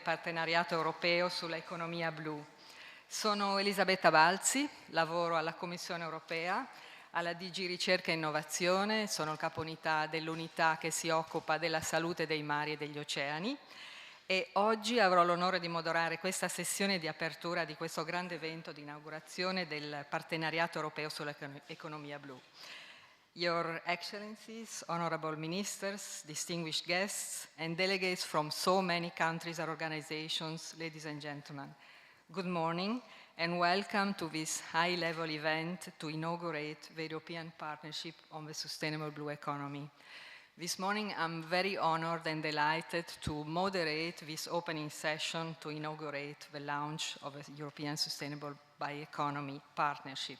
Partenariato Europeo sull'Economia Blu. Sono Elisabetta Balzi, lavoro alla Commissione Europea, alla DG Ricerca e Innovazione, sono il capounità dell'unità che si occupa della salute dei mari e degli oceani e oggi avrò l'onore di moderare questa sessione di apertura di questo grande evento di inaugurazione del Partenariato Europeo sull'Economia Blu. Your Excellencies, Honorable Ministers, distinguished guests, and delegates from so many countries and organizations, ladies and gentlemen, good morning and welcome to this high-level event to inaugurate the European Partnership on the Sustainable Blue Economy. This morning I'm very honored and delighted to moderate this opening session to inaugurate the launch of a European Sustainable Bioeconomy Partnership.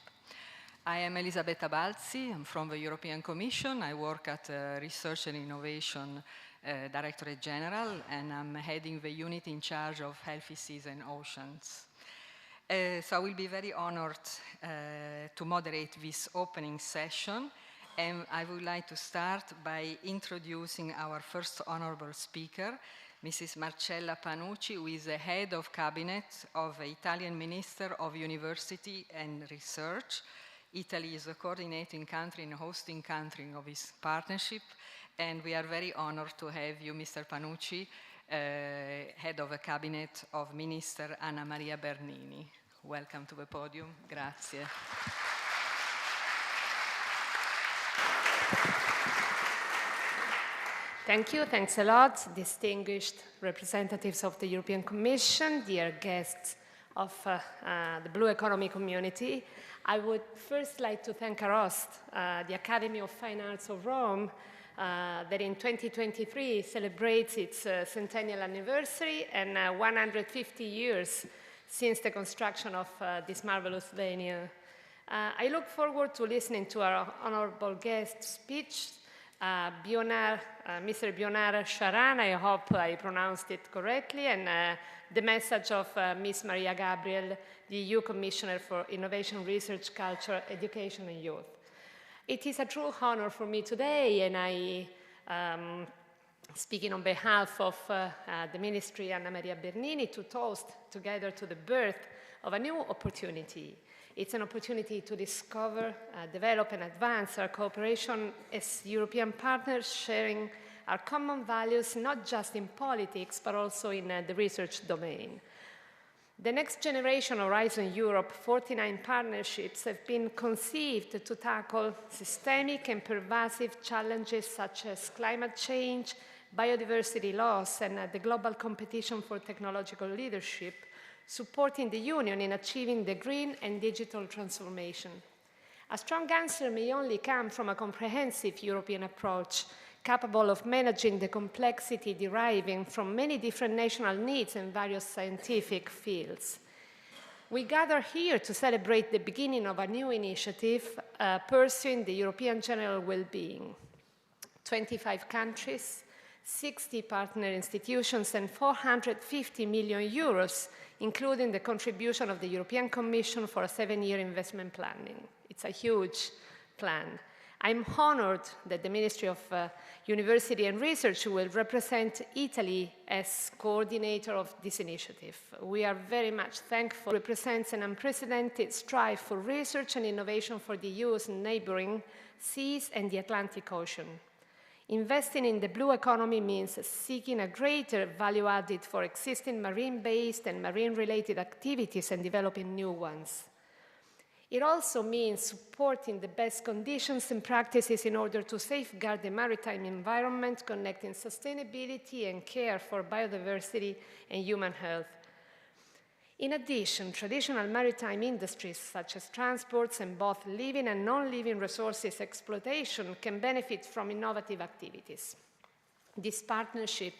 I am Elisabetta Balzi, I'm from the European Commission. I work at Research and Innovation Directorate General, and I'm heading the unit in charge of healthy seas and oceans. So I will be very honored to moderate this opening session, and I would like to start by introducing our first honorable speaker, Mrs. Marcella Panucci, who is the head of cabinet of the Italian Minister of University and Research. Italy is the coordinating country and hosting country of this partnership, and we are very honored to have you, Mr. Panucci, head of the cabinet of Minister Anna Maria Bernini. Welcome to the podium. Grazie. Thank you. Thanks a lot, distinguished representatives of the European Commission, dear guests of the Blue Economy community. I would first like to thank AROST, the Academy of Fine Arts of Rome, that in 2023 celebrates its centennial anniversary and 150 years since the construction of this marvelous venue. I look forward to listening to our honorable guest speech, Mr. Bionnar Sharan, I hope I pronounced it correctly, and the message of Ms. Maria Gabriel, the EU Commissioner for Innovation, Research, Culture, Education and Youth. It is a true honor for me today, and I, speaking on behalf of the Ministry Anna Maria Bernini, to toast together to the birth of a new opportunity. It's an opportunity to discover, develop and advance our cooperation as European partners, sharing our common values, not just in politics, but also in the research domain. The Next Generation Horizon Europe 49 partnerships have been conceived to tackle systemic and pervasive challenges such as climate change, biodiversity loss, and the global competition for technological leadership, supporting the Union in achieving the green and digital transformation. A strong answer may only come from a comprehensive European approach, capable of managing the complexity deriving from many different national needs in various scientific fields. We gather here to celebrate the beginning of a new initiative pursuing the European general well-being. 25 countries, 60 partner institutions, and 450 million euros, including the contribution of the European Commission for a 7-year investment planning. It's a huge plan. I'm honored that the Ministry of University and Research will represent Italy as coordinator of this initiative. We are very much thankful. It represents an unprecedented strive for research and innovation for the EU's neighboring seas and the Atlantic Ocean. Investing in the blue economy means seeking a greater value added for existing marine-based and marine-related activities and developing new ones. It also means supporting the best conditions and practices in order to safeguard the maritime environment, connecting sustainability and care for biodiversity and human health. In addition, traditional maritime industries such as transports and both living and non-living resources exploitation can benefit from innovative activities. This partnership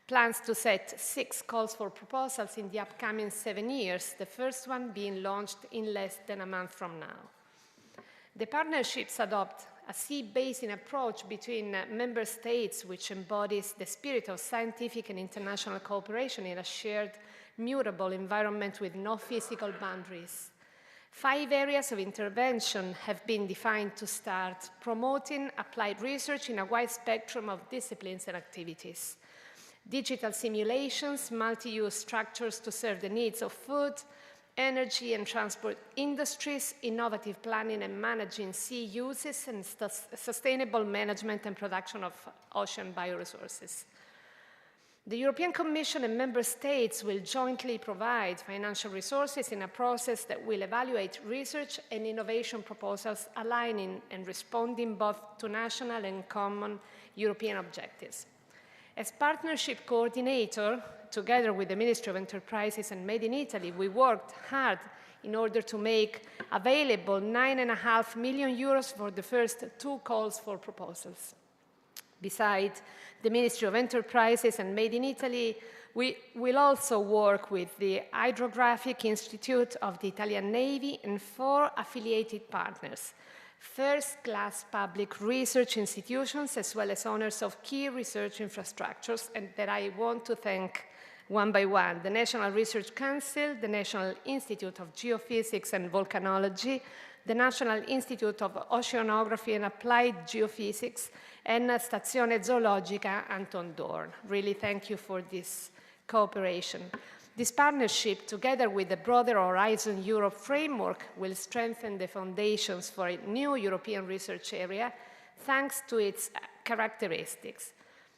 plans to set 6 calls for proposals in the upcoming 7 years, the first one being launched in less than a month from now. The partnerships adopt a sea-basin approach between member states, which embodies the spirit of scientific and international cooperation in a shared, mutable environment with no physical boundaries. 5 areas of intervention have been defined to start promoting applied research in a wide spectrum of disciplines and activities. digital simulations, multi-use structures to serve the needs of food, energy and transport industries, innovative planning and managing sea uses, and sustainable management and production of ocean bioresources. The European Commission and Member States will jointly provide financial resources in a process that will evaluate research and innovation proposals aligning and responding both to national and common European objectives. As partnership coordinator, together with the Ministry of Enterprises and Made in Italy, we worked hard in order to make available €9.5 million for the first 2 calls for proposals. Besides the Ministry of Enterprises and Made in Italy, we will also work with the Hydrographic Institute of the Italian Navy and 4 affiliated partners, first-class public research institutions, as well as owners of key research infrastructures, and that I want to thank one by one: the National Research Council, the National Institute of Geophysics and Volcanology, the National Institute of Oceanography and Applied Geophysics, and Stazione Zoologica Anton Dohrn. Really thank you for this cooperation. This partnership, together with the broader Horizon Europe framework, will strengthen the foundations for a new European research area thanks to its characteristics: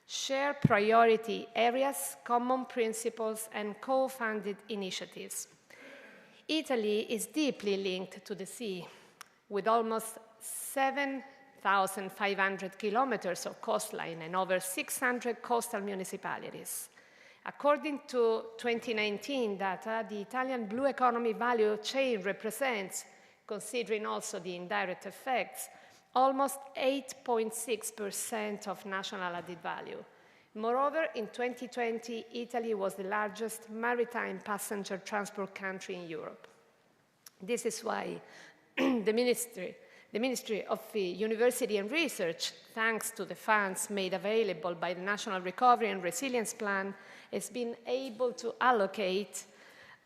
share priority areas, common principles, and co-funded initiatives. Italy is deeply linked to the sea, with almost 7,500 kilometers of coastline and over 600 coastal municipalities. According to 2019 data, the Italian blue economy value chain represents, considering also the indirect effects, almost 8.6% of national added value. Moreover, in 2020, Italy was the largest maritime passenger transport country in Europe. This is why the Ministry of University and Research, thanks to the funds made available by the National Recovery and Resilience Plan, has been able to allocate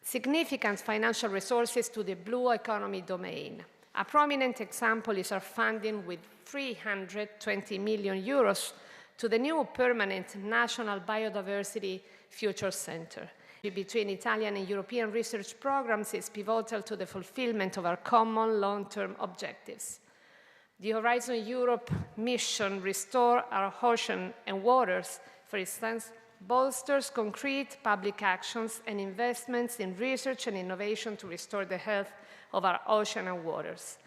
significant financial resources to the blue economy domain. A prominent example is our funding with €320 million to the new permanent National Biodiversity Future Center. Between Italian and European research programs is pivotal to the fulfillment of our common long-term objectives. The Horizon Europe mission, Restore Our Ocean and Waters, for instance, bolsters concrete public actions and investments in research and innovation to restore the health of our ocean and waters.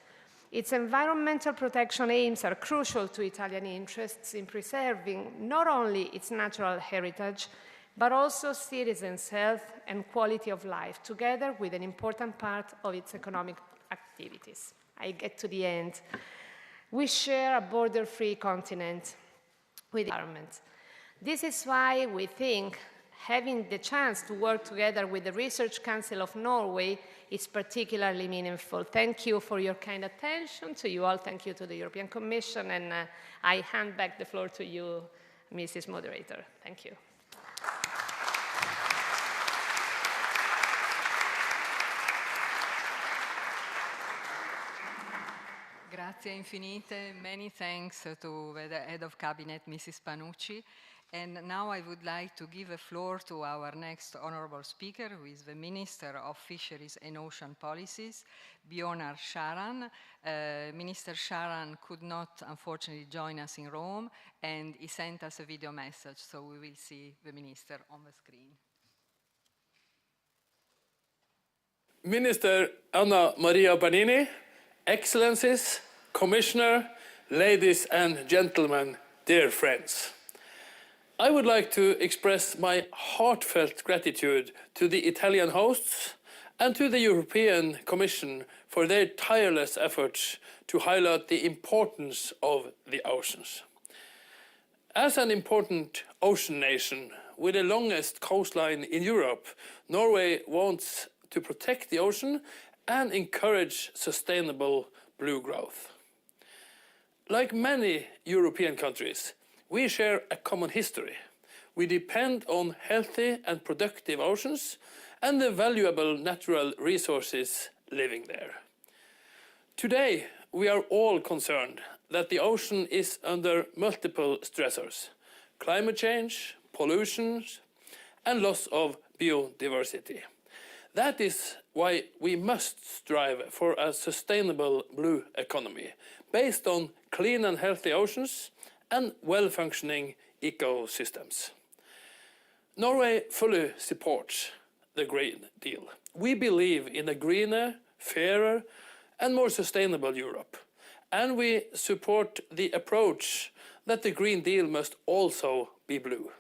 Its environmental protection aims are crucial to Italian interests in preserving not only its natural heritage, but also citizens' health and quality of life, together with an important part of its economic activities. I get to the end. We share a border-free continent with the environment. This is why we think having the chance to work together with the Research Council of Norway is particularly meaningful. Thank you for your kind attention to you all. Thank you to the European Commission, and I hand back the floor to you, Mrs. Moderator. Thank you. Grazie infinite. Many thanks to the Head of Cabinet, Mrs. Panucci. And now I would like to give the floor to our next honorable speaker, who is the Minister of Fisheries and Ocean Policies, Bjornar Sharan. Minister Sharan could not, unfortunately, join us in Rome, and he sent us a video message, so we will see the Minister on the screen. Minister Anna Maria Bernini, Excellencies, Commissioner, ladies and gentlemen, dear friends. I would like to express my heartfelt gratitude to the Italian hosts and to the European Commission for their tireless efforts to highlight the importance of the oceans. As an important ocean nation with the longest coastline in Europe, Norway wants to protect the ocean and encourage sustainable blue growth. Like many European countries, we share a common history. We depend on healthy and productive oceans and the valuable natural resources living there. Today, we are all concerned that the ocean is under multiple stressors: climate change, pollution, and loss of biodiversity. That is why we must strive for a sustainable blue economy based on clean and healthy oceans and well-functioning ecosystems. Norway fully supports the Green Deal. We believe in a greener, fairer and more sustainable Europe. And we support the approach that the Green Deal must also be blue.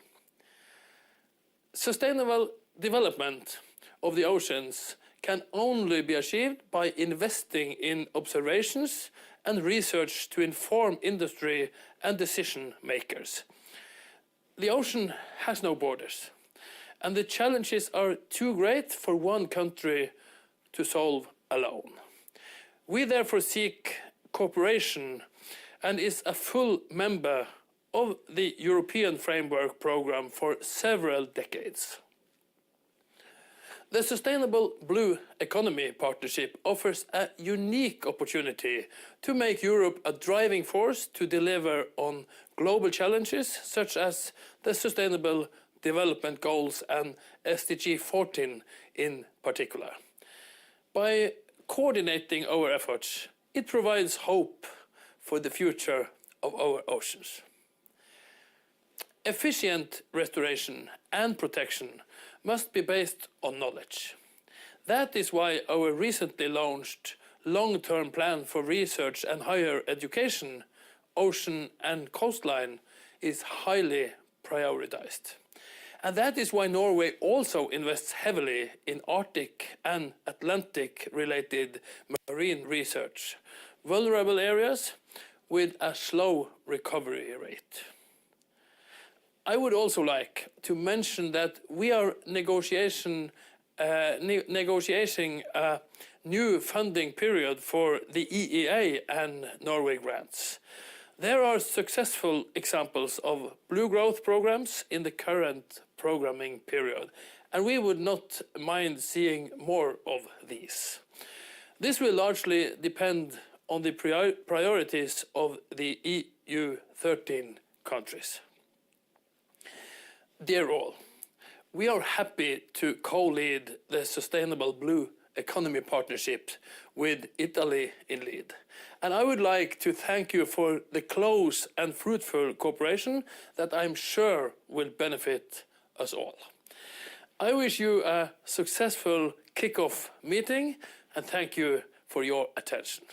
Sustainable development of the oceans can only be achieved by investing in observations and research to inform industry and decision makers. The ocean has no borders, and the challenges are too great for one country to solve alone. We therefore seek cooperation and is a full member of the European Framework Programme for several decades. The Sustainable Blue Economy Partnership offers a unique opportunity to make Europe a driving force to deliver on global challenges such as the Sustainable Development Goals and SDG 14 in particular. By coordinating our efforts, it provides hope for the future of our oceans. Efficient restoration and protection must be based on knowledge. That is why our recently launched long-term plan for research and higher education, Ocean and Coastline, is highly prioritized. And that is why Norway also invests heavily in Arctic and Atlantic-related marine research, vulnerable areas with a slow recovery rate. I would also like to mention that we are negotiating a new funding period for the EEA and Norway grants. There are successful examples of blue growth programs in the current programming period, and we would not mind seeing more of these. This will largely depend on the priorities of the EU 13 countries. Dear all, we are happy to co-lead the Sustainable Blue Economy Partnership with Italy in lead. And I would like to thank you for the close and fruitful cooperation that I'm sure will benefit us all. I wish you a successful kick-off meeting and thank you for your attention.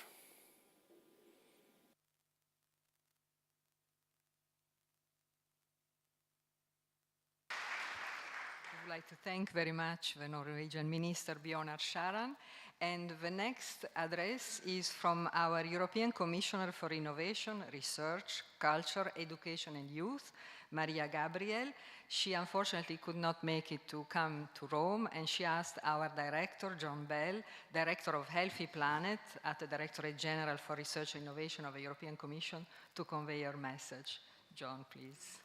I would like to thank very much the Norwegian Minister Bjørnar Skjæran. And the next address is from our European Commissioner for Innovation, Research, Culture, Education and Youth, Maria Gabriel. She unfortunately could not make it to come to Rome, and she asked our director, John Belle, Director of Healthy Planet at the Directorate General for Research and Innovation of the European Commission, to convey her message. John, please.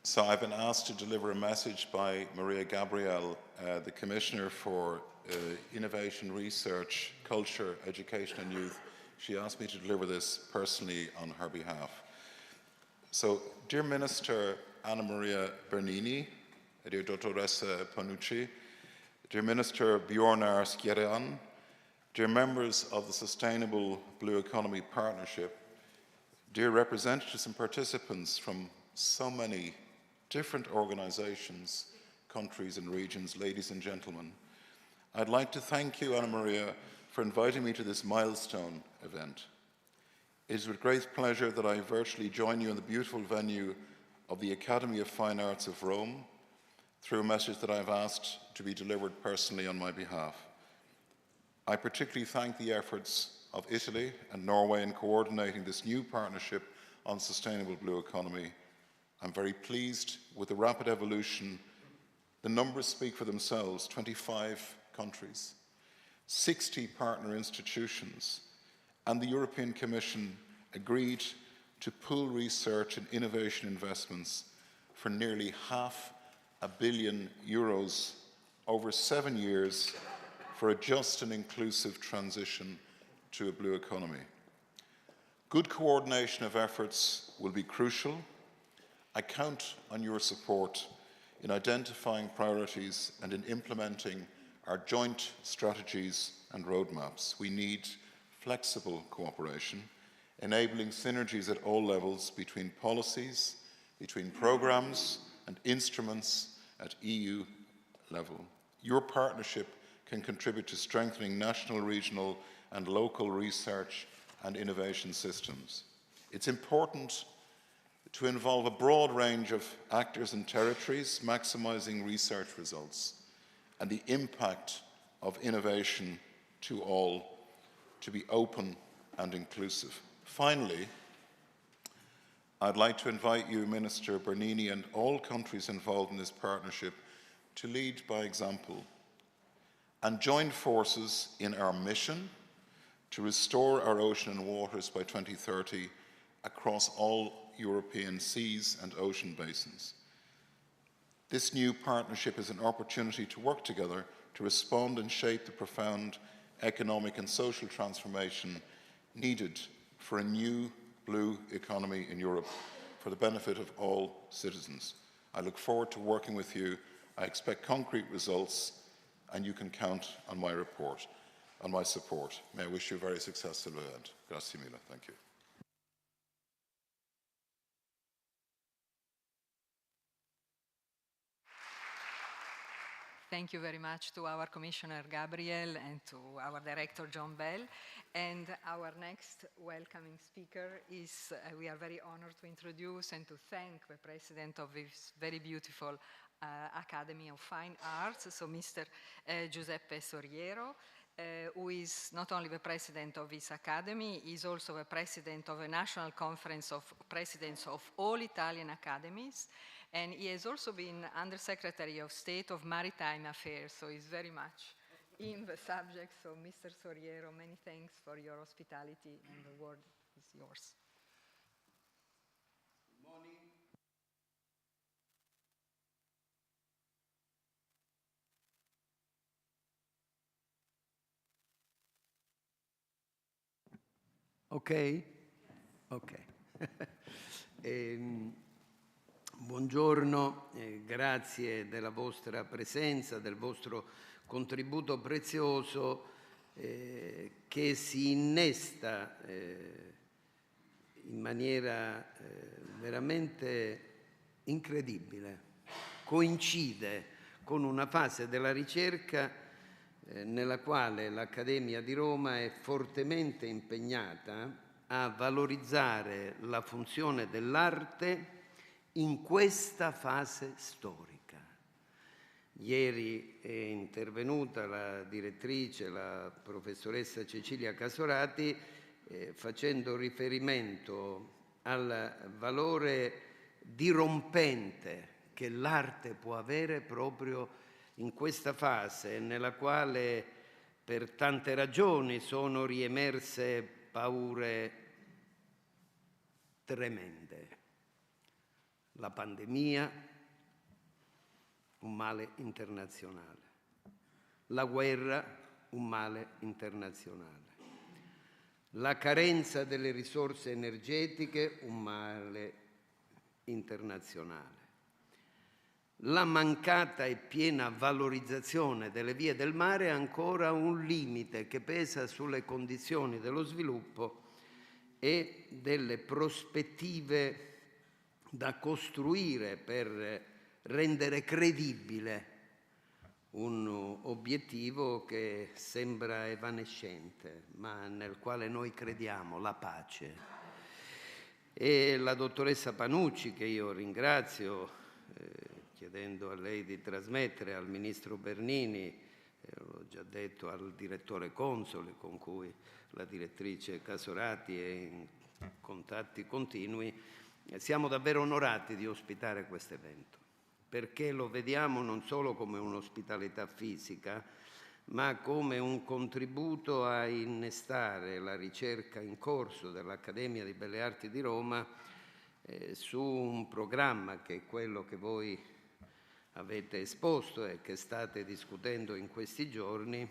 So I've been asked to deliver a message by Maria Gabriel, the Commissioner for Innovation, Research, Culture, Education and Youth. She asked me to deliver this personally on her behalf. So, dear Minister Anna Maria Bernini, dear Dottoressa Panucci, dear Minister Bjørnar Skjæran, dear members of the Sustainable Blue Economy Partnership, dear representatives and participants from so many different organizations, countries and regions, ladies and gentlemen, I'd like to thank you, Anna Maria, for inviting me to this milestone event. It is with great pleasure that I virtually join you in the beautiful venue of the Academy of Fine Arts of Rome through a message that I've asked to be delivered personally on my behalf. I particularly thank the efforts of Italy and Norway in coordinating this new partnership on sustainable blue economy. I'm very pleased with the rapid evolution The numbers speak for themselves: 25 countries, 60 partner institutions, and the European Commission agreed to pool research and innovation investments for nearly €500 million over 7 years for a just and inclusive transition to a blue economy. Good coordination of efforts will be crucial. I count on your support in identifying priorities and in implementing our joint strategies and roadmaps. We need flexible cooperation, enabling synergies at all levels between policies, between programmes and instruments at EU level. Your partnership can contribute to strengthening national, regional and local research and innovation systems. It's important to involve a broad range of actors and territories, maximising research results and the impact of innovation to all, to be open and inclusive. Finally, I'd like to invite you, Minister Bernini, and all countries involved in this partnership to lead by example and join forces in our mission to restore our ocean and waters by 2030 across all European seas and ocean basins. This new partnership is an opportunity to work together to respond and shape the profound economic and social transformation needed for a new blue economy in Europe for the benefit of all citizens. I look forward to working with you. I expect concrete results, and you can count on my support. May I wish you a very successful event. Grazie mille. Thank you. Thank you very much to our Commissioner Gabriel and to our Director John Belle. And our next welcoming speaker is, we are very honored to introduce and to thank the President of this very beautiful Academy of Fine Arts, so Mr. Giuseppe Soriero, who is not only the President of this Academy, he is also the President of the National Conference of Presidents of all Italian Academies, and he has also been Undersecretary of State of Maritime Affairs, so he's very much in the subject. So Mr. Soriero, many thanks for your hospitality, and the word is yours. Good morning. Ok? Ok. Buongiorno, grazie della vostra presenza, del vostro contributo prezioso che si innesta in maniera veramente incredibile, coincide con una fase della ricerca nella quale l'Accademia di Roma è fortemente impegnata a valorizzare la funzione dell'arte in questa fase storica. Ieri è intervenuta la direttrice, la professoressa Cecilia Casorati, facendo riferimento al valore dirompente che l'arte può avere proprio in questa fase nella quale per tante ragioni sono riemerse paure tremende. La pandemia, un male internazionale. La guerra, un male internazionale. La carenza delle risorse energetiche, un male internazionale. La mancata e piena valorizzazione delle vie del mare è ancora un limite che pesa sulle condizioni dello sviluppo e delle prospettive da costruire per rendere credibile un obiettivo che sembra evanescente, ma nel quale noi crediamo, la pace. E la dottoressa Panucci, che io ringrazio, chiedendo a lei di trasmettere al Ministro Bernini, l'ho già detto al Direttore Console, con cui la direttrice Casorati è in contatti continui, siamo davvero onorati di ospitare questo evento. perché lo vediamo non solo come un'ospitalità fisica, ma come un contributo a innestare la ricerca in corso dell'Accademia di Belle Arti di Roma su un programma che è quello che voi avete esposto e che state discutendo in questi giorni,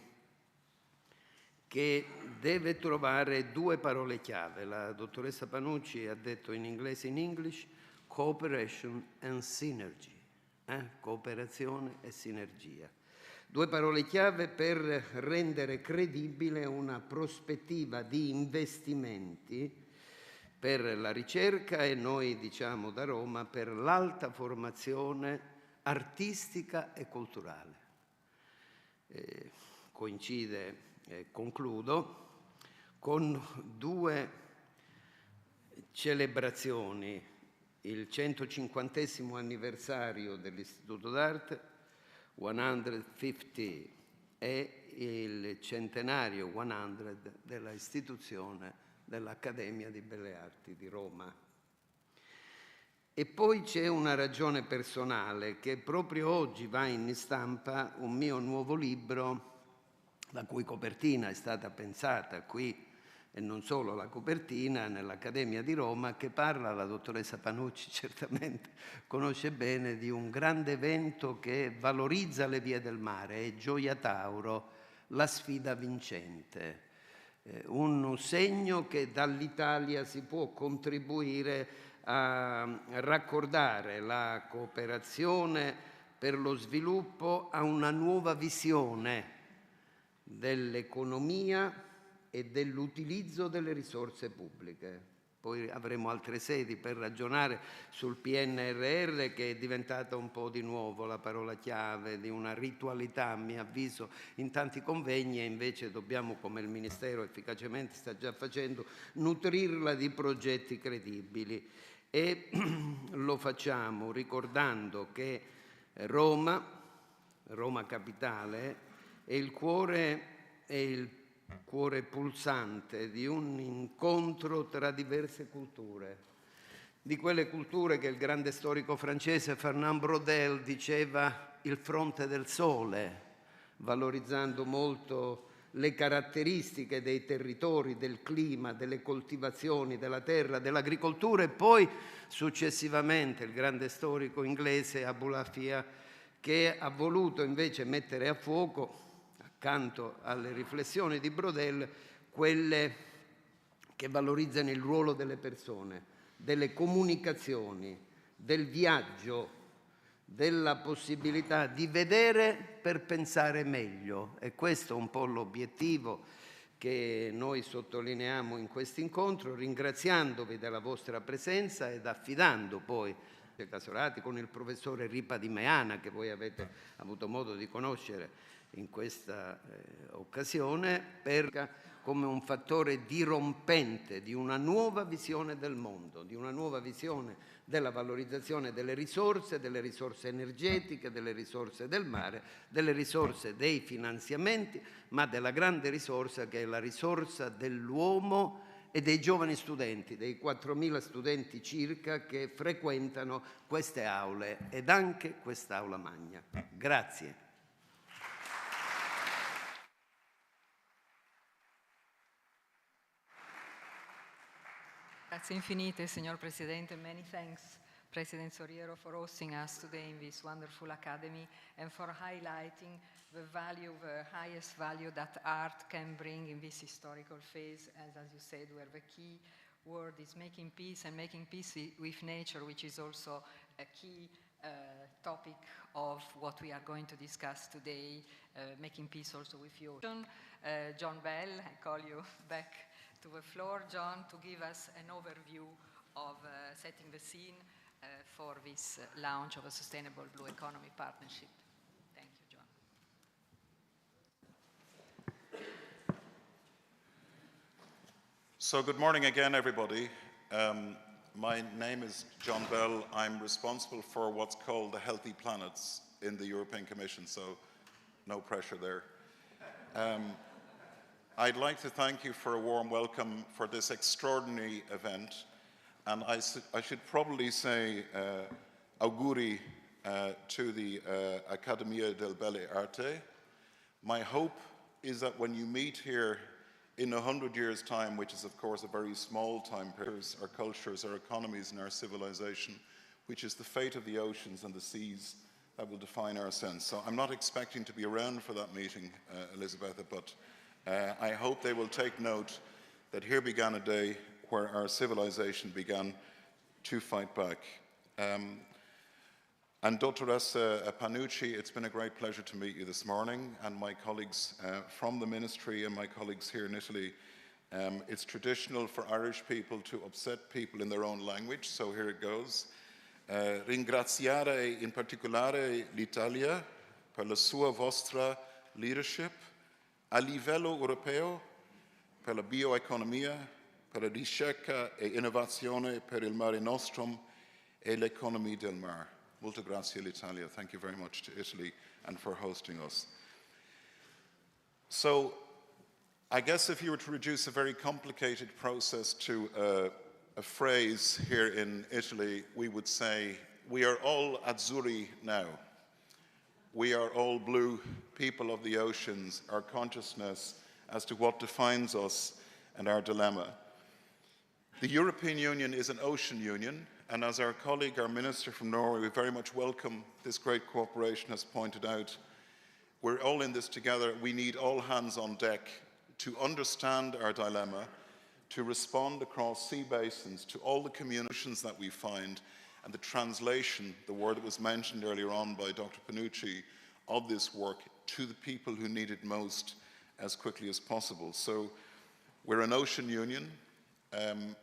che deve trovare due parole chiave. La dottoressa Panucci ha detto in inglese, in English, cooperation and synergy, cooperazione e sinergia. Due parole chiave per rendere credibile una prospettiva di investimenti per la ricerca e noi diciamo da Roma per l'alta formazione artistica e culturale. Coincide, concludo, con due celebrazioni, il 150° anniversario dell'Istituto d'Arte, 150, e il centenario 100 della istituzione dell'Accademia di Belle Arti di Roma. E poi c'è una ragione personale, che proprio oggi va in stampa un mio nuovo libro, la cui copertina è stata pensata qui, e non solo la copertina, nell'Accademia di Roma, che parla, la dottoressa Panucci certamente conosce bene, di un grande evento che valorizza le vie del mare, è Gioia Tauro, la sfida vincente. Un segno che dall'Italia si può contribuire a raccordare la cooperazione per lo sviluppo a una nuova visione dell'economia e dell'utilizzo delle risorse pubbliche. Poi avremo altre sedi per ragionare sul PNRR, che è diventata un po' di nuovo la parola chiave di una ritualità, a mio avviso, in tanti convegni, e invece dobbiamo, come il Ministero efficacemente sta già facendo, nutrirla di progetti credibili. E lo facciamo ricordando che Roma capitale, è il cuore pulsante di un incontro tra diverse culture, di quelle culture che il grande storico francese Fernand Braudel diceva il fronte del sole, valorizzando molto le caratteristiche dei territori, del clima, delle coltivazioni, della terra, dell'agricoltura, e poi successivamente il grande storico inglese Abulafia, che ha voluto invece mettere a fuoco, accanto alle riflessioni di Braudel, quelle che valorizzano il ruolo delle persone, delle comunicazioni, del viaggio, della possibilità di vedere per pensare meglio. E questo è un po' l'obiettivo che noi sottolineiamo in questo incontro, ringraziandovi della vostra presenza ed affidando poi Casorati con il professore Ripa di Meana, che voi avete avuto modo di conoscere in questa occasione, come un fattore dirompente di una nuova visione del mondo, di una nuova visione della valorizzazione delle risorse energetiche, delle risorse del mare, delle risorse dei finanziamenti, ma della grande risorsa che è la risorsa dell'uomo e dei giovani studenti, dei 4.000 studenti circa che frequentano queste aule ed anche quest'aula magna. Grazie. Grazie infinite, signor Presidente. Many thanks, President Soriero, for hosting us today in this wonderful academy and for highlighting the value, the highest value that art can bring in this historical phase, as you said, where the key word is making peace, and making peace with nature, which is also a key topic of what we are going to discuss today, making peace also with you. John Belle, I call you back to the floor, John, to give us an overview of setting the scene for this launch of a Sustainable Blue Economy Partnership. Thank you, John. So good morning again, everybody. My name is John Belle. I'm responsible for what's called the Healthy Planets in the European Commission, so no pressure there. I'd like to thank you for a warm welcome for this extraordinary event, and I should probably say auguri to the Accademia del Belle Arti. My hope is that when you meet here in 100 years' time, which is of course a very small time period, our cultures, our economies and our civilization, which is the fate of the oceans and the seas that will define our sense. So I'm not expecting to be around for that meeting, Elisabetta, but I hope they will take note that here began a day where our civilization began to fight back. And Dottoressa Panucci, it's been a great pleasure to meet you this morning, and my colleagues from the ministry and my colleagues here in Italy. It's traditional for Irish people to upset people in their own language, so here it goes. Ringraziare in particolare l'Italia per la sua vostra leadership a livello europeo per la bioeconomia, per la ricerca e innovazione per il mare nostrum e l'economia del mare. Molto grazie all'Italia. Thank you very much to Italy and for hosting us. So, I guess if you were to reduce a very complicated process to a phrase here in Italy, we would say, we are all azzurri now. We are all blue, people of the oceans, our consciousness as to what defines us and our dilemma. The European Union is an ocean union, and as our colleague, our minister from Norway, we very much welcome this great cooperation has pointed out. We're all in this together. We need all hands on deck to understand our dilemma, to respond across sea basins to all the communications that we find, and the translation, the word that was mentioned earlier on by Dr. Panucci, of this work to the people who need it most as quickly as possible. So we're an ocean union.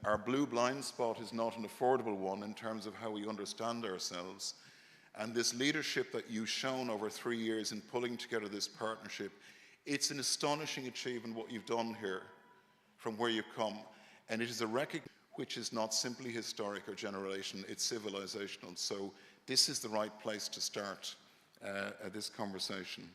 Our blue blind spot is not an affordable one in terms of how we understand ourselves. And this leadership that you've shown over 3 years in pulling together this partnership, it's an astonishing achievement what you've done here from where you've come. And it is a recognition which is not simply historic or generational, it's civilizational. So this is the right place to start this conversation.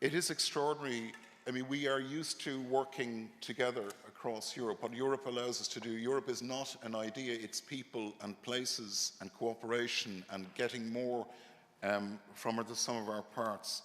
It is extraordinary. I mean, we are used to working together across Europe. What Europe allows us to do, Europe is not an idea, it's people and places and cooperation and getting more from the sum of our parts.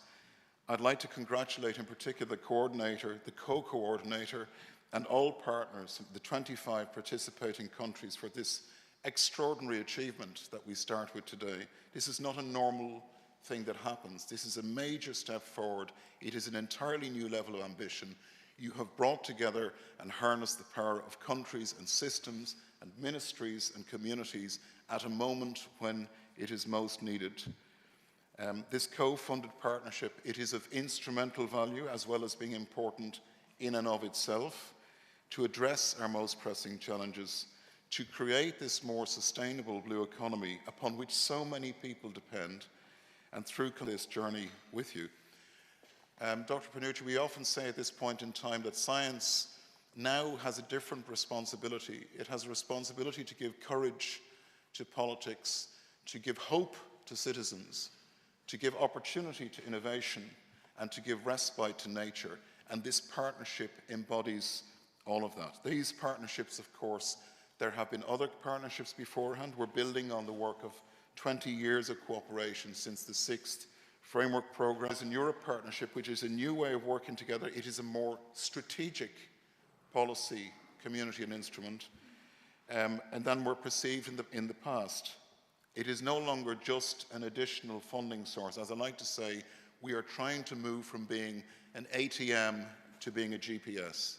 I'd like to congratulate in particular the coordinator, the co-coordinator, and all partners, the 25 participating countries, for this extraordinary achievement that we start with today. This is not a normal thing that happens. This is a major step forward. It is an entirely new level of ambition. You have brought together and harnessed the power of countries and systems and ministries and communities at a moment when it is most needed. This co-funded partnership, it is of instrumental value as well as being important in and of itself to address our most pressing challenges, to create this more sustainable blue economy upon which so many people depend, and through this journey with you. Dr. Panucci, we often say at this point in time that science now has a different responsibility. It has a responsibility to give courage to politics, to give hope to citizens, to give opportunity to innovation, and to give respite to nature. And this partnership embodies all of that. These partnerships, of course, there have been other partnerships beforehand. We're building on the work of 20 years of cooperation since the 6th Framework Programme. It's a Europe partnership, which is a new way of working together. It is a more strategic policy, community and instrument, and than were perceived in the past. It is no longer just an additional funding source. As I like to say, we are trying to move from being an ATM to being a GPS.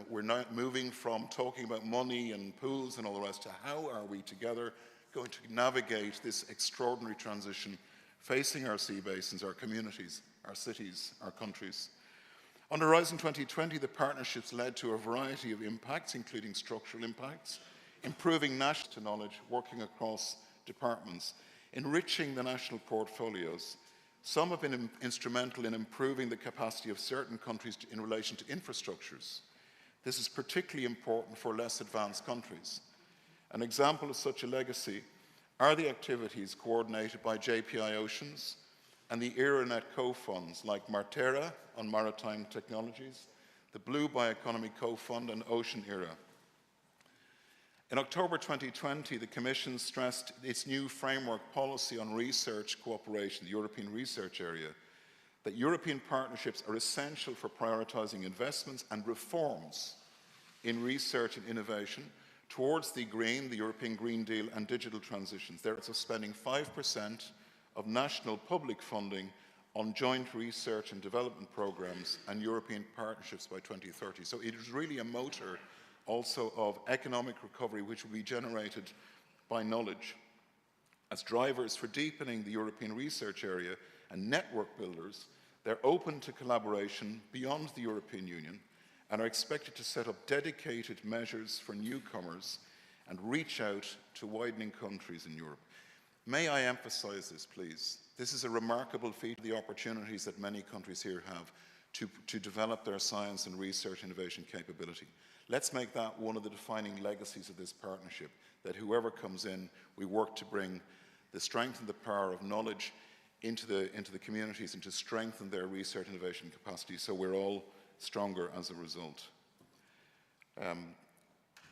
We're now moving from talking about money and pools and all the rest to how are we together going to navigate this extraordinary transition facing our sea basins, our communities, our cities, our countries. On Horizon 2020, the partnerships led to a variety of impacts, including structural impacts, improving national knowledge, working across departments, enriching the national portfolios. Some have been instrumental in improving the capacity of certain countries in relation to infrastructures. This is particularly important for less advanced countries. An example of such a legacy are the activities coordinated by JPI Oceans and the ERANET co-funds like Martera on maritime technologies, the Blue Bioeconomy co-fund and Ocean ERA. In October 2020, the Commission stressed its new framework policy on research cooperation, the European Research Area, that European partnerships are essential for prioritising investments and reforms in research and innovation towards the European Green Deal and digital transitions. They're also spending 5% of national public funding on joint research and development programmes and European partnerships by 2030. So it is really a motor also of economic recovery which will be generated by knowledge. As drivers for deepening the European research area and network builders, they're open to collaboration beyond the European Union and are expected to set up dedicated measures for newcomers and reach out to widening countries in Europe. May I emphasise this, please? This is a remarkable feat of the opportunities that many countries here have to develop their science and research innovation capability. Let's make that one of the defining legacies of this partnership, that whoever comes in, we work to bring the strength and the power of knowledge into the communities and to strengthen their research innovation capacity so we're all stronger as a result.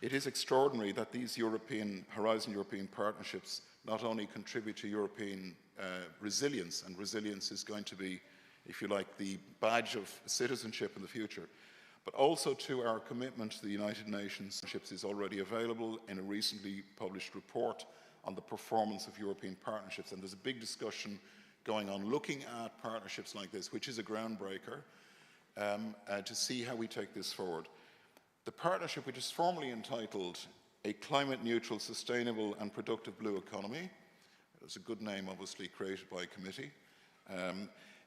It is extraordinary that these Horizon European partnerships not only contribute to European resilience, and resilience is going to be, if you like, the badge of citizenship in the future, but also to our commitment to the United Nations. Partnerships is already available in a recently published report on the performance of European partnerships, and there's a big discussion going on looking at partnerships like this, which is a groundbreaker, to see how we take this forward. The partnership, which is formally entitled A Climate-Neutral, Sustainable and Productive Blue Economy, it's a good name obviously created by a committee,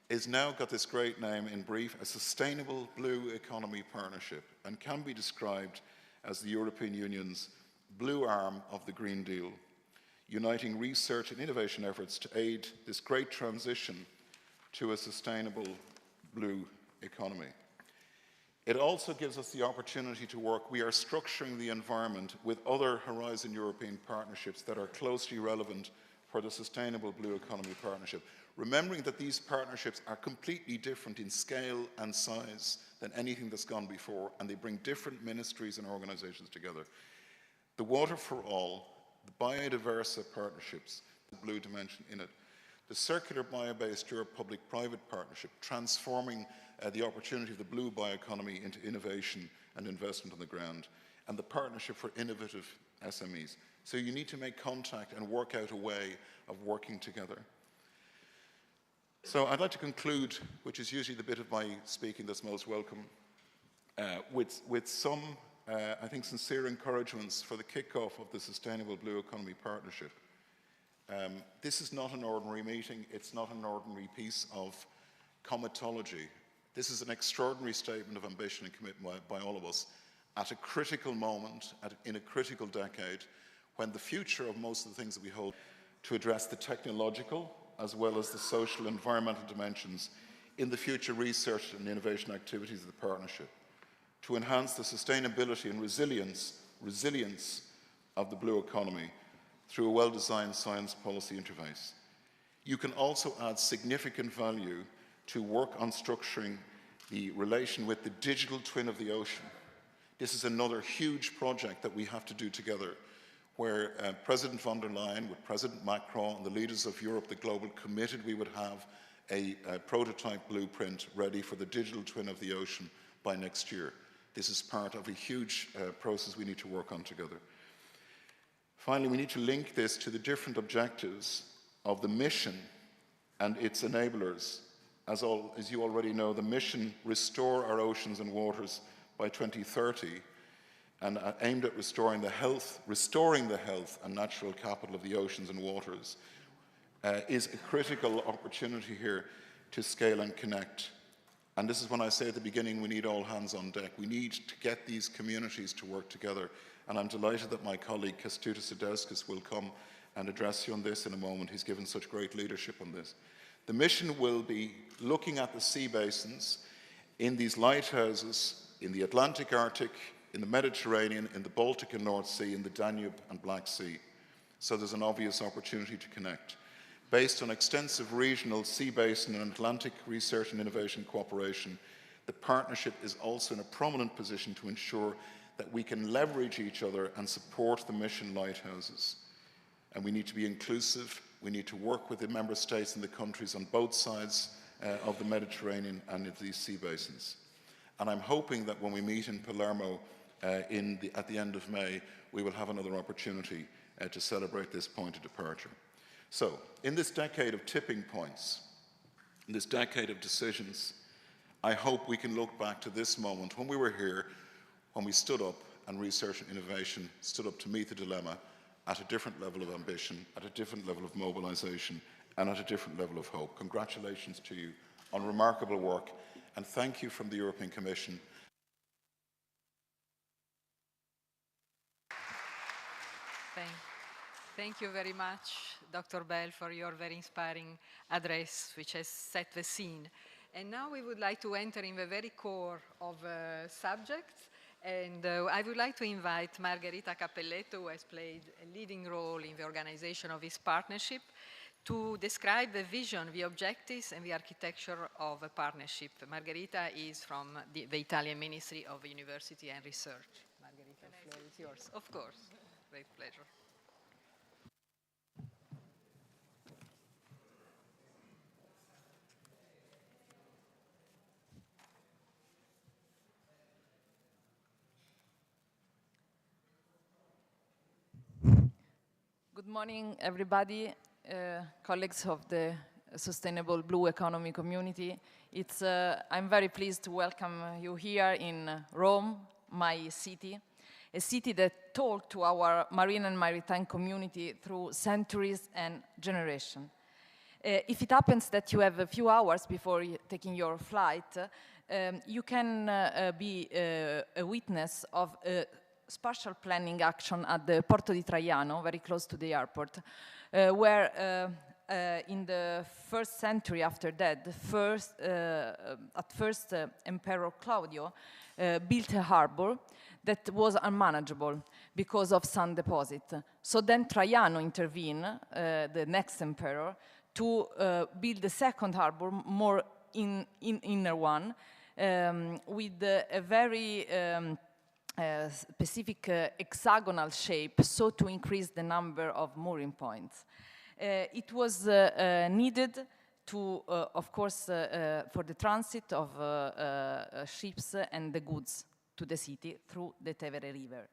is now got this great name in brief, a Sustainable Blue Economy Partnership, and can be described as the European Union's blue arm of the Green Deal, uniting research and innovation efforts to aid this great transition to a sustainable blue economy. It also gives us the opportunity to work. We are structuring the environment with other Horizon European partnerships that are closely relevant for the Sustainable Blue Economy Partnership, remembering that these partnerships are completely different in scale and size than anything that's gone before, and they bring different ministries and organisations together. The Water for All, the Biodiversa partnerships, the blue dimension in it, the Circular Bio-Based Europe Public-Private Partnership, transforming the opportunity of the blue bioeconomy into innovation and investment on the ground, and the Partnership for Innovative SMEs. So you need to make contact and work out a way of working together. So I'd like to conclude, which is usually the bit of my speaking that's most welcome, with some, I think, sincere encouragements for the kickoff of the Sustainable Blue Economy Partnership. This is not an ordinary meeting. It's not an ordinary piece of comitology. This is an extraordinary statement of ambition and commitment by all of us at a critical moment, in a critical decade, when the future of most of the things that we hold to address the technological as well as the social and environmental dimensions in the future research and innovation activities of the partnership, to enhance the sustainability and resilience of the blue economy through a well-designed science policy interface. You can also add significant value to work on structuring the relation with the digital twin of the ocean. This is another huge project that we have to do together, where President von der Leyen, with President Macron and the leaders of Europe, the global, committed we would have a prototype blueprint ready for the digital twin of the ocean by next year. This is part of a huge process we need to work on together. Finally, we need to link this to the different objectives of the mission and its enablers. As you already know, the mission, Restore Our Oceans and Waters by 2030, and aimed at restoring the health and natural capital of the oceans and waters, is a critical opportunity here to scale and connect. And this is when I say at the beginning, we need all hands on deck. We need to get these communities to work together. And I'm delighted that my colleague Kęstutis Sadauskis will come and address you on this in a moment. He's given such great leadership on this. The mission will be looking at the sea basins in these lighthouses in the Atlantic, Arctic, in the Mediterranean, in the Baltic and North Sea, in the Danube and Black Sea. So there's an obvious opportunity to connect. Based on extensive regional sea basin and Atlantic research and innovation cooperation, the partnership is also in a prominent position to ensure that we can leverage each other and support the mission lighthouses. And we need to be inclusive. We need to work with the member states and the countries on both sides of the Mediterranean and into these sea basins. And I'm hoping that when we meet in Palermo at the end of May, we will have another opportunity to celebrate this point of departure. So, in this decade of tipping points, in this decade of decisions, I hope we can look back to this moment when we were here, when we stood up and research and innovation stood up to meet the dilemma at a different level of ambition, at a different level of mobilization, and at a different level of hope. Congratulations to you on remarkable work, and thank you from the European Commission. Thank you very much, Dr. Belle, for your very inspiring address, which has set the scene. And now we would like to enter in the very core of subjects. And I would like to invite Margherita Cappelletto, who has played a leading role in the organization of this partnership, to describe the vision, the objectives, and the architecture of a partnership. Margherita is from the Italian Ministry of University and Research. Margherita, the floor is yours. Of course. Great pleasure. Good morning, everybody, colleagues of the Sustainable Blue Economy community. I'm very pleased to welcome you here in Rome, my city, a city that talked to our marine and maritime community through centuries and generations. If it happens that you have a few hours before taking your flight, you can be a witness of spatial planning action at the Porto di Traiano, very close to the airport, where in the first century after that, at first Emperor Claudio built a harbor that was unmanageable because of sand deposit. So then Traiano intervened, the next emperor, to build the second harbor, more inner one, with a very specific hexagonal shape, so to increase the number of mooring points. It was needed to, of course, for the transit of ships and the goods to the city through the Tevere River.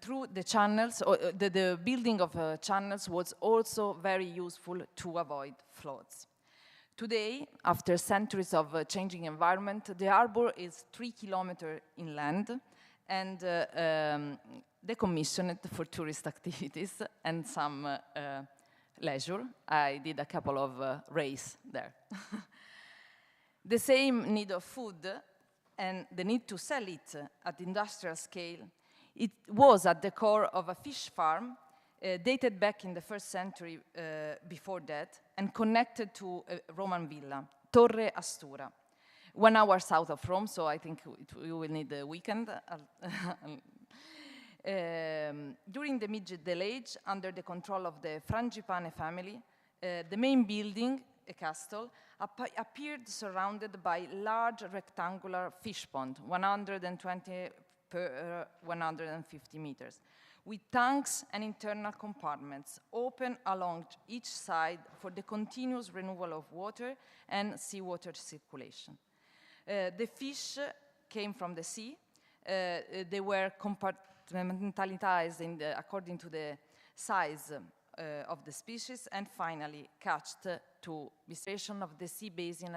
Through the channels, the building of channels was also very useful to avoid floods. Today, after centuries of changing environment, the harbor is 3 kilometers inland and decommissioned for tourist activities and some leisure. I did a couple of races there. The same need of food and the need to sell it at industrial scale, it was at the core of a fish farm dated back in the 1st century before that, and connected to a Roman villa, Torre Astura, 1 hour south of Rome, so I think you will need a weekend. During the Middle Age, under the control of the Frangipane family, the main building, a castle, appeared surrounded by large rectangular fish pond, 120 per 150 meters, with tanks and internal compartments open along each side for the continuous renewal of water and seawater circulation. The fish came from the sea. They were compartmentalized according to the size of the species, and finally cached to distribution of the sea basin,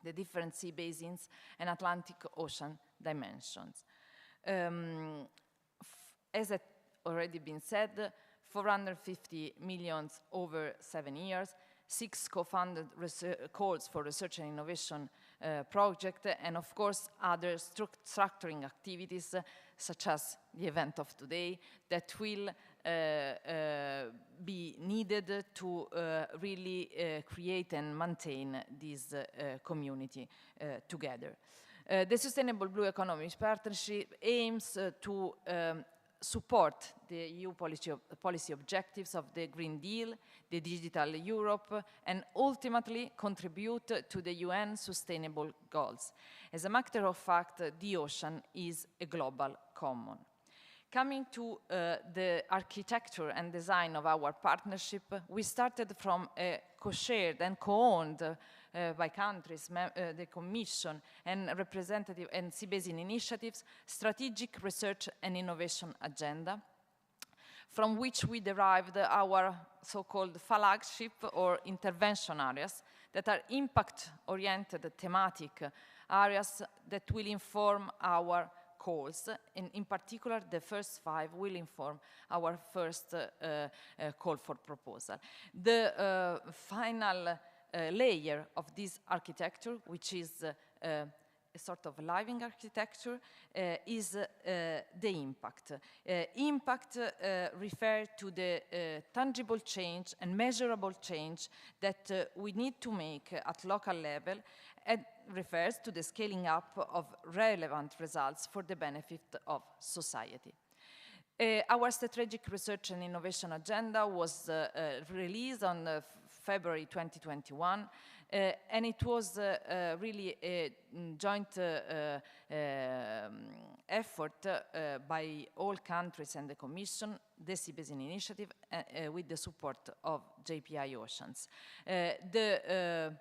the different sea basins and Atlantic Ocean dimensions. As it already been said, 450 million over 7 years, 6 co-funded calls for research and innovation project, and of course other structuring activities such as the event of today that will be needed to really create and maintain this community together. The Sustainable Blue Economy Partnership aims to support the EU policy objectives of the Green Deal, the Digital Europe, and ultimately contribute to the UN Sustainable Goals. As a matter of fact, the ocean is a global common. Coming to the architecture and design of our partnership, we started from a co-shared and co-owned by countries, the Commission and representative and Sea Basin initiatives, strategic research and innovation agenda, from which we derived our so-called flagship or intervention areas that are impact-oriented thematic areas that will inform our calls, and in particular the first 5 will inform our first call for proposal. The final layer of this architecture, which is a sort of living architecture, is the impact. Impact refers to the tangible change and measurable change that we need to make at local level, and refers to the scaling up of relevant results for the benefit of society. Our strategic research and innovation agenda was released on February 2021, and it was really a joint effort by all countries and the Commission, the Sea Basin Initiative, with the support of JPI Oceans. The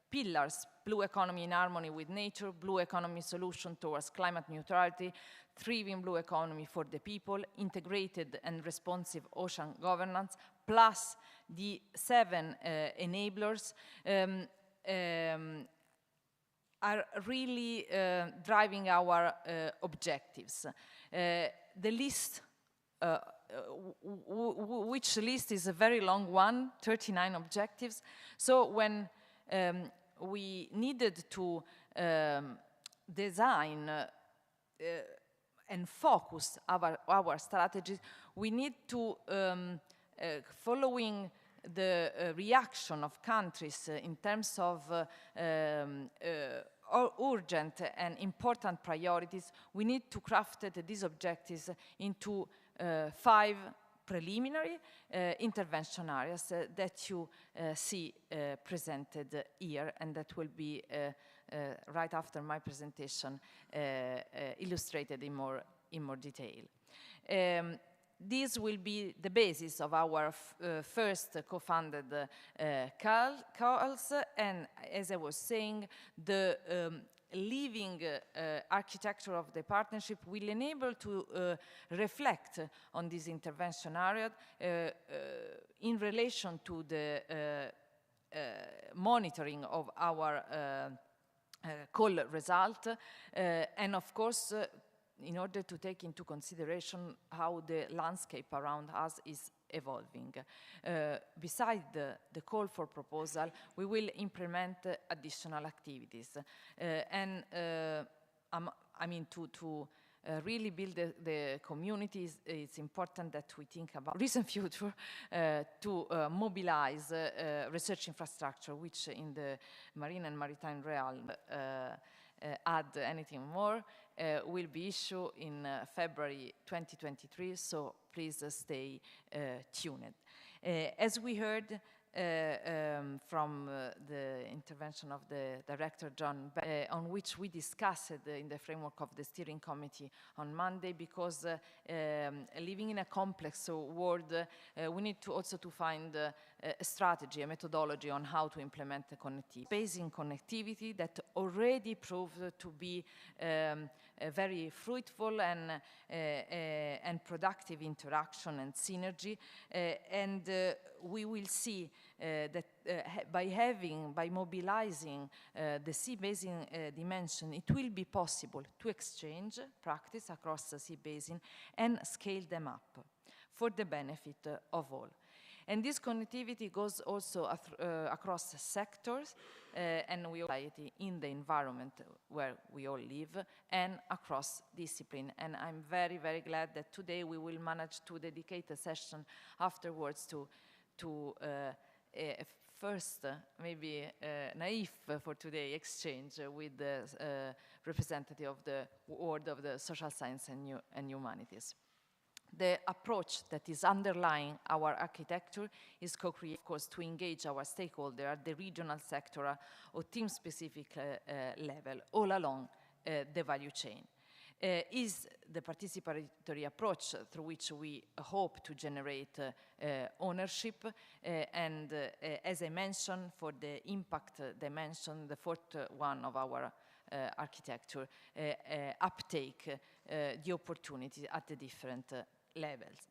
pillars: blue economy in harmony with nature, blue economy solution towards climate neutrality, thriving blue economy for the people, integrated and responsive ocean governance, plus the 7 enablers are really driving our objectives. The list, which list is a very long one, 39 objectives. So when we needed to design and focus our strategies, we need to, following the reaction of countries in terms of urgent and important priorities, we need to craft these objectives into 5 preliminary intervention areas that you see presented here, and that will be right after my presentation illustrated in more detail. This will be the basis of our first co-funded calls, and as I was saying, the living architecture of the partnership will enable to reflect on this intervention area in relation to the monitoring of our call result, and of course in order to take into consideration how the landscape around us is evolving. Beside the call for proposal, we will implement additional activities. I mean, to really build the communities, it's important that we think about recent future to mobilize research infrastructure, which in the marine and maritime realm add anything more, will be issued in February 2023, so please stay tuned. As we heard from the intervention of the director, John Belle, on which we discussed in the framework of the steering committee on Monday, because living in a complex world, we need to also to find a strategy, a methodology on how to implement the connectivity. Basing connectivity that already proved to be very fruitful and productive interaction and synergy, and we will see that by mobilizing the sea basin dimension, it will be possible to exchange practice across the sea basin and scale them up for the benefit of all. And this connectivity goes also across sectors and we society in the environment where we all live and across discipline. And I'm very, very glad that today we will manage to dedicate a session afterwards to first, maybe naive for today, exchange with the representative of the world of the social science and humanities. The approach that is underlying our architecture is co-created, of course, to engage our stakeholders at the regional, sectoral, or team-specific level all along the value chain. Is the participatory approach through which we hope to generate ownership and, as I mentioned, for the impact dimension, the fourth one of our architecture, uptake the opportunity at the different levels.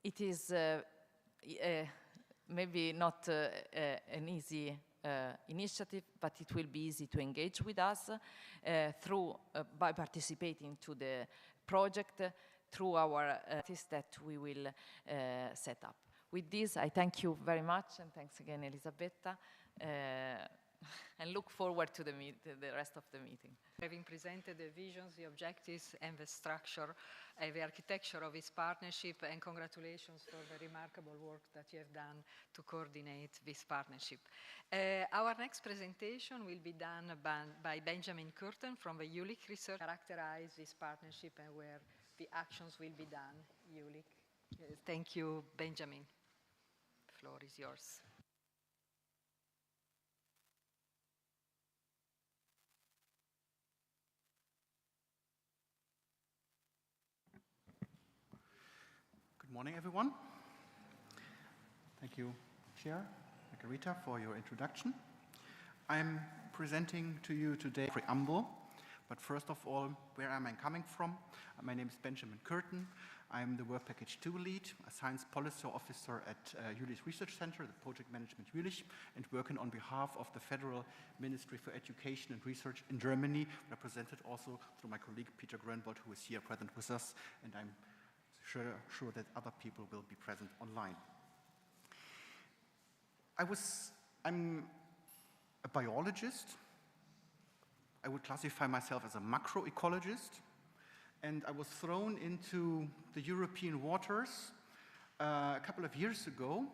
It is maybe not an easy initiative, but it will be easy to engage with us by participating to the project through our artists that we will set up. With this, I thank you very much, and thanks again, Elisabetta, and look forward to the rest of the meeting. Having presented the visions, the objectives, and the structure, the architecture of this partnership, and congratulations for the remarkable work that you have done to coordinate this partnership. Our next presentation will be done by Benjamin Curtin from the ULIC Research, characterize this partnership and where the actions will be done. ULIC. Thank you, Benjamin. The floor is yours. Good morning, everyone. Thank you, Chair Margherita, for your introduction. I'm presenting to you today a preamble, but first of all, where am I coming from? My name is Benjamin Curtin. I'm the Work Package 2 lead, a science policy officer at ULIC Research Center, the project management ULIC, and working on behalf of the Federal Ministry for Education and Research in Germany, represented also through my colleague Peter Grönbold, who is here present with us, and I'm sure that other people will be present online. I'm a biologist. I would classify myself as a macroecologist, and I was thrown into the European waters a couple of years ago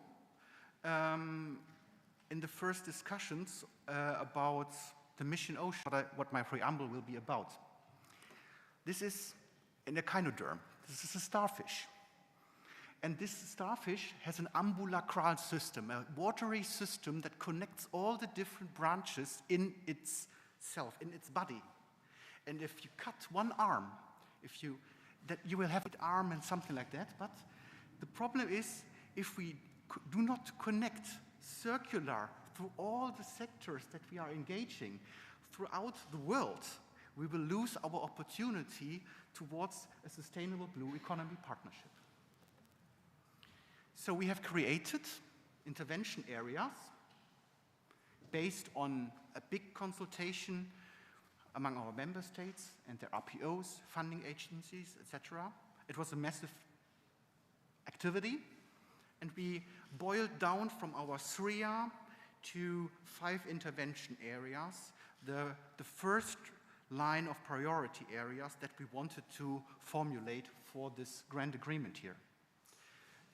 in the first discussions about the mission ocean, what my preamble will be about. This is an echinoderm. This is a starfish. And this starfish has an ambulacral system, a watery system that connects all the different branches in itself, in its body. And if you cut one arm, you will have an arm and something like that. But the problem is, if we do not connect circular through all the sectors that we are engaging throughout the world, we will lose our opportunity towards a sustainable blue economy partnership. So we have created intervention areas based on a big consultation among our member states and their RPOs, funding agencies, etc. It was a massive activity, and we boiled down from our 3 to 5 intervention areas, the first line of priority areas that we wanted to formulate for this grand agreement here.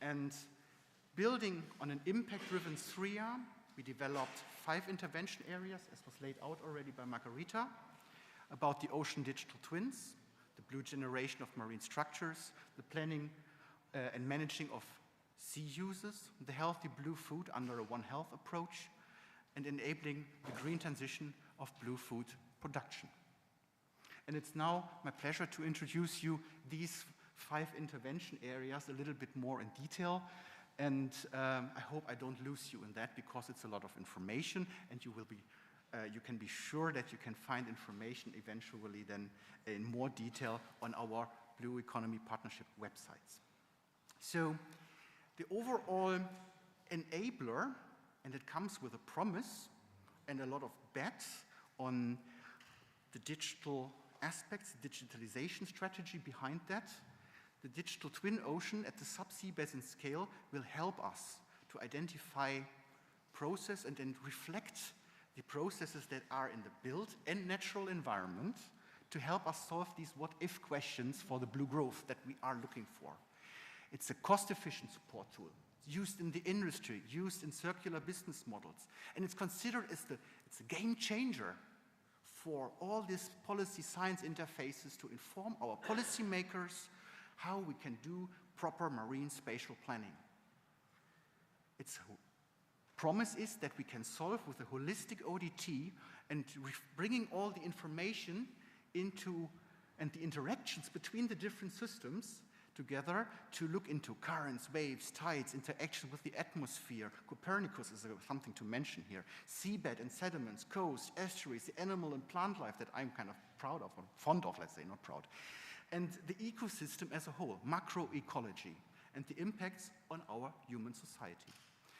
And building on an impact-driven 3, we developed 5 intervention areas, as was laid out already by Margherita, about the ocean digital twins, the blue generation of marine structures, the planning and managing of sea uses, the healthy blue food under a One Health approach, and enabling the green transition of blue food production. And it's now my pleasure to introduce you these 5 intervention areas a little bit more in detail. And I hope I don't lose you in that, because it's a lot of information, and you can be sure that you can find information eventually then in more detail on our Blue Economy Partnership websites. So the overall enabler, and it comes with a promise and a lot of bets on the digital aspects, digitalization strategy behind that. The digital twin ocean at the subsea basin scale will help us to identify process and then reflect the processes that are in the built and natural environment to help us solve these what-if questions for the blue growth that we are looking for. It's a cost-efficient support tool, used in the industry, used in circular business models, and it's considered as it's a game changer for all these policy science interfaces to inform our policymakers how we can do proper marine spatial planning. Its promise is that we can solve with a holistic ODT and bringing all the information into and the interactions between the different systems together to look into currents, waves, tides, interaction with the atmosphere. Copernicus is something to mention here. Seabed and sediments, coast, estuaries, the animal and plant life that I'm kind of proud of, or fond of, let's say, not proud. And the ecosystem as a whole, macroecology, and the impacts on our human society.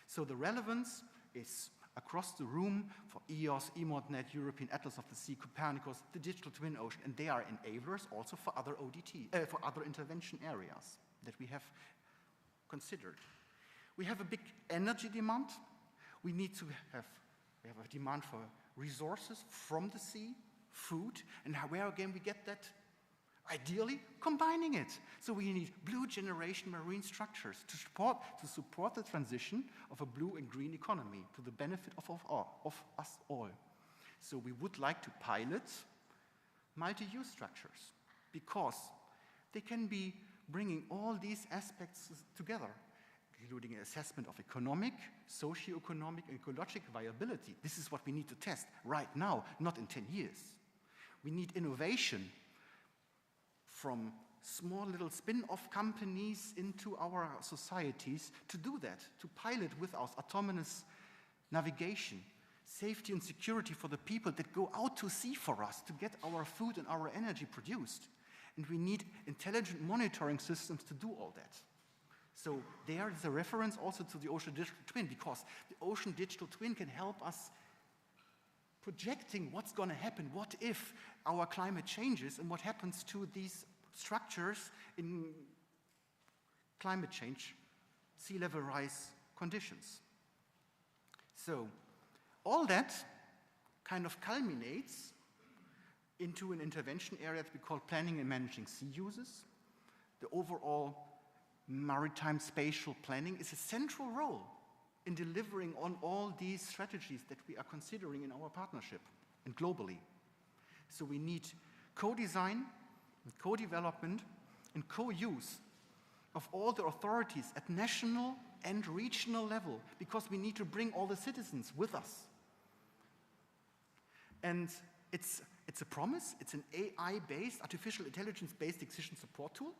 So the relevance is across the room for EOS, EMODNet, European Atlas of the Sea, Copernicus, the Digital Twin Ocean, and they are enablers also for other for other intervention areas that we have considered. We have a big energy demand. We have a demand for resources from the sea, food, and where again we get that? Ideally, combining it. So we need blue generation marine structures to support the transition of a blue and green economy to the benefit of us all. So we would like to pilot multi-use structures because they can be bringing all these aspects together, including an assessment of economic, socio-economic, and ecological viability. This is what we need to test right now, not in 10 years. We need innovation from small little spin-off companies into our societies to do that, to pilot with our autonomous navigation, safety and security for the people that go out to sea for us to get our food and our energy produced. And we need intelligent monitoring systems to do all that. So there is a reference also to the Ocean Digital Twin, because the Ocean Digital Twin can help us projecting what's going to happen, what if our climate changes, and what happens to these structures in climate change, sea level rise conditions. So all that kind of culminates into an intervention area that we call planning and managing sea uses. The overall maritime spatial planning is a central role in delivering on all these strategies that we are considering in our partnership and globally. So we need co-design, co-development, and co-use of all the authorities at national and regional level, because we need to bring all the citizens with us. And it's a promise. It's an AI-based, artificial intelligence-based decision support tool.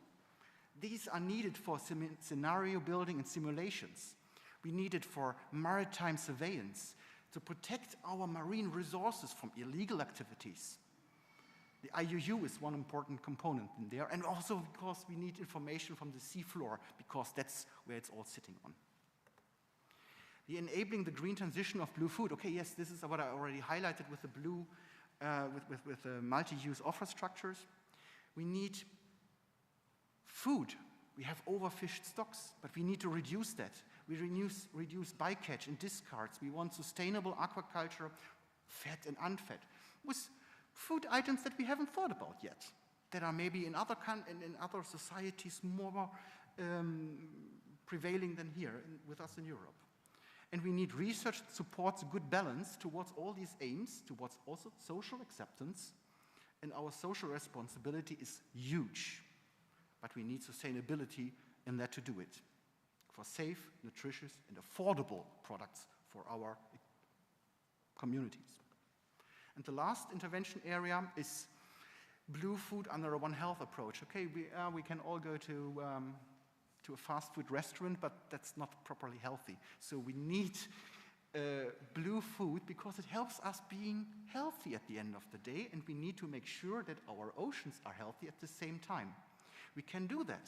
These are needed for scenario building and simulations. We need it for maritime surveillance to protect our marine resources from illegal activities. The IUU is one important component in there, and also because we need information from the seafloor, because that's where it's all sitting on. The enabling the green transition of blue food. Okay, yes, this is what I already highlighted with the blue, with the multi-use offer structures. We need food. We have overfished stocks, but we need to reduce that. We reduce bycatch and discards. We want sustainable aquaculture, fed and unfed, with food items that we haven't thought about yet, that are maybe in other societies more prevailing than here with us in Europe. And we need research that supports a good balance towards all these aims, towards also social acceptance, and our social responsibility is huge. But we need sustainability in that to do it, for safe, nutritious, and affordable products for our communities. And the last intervention area is blue food under a One Health approach. Okay, we can all go to a fast food restaurant, but that's not properly healthy. So we need blue food because it helps us being healthy at the end of the day, and we need to make sure that our oceans are healthy at the same time. We can do that.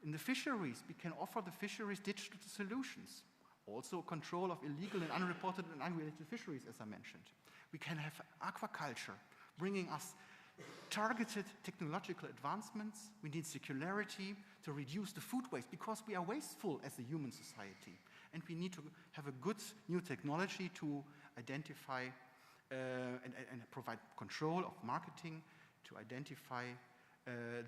In the fisheries, we can offer the fisheries digital solutions. Also control of illegal and unreported and unrelated fisheries, as I mentioned. We can have aquaculture, bringing us targeted technological advancements. We need circularity to reduce the food waste, because we are wasteful as a human society. And we need to have a good new technology to identify and provide control of marketing, to identify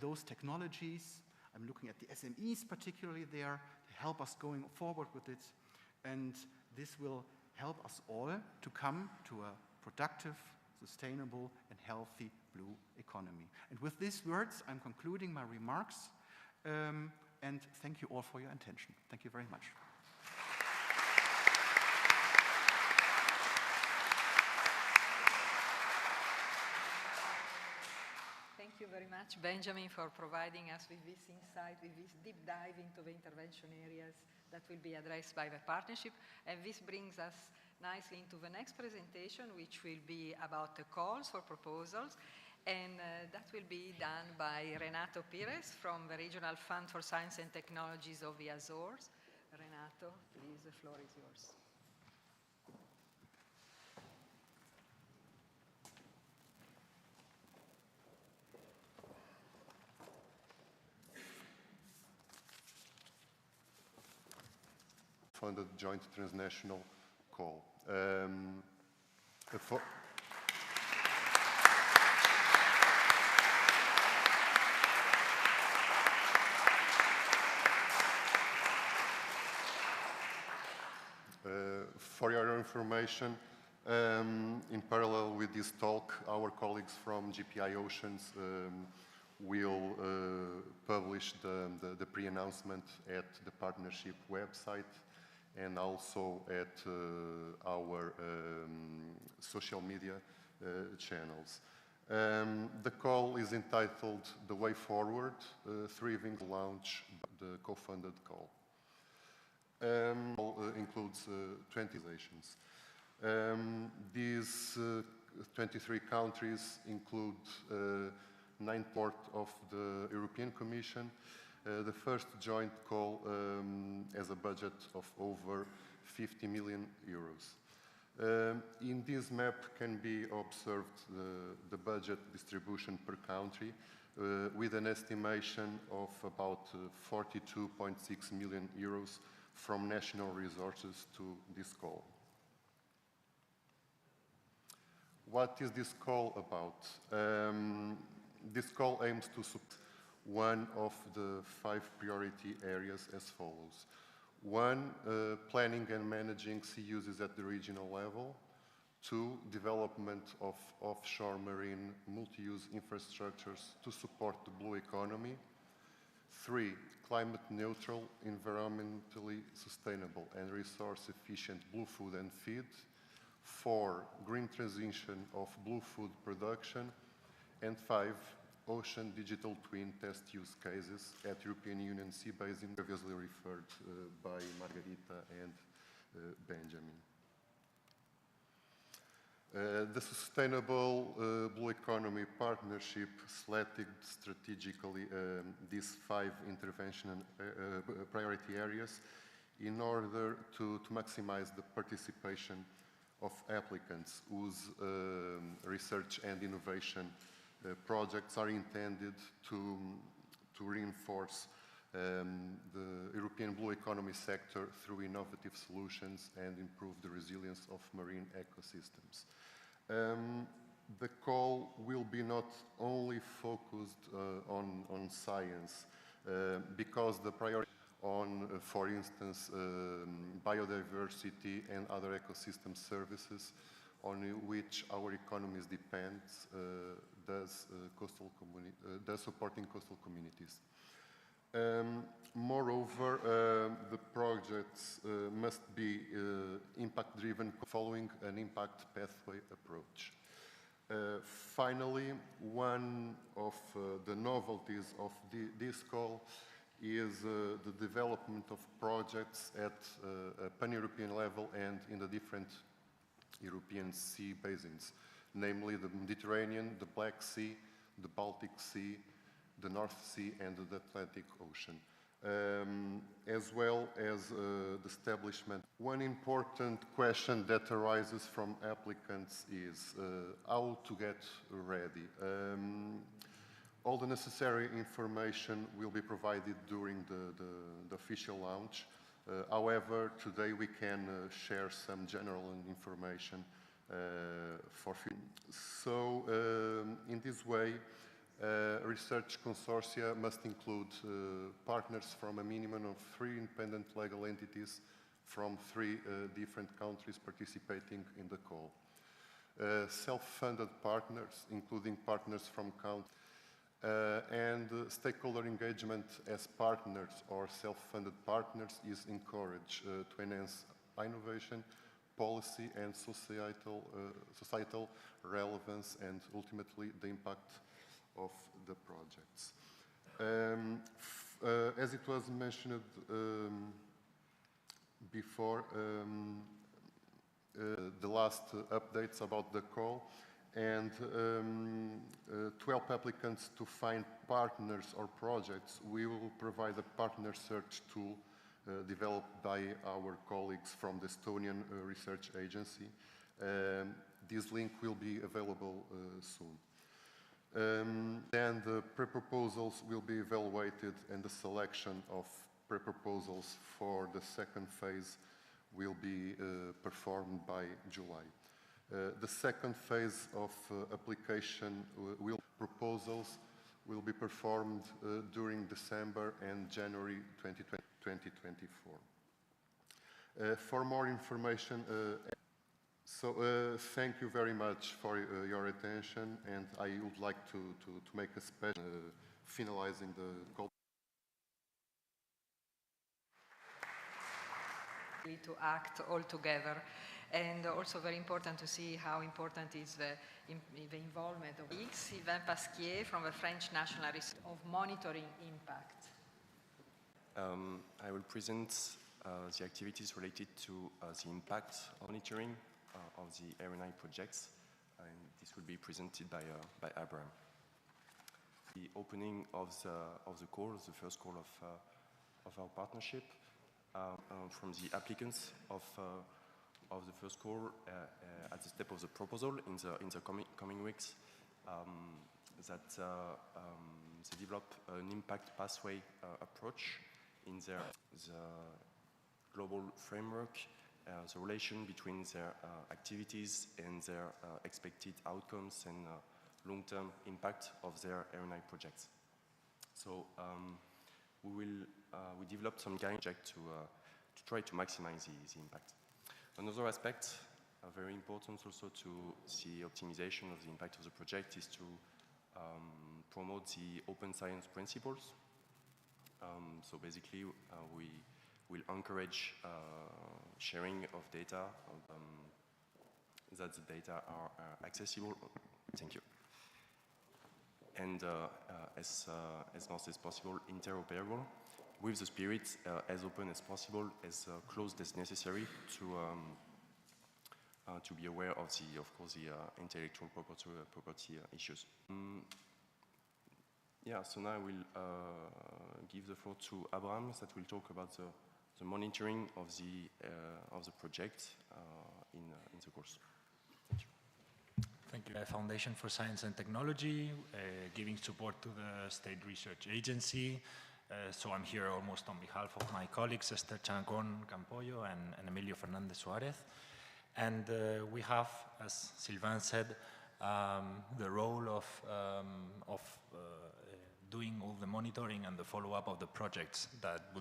those technologies. I'm looking at the SMEs particularly there to help us going forward with it. And this will help us all to come to a productive, sustainable and healthy blue economy. And with these words, I'm concluding my remarks, and thank you all for your attention. Thank you very much. Thank you very much, Benjamin, for providing us with this insight, with this deep dive into the intervention areas that will be addressed by the partnership. And this brings us nicely into the next presentation, which will be about the calls for proposals. And that will be done by Renato Pires from the Regional Fund for Science and Technologies of the Azores. Renato, please, the floor is yours. Funded joint transnational call. For your information, in parallel with this talk, our colleagues from GPI Oceans will publish the pre-announcement at the partnership website and also at our social media channels. The call is entitled The Way Forward, Thriving to launch the co-funded call. Includes 20 nations. These 23 countries include 9 port of the European Commission. The first joint call has a budget of over 50 million euros. In this map can be observed the budget distribution per country with an estimation of about 42.6 million euros from national resources to this call. What is this call about? This call aims to support one of the 5 priority areas as follows. 1, planning and managing sea uses at the regional level. 2, development of offshore marine multi-use infrastructures to support the blue economy. 3, climate neutral, environmentally sustainable and resource efficient blue food and feed. 4, green transition of blue food production. And 5, ocean digital twin test use cases at European Union sea basin, previously referred by Margarita and Benjamin. The Sustainable Blue Economy Partnership selected strategically these 5 intervention priority areas in order to maximize the participation of applicants whose research and innovation projects are intended to reinforce the European blue economy sector through innovative solutions and improve the resilience of marine ecosystems. The call will be not only focused on science, because the priority on, for instance, biodiversity and other ecosystem services on which our economies depend, thus supporting coastal communities. Moreover, the projects must be impact-driven, following an impact pathway approach. Finally, one of the novelties of this call is the development of projects at a pan-European level and in the different European sea basins, namely the Mediterranean, the Black Sea, the Baltic Sea, the North Sea and the Atlantic Ocean, as well as the establishment. One important question that arises from applicants is how to get ready. All the necessary information will be provided during the official launch. However, today we can share some general information for free. So, in this way, research consortia must include partners from a minimum of 3 independent legal entities from 3 different countries participating in the call. self-funded partners, including partners from countries, and stakeholder engagement as partners or self-funded partners is encouraged to enhance innovation, policy and societal relevance and ultimately the impact of the projects. As it was mentioned before, the last updates about the call, and to help applicants to find partners or projects, we will provide a partner search tool developed by our colleagues from the Estonian Research Agency. This link will be available soon. Then the pre-proposals will be evaluated and the selection of pre-proposals for the second phase will be performed by July. The second phase of application proposals will be performed during December and January 2024. For more information, thank you very much for your attention, and I would like to make a special finalizing the call. To act all together, and also very important to see how important is the involvement of Sylvain Pasquier from the French National Institute of Monitoring Impact. I will present the activities related to the impact monitoring of the R&I projects, and this will be presented by Abraham. The opening of the call, the first call of our partnership, from the applicants of the first call at the step of the proposal in the coming weeks, that they develop an impact pathway approach in the global framework, the relation between their activities and their expected outcomes and long-term impact of their R&I projects. So we developed some guidance to try to maximize the impact. Another aspect, very important also to the optimization of the impact of the project, is to promote the open science principles. So basically, we will encourage sharing of data, that the data are accessible. Thank you. And as much as possible, interoperable, with the spirit as open as possible, as closed as necessary to be aware of course, the intellectual property issues. So now I will give the floor to Abraham, that will talk about the monitoring of the project in the course. Thank you. Thank you. Foundation for Science and Technology, giving support to the State Research Agency. So I'm here almost on behalf of my colleagues, Esther Chacón Campollo and Emilio Fernández Suárez. And we have, as Sylvain said, the role of doing all the monitoring and the follow-up of the projects that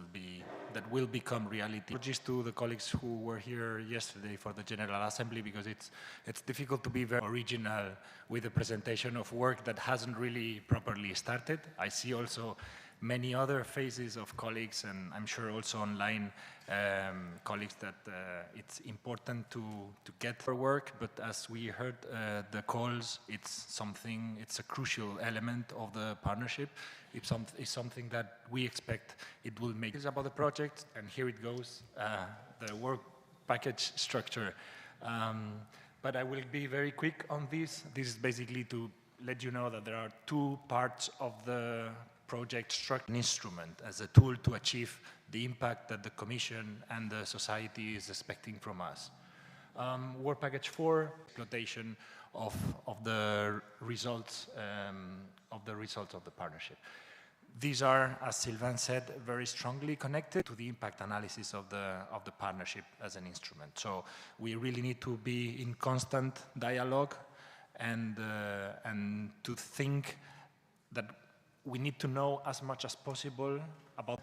will become reality. Apologies to the colleagues who were here yesterday for the General Assembly, because it's difficult to be very original with the presentation of work that hasn't really properly started. I see also many other faces of colleagues, and I'm sure also online colleagues, that it's important to get for work, but as we heard the calls, it's a crucial element of the partnership. It's something that we expect it will make. It's about the project, and here it goes, the work package structure. But I will be very quick on this. This is basically to let you know that there are two parts of the project structure: an instrument as a tool to achieve the impact that the Commission and the society is expecting from us. Work Package 4, exploitation of the results of the partnership. These are, as Sylvain said, very strongly connected to the impact analysis of the partnership as an instrument. So we really need to be in constant dialogue and to think that we need to know as much as possible about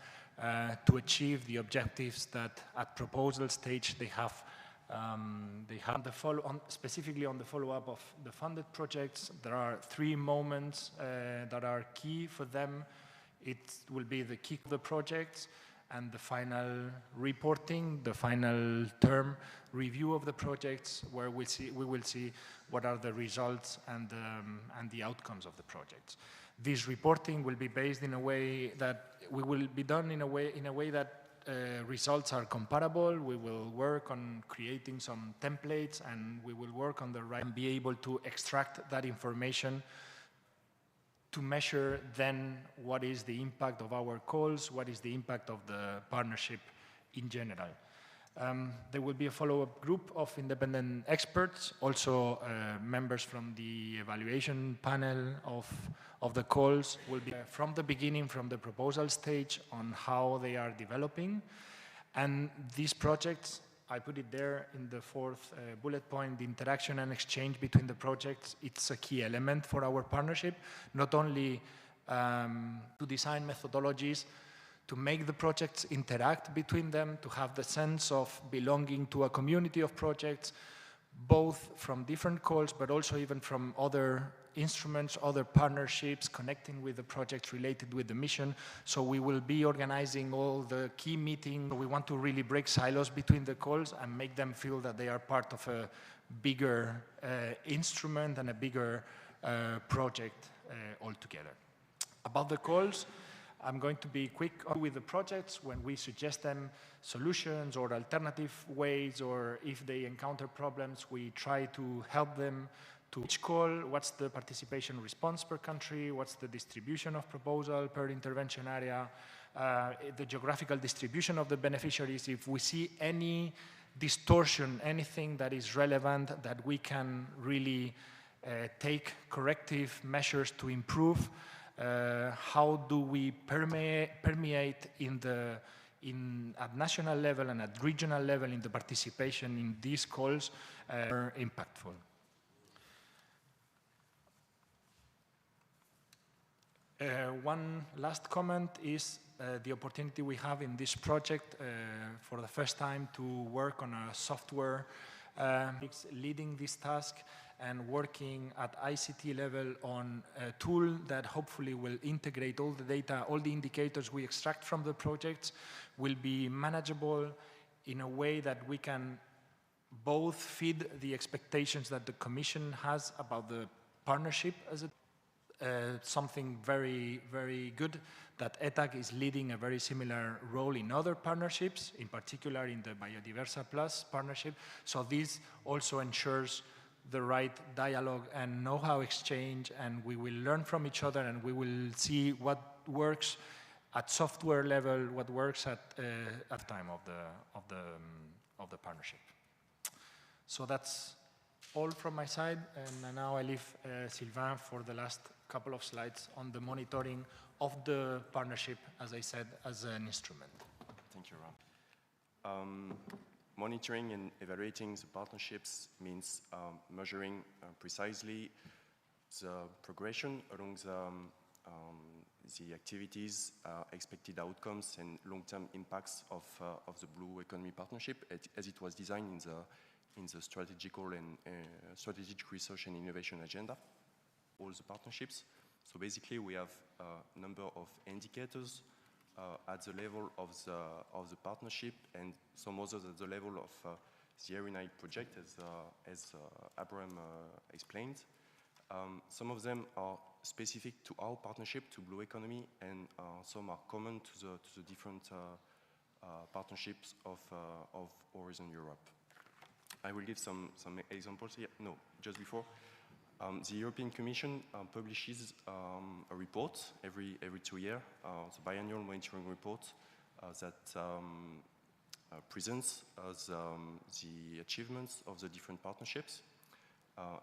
to achieve the objectives that at proposal stage they have They have specifically on the follow-up of the funded projects. There are 3 moments that are key for them. It will be the kick of the projects and the final reporting, the final term review of the projects, where we will see what are the results and the outcomes of the projects. This reporting will be based in a way that will be done in a way that results are comparable. We will work on creating some templates, and we will work on the right and be able to extract that information to measure then what is the impact of our calls, what is the impact of the partnership in general. There will be a follow-up group of independent experts, also members from the evaluation panel of the calls will be from the beginning, from the proposal stage, on how they are developing. And these projects, I put it there in the 4th bullet point, the interaction and exchange between the projects. It's a key element for our partnership, not only to design methodologies, to make the projects interact between them, to have the sense of belonging to a community of projects, both from different calls, but also even from other instruments, other partnerships, connecting with the projects related with the mission. So we will be organizing all the key meetings. We want to really break silos between the calls and make them feel that they are part of a bigger instrument and a bigger project altogether. About the calls, I'm going to be quick with the projects. When we suggest them solutions or alternative ways, or if they encounter problems, we try to help them to each call. What's the participation response per country? What's the distribution of proposal per intervention area? The geographical distribution of the beneficiaries. If we see any distortion, anything that is relevant, that we can really take corrective measures to improve. How do we permeate at national level and at regional level in the participation in these calls are impactful. One last comment is the opportunity we have in this project for the first time to work on a software leading this task and working at ICT level on a tool that hopefully will integrate all the data, all the indicators we extract from the projects will be manageable in a way that we can both feed the expectations that the Commission has about the partnership as something very, very good, that ETAC is leading a very similar role in other partnerships, in particular in the Biodiversa Plus partnership. So this also ensures the right dialogue and know-how exchange, and we will learn from each other, and we will see what works at software level, what works at time of the partnership. So that's all from my side, and now I leave Sylvain for the last couple of slides on the monitoring of the partnership, as I said, as an instrument. Thank you, Rob. Monitoring and evaluating the partnerships means measuring precisely the progression along the activities, expected outcomes, and long-term impacts of the Blue Economy Partnership as it was designed in the strategical and strategic research and innovation agenda, all the partnerships. So basically, we have a number of indicators at the level of the partnership, and some others at the level of the Erinite project, as Abraham explained. Some of them are specific to our partnership, to Blue Economy, and some are common to the different partnerships of Horizon Europe. I will give some examples here. No, just before. The European Commission publishes a report every 2 years, the biannual monitoring report that presents the achievements of the different partnerships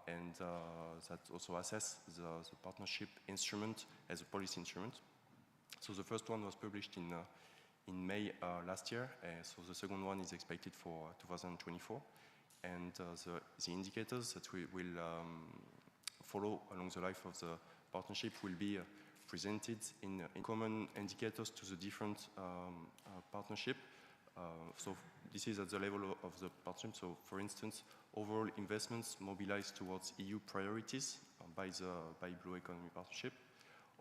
and that also assess the partnership instrument as a policy instrument. So the first one was published in May last year, so the second one is expected for 2024. And the indicators that we will follow along the life of the partnership will be presented in common indicators to the different partnership So this is at the level of the partnership. So for instance, overall investments mobilized towards EU priorities by Blue Economy Partnership,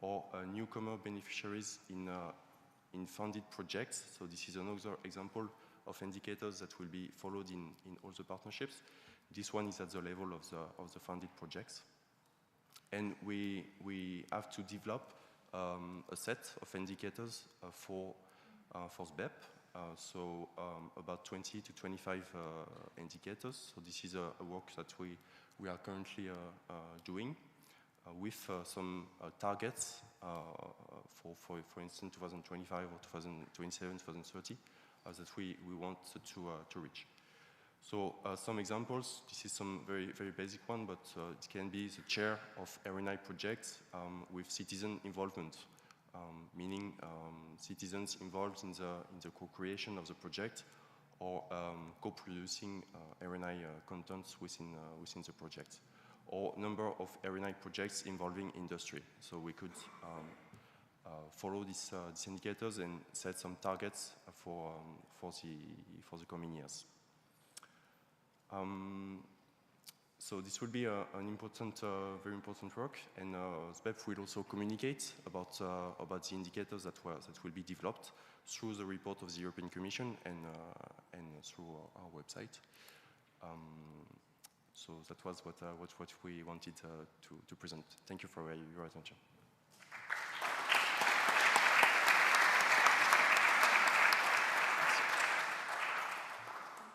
or newcomer beneficiaries in funded projects. So this is another example of indicators that will be followed in all the partnerships. This one is at the level of the funded projects. And we have to develop a set of indicators for SBEP. So about 20 to 25 indicators. So this is a work that we are currently doing with some targets for instance 2025 or 2027, 2030 that we want to reach. So some examples, this is some very, very basic one, but it can be the chair of RNI projects with citizen involvement, meaning citizens involved in the co-creation of the project or co-producing RNI contents within the project, or number of RNI projects involving industry. So we could follow these indicators and set some targets for the coming years. So this will be an important, very important work, and SBEP will also communicate about the indicators that will be developed through the report of the European Commission and through our website. So that was what we wanted to present. Thank you for your attention.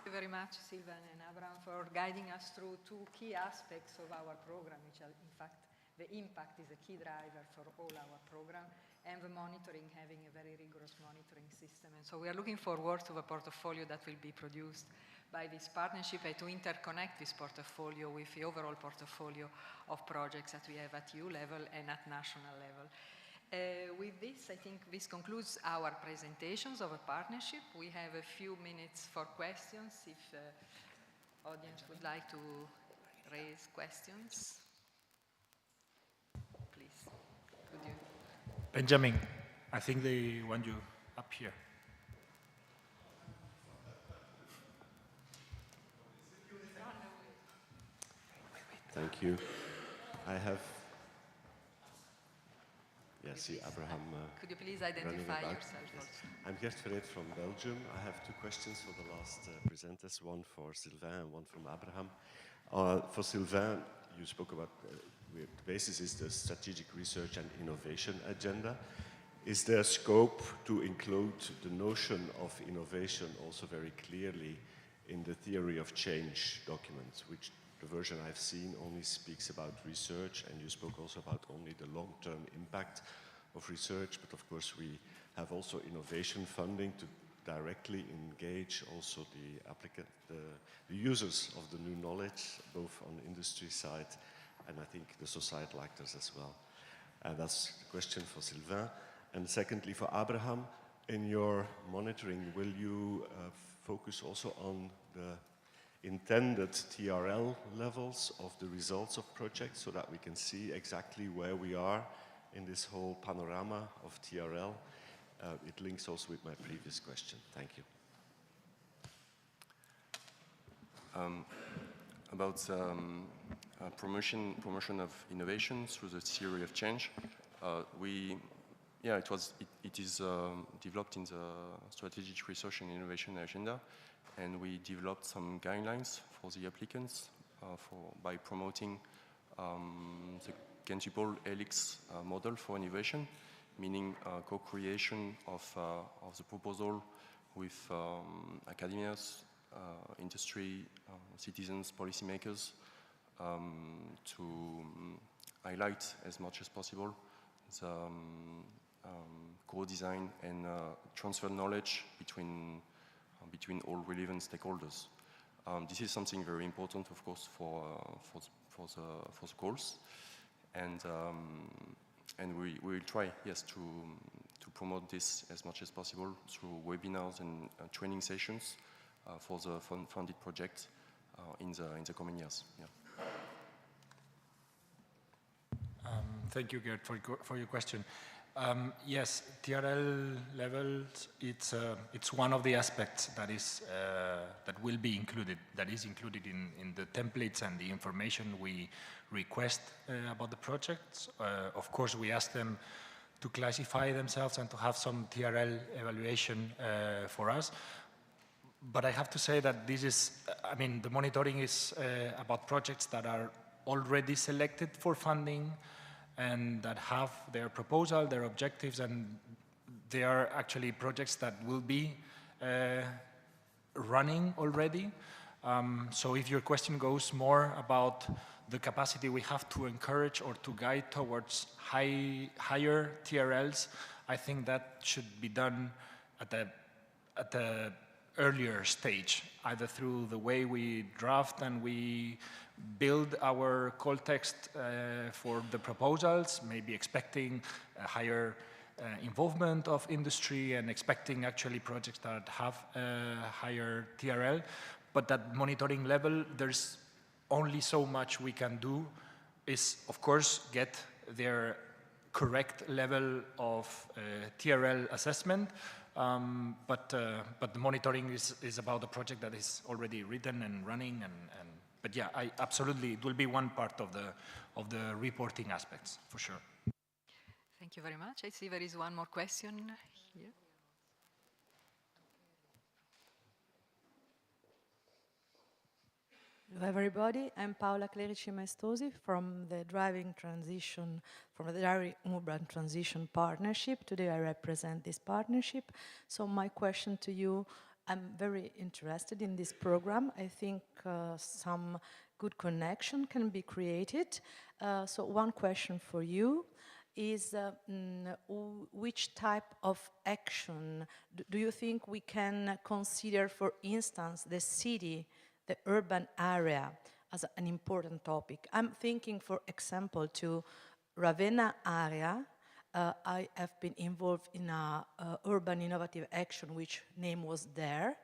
Thank you very much, Sylvain and Abraham, for guiding us through two key aspects of our program, which are, in fact, the impact is a key driver for all our program, and the monitoring, having a very rigorous monitoring system. And so we are looking forward to the portfolio that will be produced by this partnership and to interconnect this portfolio with the overall portfolio of projects that we have at EU level and at national level. With this, I think this concludes our presentations of a partnership. We have a few minutes for questions, if the audience would like to raise questions. Please, could you? Benjamin, I think they want you up here. Thank you. I have... Yeah, see Abraham. Could you please identify yourself? Yes. I'm Gert Verreet from Belgium. I have two questions for the last presenters, one for Sylvain and one from Abraham. For Sylvain, you spoke about the basis is the strategic research and innovation agenda. Is there scope to include the notion of innovation also very clearly in the theory of change document, which the version I've seen only speaks about research, and you spoke also about only the long-term impact of research, but of course we have also innovation funding to directly engage also the users of the new knowledge, both on the industry side and I think the societal actors as well. And that's the question for Sylvain. And secondly, for Abraham, in your monitoring, will you focus also on the intended TRL levels of the results of projects so that we can see exactly where we are in this whole panorama of TRL? It links also with my previous question. Thank you. About promotion of innovation through the theory of change, it is developed in the strategic research and innovation agenda. And we developed some guidelines for the applicants by promoting the quintuple helix model for innovation, meaning co-creation of the proposal with academias, industry, citizens, policymakers, to highlight as much as possible the co-design and transfer knowledge between all relevant stakeholders. This is something very important, of course, for the goals, and we will try, yes, to promote this as much as possible through webinars and training sessions for the funded project in the coming years. Yeah. Thank you, Gert, for your question. Yes, TRL levels. It's one of the aspects that is included in the templates and the information we request about the projects. Of course, we ask them to classify themselves and to have some TRL evaluation for us. But I have to say that this is, I mean, the monitoring is about projects that are already selected for funding and that have their proposal, their objectives, and they are actually projects that will be running already. So if your question goes more about the capacity we have to encourage or to guide towards higher TRLs, I think that should be done at the earlier stage, either through the way we draft and we build our call text for the proposals, maybe expecting a higher involvement of industry and expecting actually projects that have a higher TRL. But at monitoring level, there's only so much we can do is, of course, get their correct level of TRL assessment. But the monitoring is about the project that is already written and running, but yeah, absolutely, it will be one part of the reporting aspects for sure. Thank you very much. I see there is one more question here. Hello everybody, I'm Paola Clerici Maestosi from the Driving Urban Transition Partnership. Today I represent this partnership. So my question to you, I'm very interested in this program. I think some good connection can be created. So one question for you is which type of action do you think we can consider, for instance, the city, the urban area as an important topic? I'm thinking, for example, to Ravenna area. I have been involved in a urban innovative action, which name was there.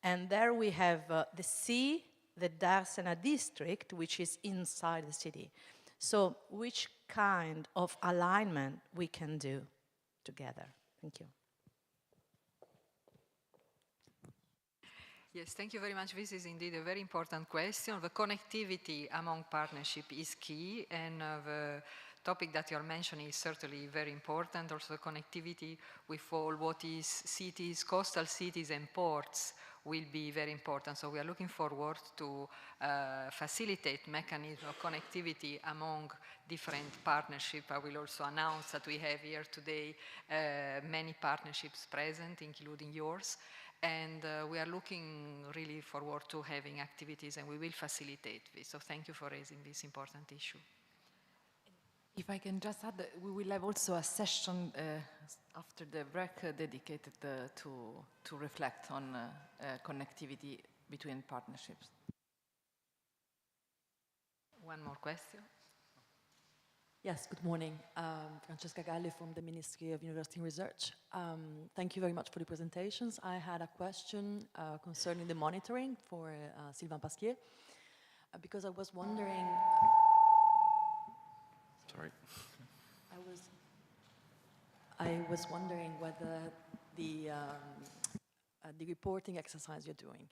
And there we have the sea, the Darsena district, which is inside the city. So which kind of alignment we can do together? Thank you. Yes, thank you very much. This is indeed a very important question. The connectivity among partnership is key, and the topic that you're mentioning is certainly very important. Also, the connectivity with all what is cities, coastal cities and ports will be very important. So we are looking forward to facilitate mechanism of connectivity among different partnerships. I will also announce that we have here today many partnerships present, including yours. And we are looking really forward to having activities, and we will facilitate this. So thank you for raising this important issue. If I can just add, we will have also a session after the break dedicated to reflect on connectivity between partnerships. One more question. Yes, good morning. Francesca Galli from the Ministry of University and Research. Thank you very much for the presentations. I had a question concerning the monitoring for Sylvain Pasquier, because I was wondering... Sorry. I was wondering whether the reporting exercise you're doing,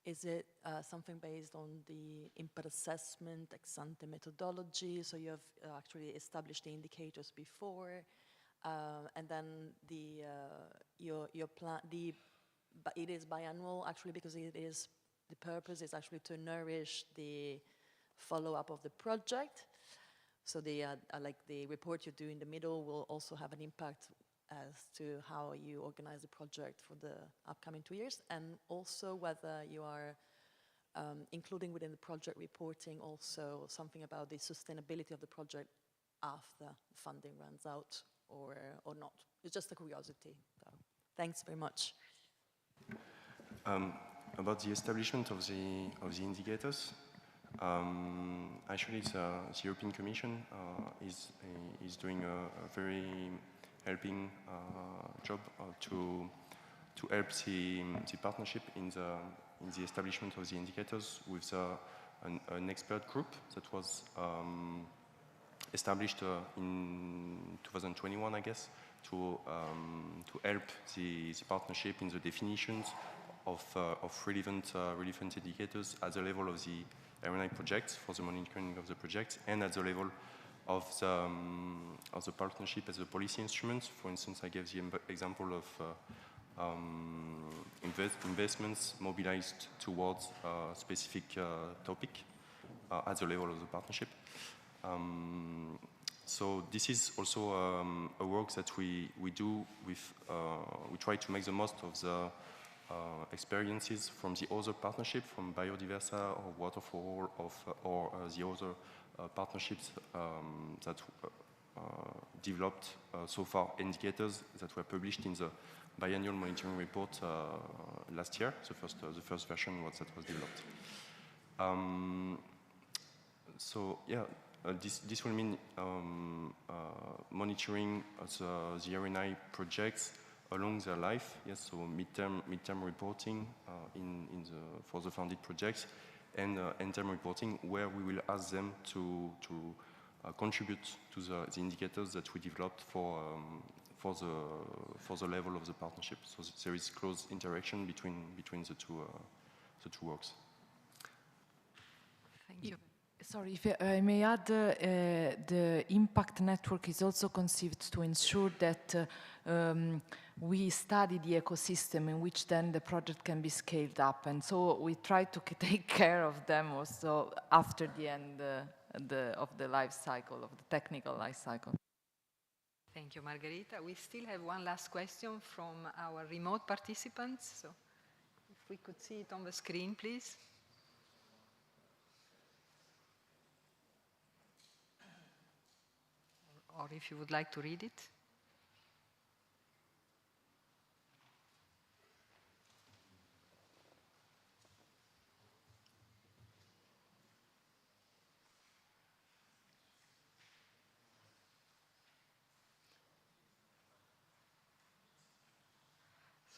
is it something based on the impact assessment, ex-ante methodology? So you have actually established the indicators before, and then your plan. But it is biannual actually, because it is the purpose is actually to nourish the follow-up of the project. So the like the report you do in the middle will also have an impact as to how you organize the project for the upcoming 2 years, and also whether you are including within the project reporting also something about the sustainability of the project after funding runs out, or not. It's just a curiosity. So, thanks very much. About the establishment of the indicators, actually the European Commission is doing a very helping job to help the partnership in the establishment of the indicators with an expert group that was established in 2021, I guess, to help the partnership in the definitions of relevant indicators at the level of the RNI projects for the monitoring of the project, and at the level of the partnership as a policy instrument. For instance, I gave the example of investments mobilized towards a specific topic at the level of the partnership. So this is also a work that we do with, we try to make the most of the experiences from the other partnership, from Biodiversa or Waterfall or the other partnerships that developed so far indicators that were published in the biannual monitoring report last year, the first version that was developed. So yeah, this will mean monitoring the RNI projects along their life. Yes, so midterm reporting for the funded projects, and end-term reporting, where we will ask them to contribute to the indicators that we developed for the level of the partnership. So there is close interaction between the two works. Thank you. Sorry, if I may add, the impact network is also conceived to ensure that we study the ecosystem in which then the project can be scaled up. And so we try to take care of them also after the end of the life cycle, of the technical life cycle. Thank you, Margherita. We still have one last question from our remote participants. So if we could see it on the screen, please. Or if you would like to read it.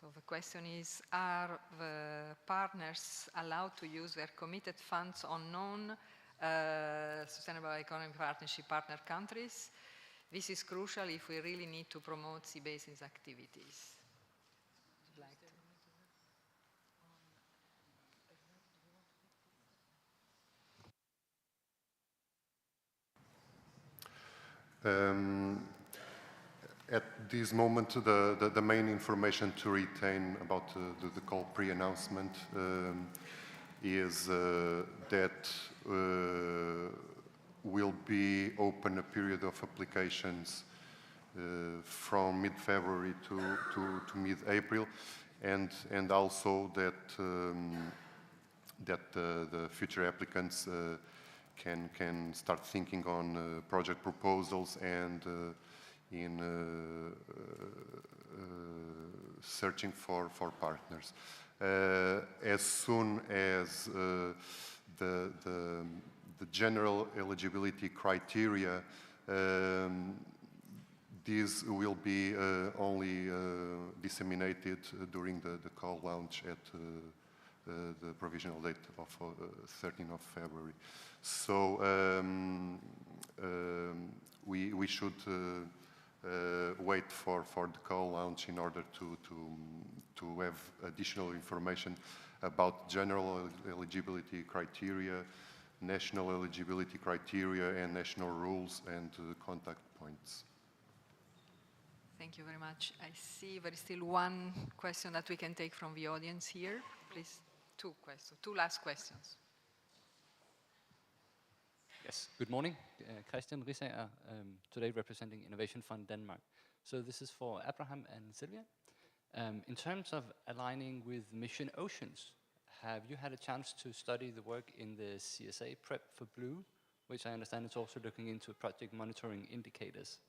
So the question is, are the partners allowed to use their committed funds on non-sustainable economic partnership partner countries? This is crucial if we really need to promote sea basins activities. At this moment, the main information to retain about the call pre-announcement is that will be open a period of applications from mid-February to mid-April, and also that the future applicants can start thinking on project proposals and in searching for partners. As soon as the general eligibility criteria, these will be only disseminated during the call launch at the provisional date of 13th of February. So we should wait for the call launch in order to have additional information about general eligibility criteria, national eligibility criteria, and national rules and contact points. Thank you very much. I see there is still one question that we can take from the audience here. Please, two last questions. Yes, good morning. Christian Risager, today representing Innovation Fund Denmark. So this is for Abraham and Sylvia. In terms of aligning with Mission Oceans, have you had a chance to study the work in the CSA Prep for Blue, which I understand is also looking into project monitoring indicators?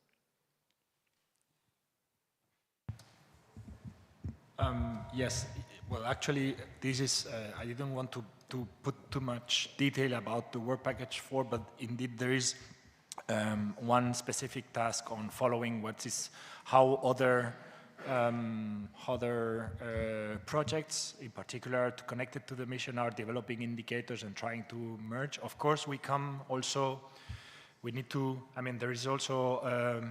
Yes, well, actually, this is, I didn't want to put too much detail about the work package 4, but indeed there is one specific task on following how other projects, in particular connected to the mission, are developing indicators and trying to merge. Of course, we we need to, I mean, there is also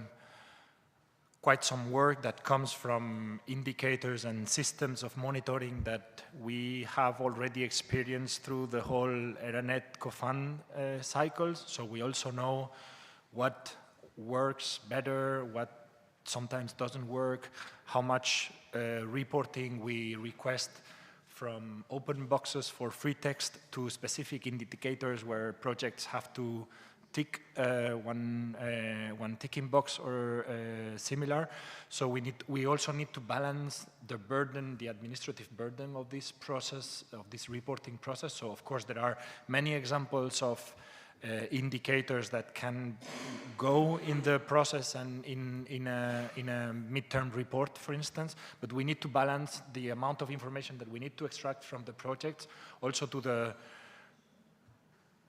quite some work that comes from indicators and systems of monitoring that we have already experienced through the whole ERANET COFAN cycles. So we also know what works better, what sometimes doesn't work, how much reporting we request from open boxes for free text to specific indicators where projects have to tick one ticking box or similar. So we also need to balance the burden, the administrative burden of this process, of this reporting process. So of course there are many examples of indicators that can go in the process and in a midterm report, for instance, but we need to balance the amount of information that we need to extract from the projects also to the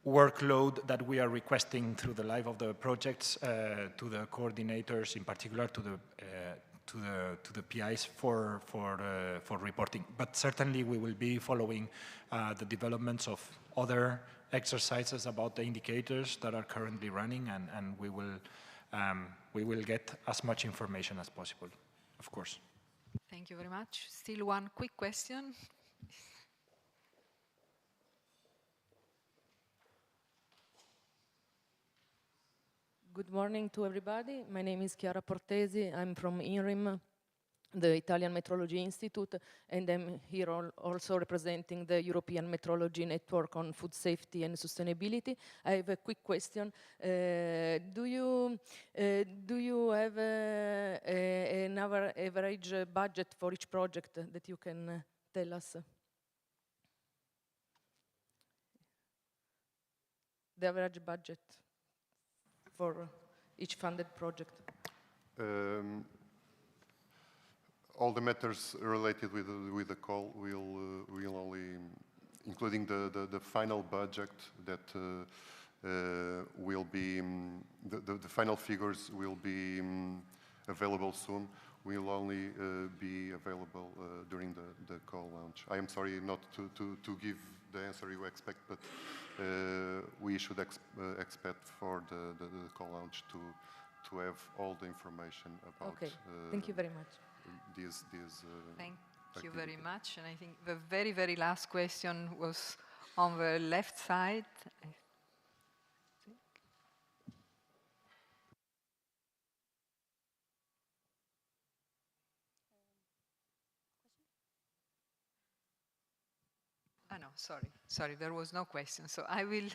workload that we are requesting through the life of the projects to the coordinators, in particular to the PIs for reporting. But certainly we will be following the developments of other exercises about the indicators that are currently running, and we will get as much information as possible, of course. Thank you very much. Still one quick question. Good morning to everybody. My name is Chiara Portesi. I'm from INRIM, the Italian Metrology Institute, and I'm here also representing the European Metrology Network on Food Safety and Sustainability. I have a quick question. Do you have an average budget for each project that you can tell us? The average budget for each funded project? All the matters related with the call will only, including the final budget that will be, the final figures will be available soon, will only be available during the call launch. I am sorry not to give the answer you expect, but we should expect for the call launch to have all the information about. Okay, thank you very much. Thank you very much. And I think the very, very last question was on the left side. No, sorry, there was no question. So I will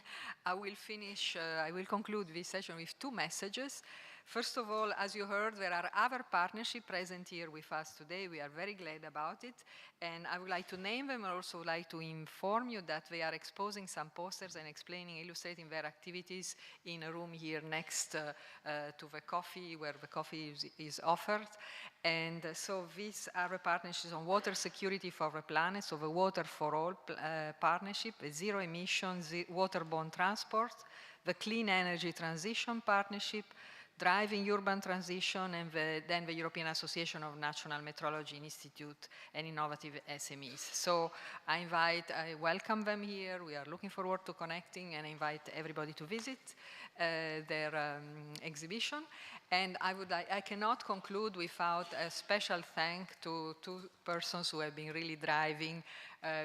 conclude this session with two messages. First of all, as you heard, there are other partnerships present here with us today. We are very glad about it. And I would like to name them. I also would like to inform you that they are exposing some posters and illustrating their activities in a room here next to the coffee, where the coffee is offered. And so these are the partnerships on water security for the planet, so the Water for All partnership, the zero emissions, waterborne transport, the clean energy transition partnership, driving urban transition, and then the European Association of National Metrology Institute and Innovative SMEs. So I welcome them here. We are looking forward to connecting, and invite everybody to visit their exhibition. And I cannot conclude without a special thank to two persons who have been really driving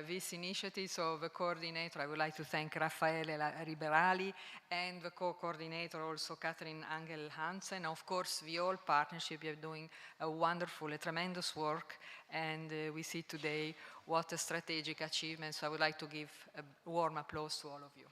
this initiative. So the coordinator, I would like to thank Raffaele Riberali, and the co-coordinator also, Catherine Angel Hansen. Of course, the whole partnership, you're doing a wonderful, a tremendous work, and we see today what a strategic achievement. So I would like to give a warm applause to all of you.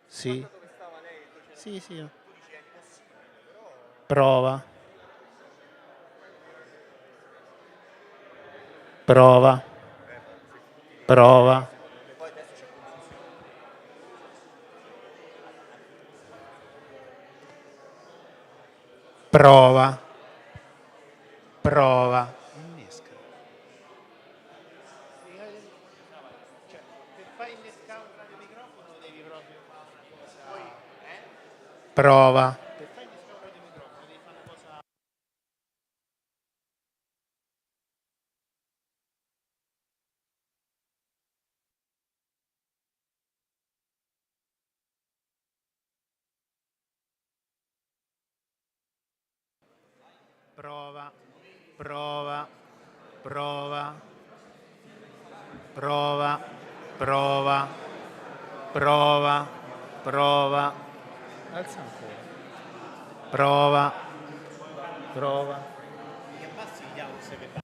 Sì. Sì, sì. Prova. Prova. Prova. Prova. Prova. Innesca. Cioè, per fare innescare un radiomicrofono devi proprio fare una cosa. Poi, prova. Per fare innescare un radiomicrofono devi fare una cosa. Prova. Prova. Prova. Prova. Prova. Prova. Prova. Alza ancora. Prova. Prova. Mi abbassi gli alze per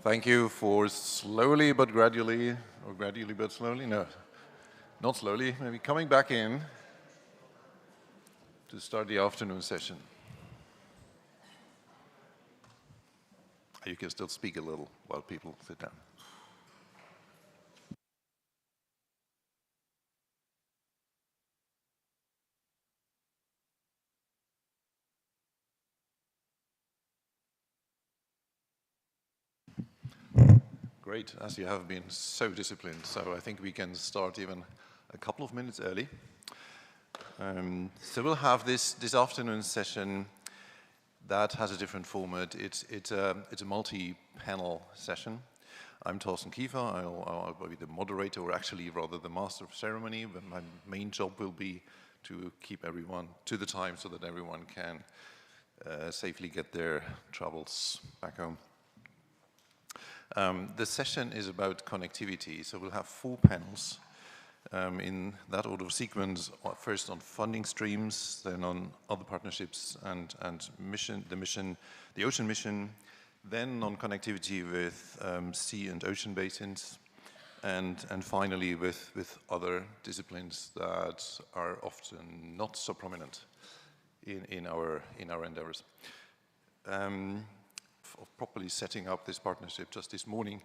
Thank you for slowly but gradually, or gradually but slowly, no, not slowly, maybe coming back in to start the afternoon session. You can still speak a little while people sit down. Great, as you have been so disciplined, so I think we can start even a couple of minutes early. So we'll have this afternoon session that has a different format. It's a multi-panel session. I'm Thorsten Kiefer. I'll be the moderator, or actually rather the master of ceremony, but my main job will be to keep everyone to the time so that everyone can safely get their travels back home. The session is about connectivity, so we'll have 4 panels in that order of sequence. First on funding streams, then on other partnerships and the ocean mission, then on connectivity with sea and ocean basins, and finally with other disciplines that are often not so prominent in our endeavors. Of properly setting up this partnership, just this morning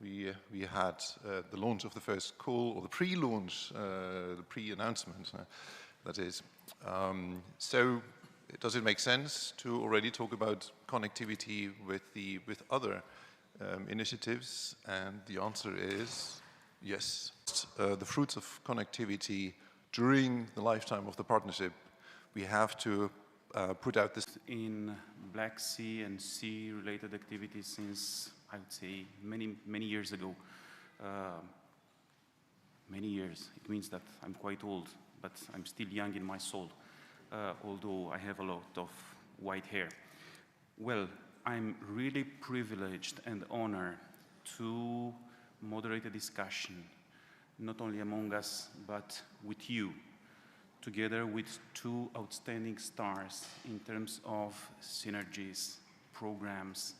we had the launch of the first call, or the pre-launch, the pre-announcement, that is. So does it make sense to already talk about connectivity with other initiatives? And the answer is yes. The fruits of connectivity during the lifetime of the partnership, we have to put out this in Black Sea and sea-related activities since, I would say, many years ago. Many years. It means that I'm quite old, but I'm still young in my soul, although I have a lot of white hair. Well, I'm really privileged and honored to moderate a discussion, not only among us, but with you, together with 2 outstanding stars in terms of synergies, programs,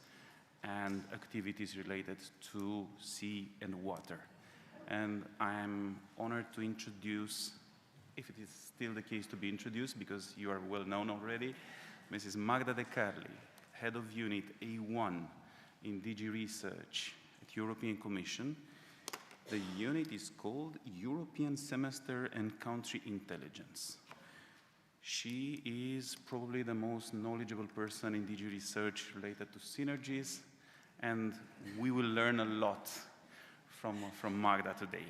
and activities related to sea and water. And I'm honored to introduce, if it is still the case to be introduced, because you are well known already, Mrs. Magda De Carli, Head of Unit A1 in DG Research at European Commission. The unit is called European Semester and Country Intelligence. She is probably the most knowledgeable person in DG Research related to synergies, and we will learn a lot from Magda today.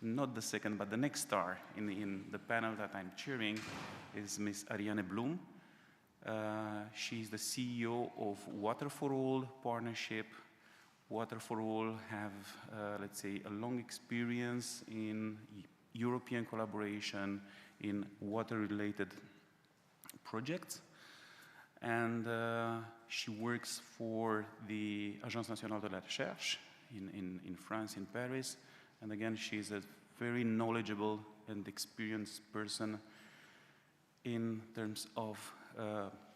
Not the second, but the next star in the panel that I'm chairing is Ms. Ariane Blum. She's the CEO of Water for All Partnership. Water for All have, let's say, a long experience in European collaboration in water-related projects. And she works for the Agence Nationale de la Recherche in France, in Paris. And again, she's a very knowledgeable and experienced person in terms of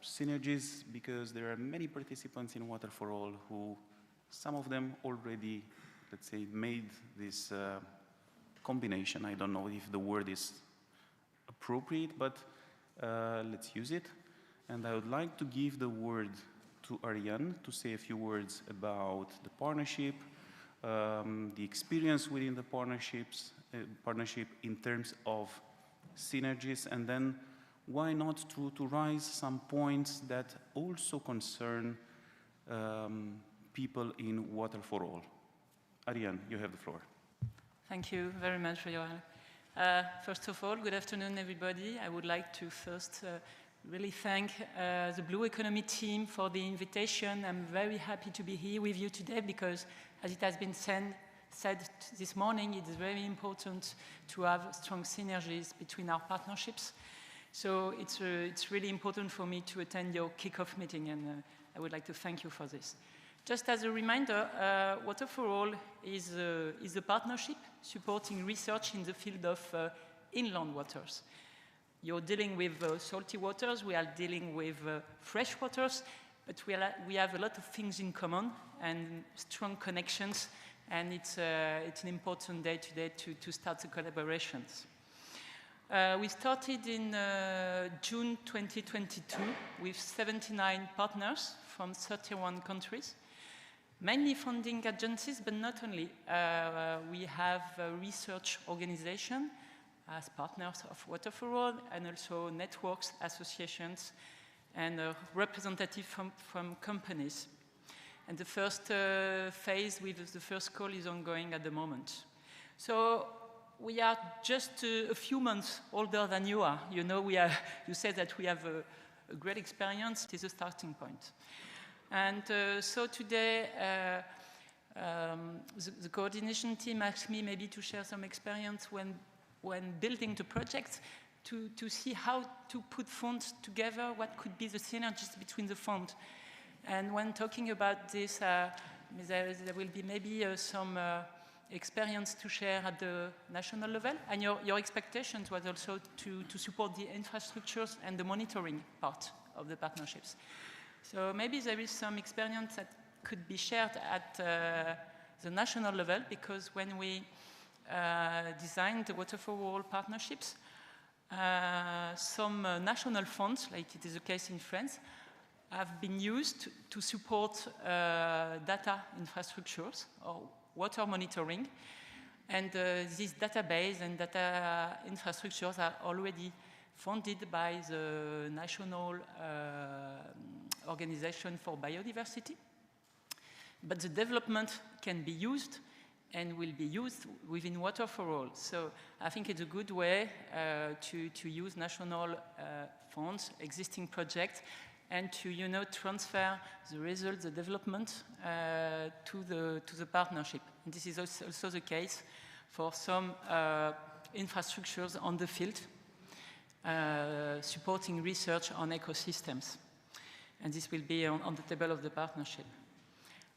synergies, because there are many participants in Water for All who, some of them already, let's say, made this combination. I don't know if the word is appropriate, but let's use it. And I would like to give the word to Ariane to say a few words about the partnership, the experience within the partnership in terms of synergies, and then why not to raise some points that also concern people in Water for All. Ariane, you have the floor. Thank you very much, Johan. First of all, good afternoon, everybody. I would like to first really thank the Blue Economy team for the invitation. I'm very happy to be here with you today because, as it has been said this morning, it is very important to have strong synergies between our partnerships. So it's really important for me to attend your kickoff meeting, and I would like to thank you for this. Just as a reminder, Water for All is a partnership supporting research in the field of inland waters. You're dealing with salty waters, we are dealing with fresh waters, but we have a lot of things in common and strong connections, and it's an important day today to start the collaborations. We started in June 2022 with 79 partners from 31 countries, mainly funding agencies, but not only. We have a research organization as partners of Water for All, and also networks, associations, and representatives from companies. And the first phase with the first call is ongoing at the moment. So we are just a few months older than you are. You know, you said that we have a great experience. It is a starting point. And so today, the coordination team asked me maybe to share some experience when building the project, to see how to put funds together, what could be the synergies between the funds. And when talking about this, there will be maybe some experience to share at the national level. And your expectations was also to support the infrastructures and the monitoring part of the partnerships. So maybe there is some experience that could be shared at the national level, because when we designed the Water for All partnerships, some national funds, like it is the case in France, have been used to support data infrastructures or water monitoring. And these database and data infrastructures are already funded by the National Organization for Biodiversity. But the development can be used and will be used within Water for All. So I think it's a good way to use national funds, existing projects, and to transfer the results, the development to the partnership. And this is also the case for some infrastructures on the field, supporting research on ecosystems. And this will be on the table of the partnership.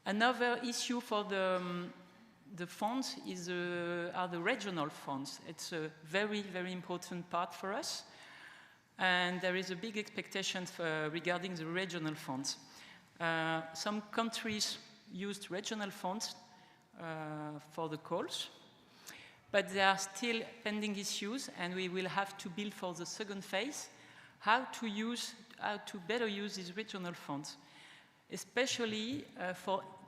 Another issue for the funds are the regional funds. It's a very, very important part for us. And there is a big expectation regarding the regional funds. Some countries used regional funds for the calls, but there are still pending issues, and we will have to build for the second phase how to better use these regional funds, especially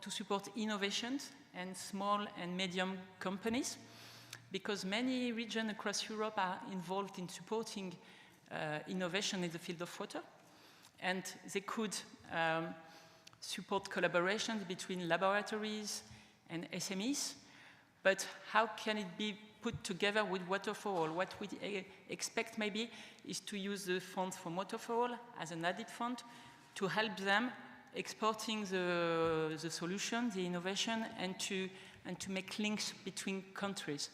to support innovations and small and medium companies, because many regions across Europe are involved in supporting innovation in the field of water, and they could support collaborations between laboratories and SMEs, but how can it be put together with Water for All? What we expect maybe is to use the funds from Water for All as an added fund to help them exporting the solution, the innovation, and to make links between countries.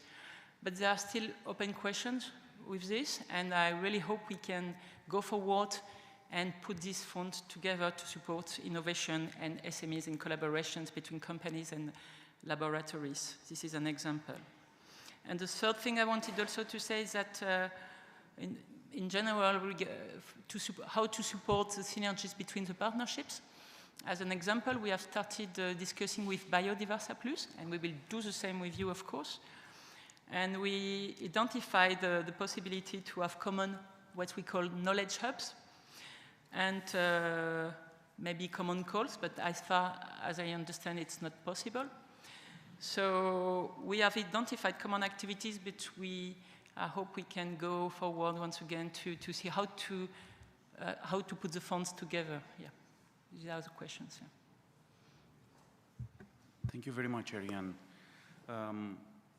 But there are still open questions with this, and I really hope we can go forward and put these funds together to support innovation and SMEs in collaborations between companies and laboratories. This is an example. And the third thing I wanted also to say is that in general, how to support the synergies between the partnerships. As an example, we have started discussing with Biodiversa Plus, and we will do the same with you, of course. And we identified the possibility to have common, what we call knowledge hubs, and maybe common calls, but as far as I understand, it's not possible. So we have identified common activities, but I hope we can go forward once again to see how to put the funds together. Yeah, these are the questions. Yeah. Thank you very much, Ariane.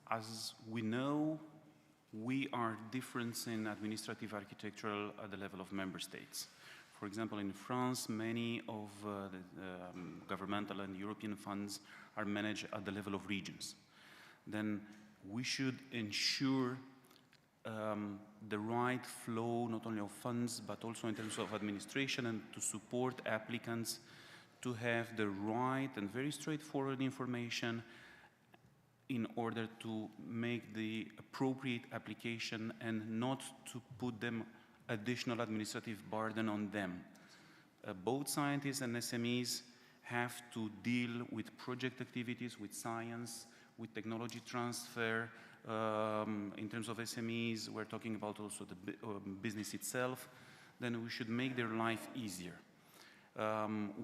As we know, we are different in administrative architecture at the level of member states. For example, in France, many of the governmental and European funds are managed at the level of regions. Then we should ensure the right flow, not only of funds, but also in terms of administration, and to support applicants to have the right and very straightforward information in order to make the appropriate application and not to put them additional administrative burden on them. Both scientists and SMEs have to deal with project activities, with science, with technology transfer. In terms of SMEs, we're talking about also the business itself. Then we should make their life easier.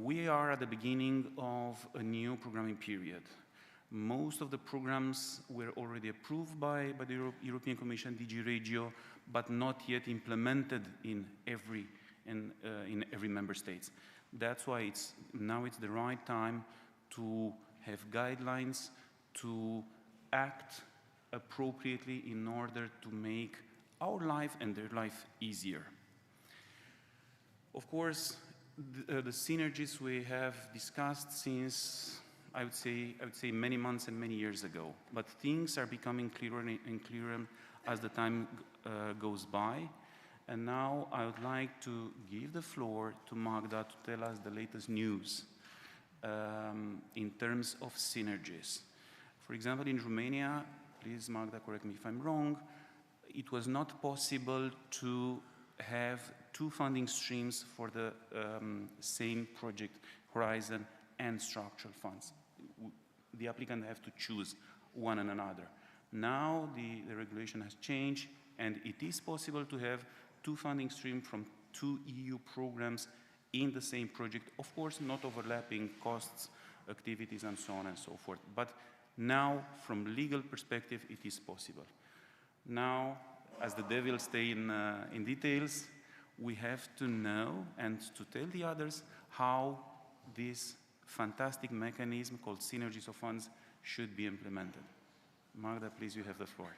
We are at the beginning of a new programming period. Most of the programs were already approved by the European Commission, DG Regio, but not yet implemented in every member state. That's why now it's the right time to have guidelines, to act appropriately in order to make our life and their life easier. Of course, the synergies we have discussed since, I would say many months and many years ago, but things are becoming clearer and clearer as the time goes by. And now I would like to give the floor to Magda to tell us the latest news in terms of synergies. For example, in Romania, please Magda, correct me if I'm wrong, it was not possible to have two funding streams for the same project, Horizon and structural funds. The applicant have to choose one and another. Now the regulation has changed, and it is possible to have two funding streams from two EU programs in the same project, of course not overlapping costs, activities, and so on and so forth. But now, from legal perspective, it is possible. Now, as the devil stays in details, we have to know and to tell the others how this fantastic mechanism called synergies of funds should be implemented. Magda, please, you have the floor.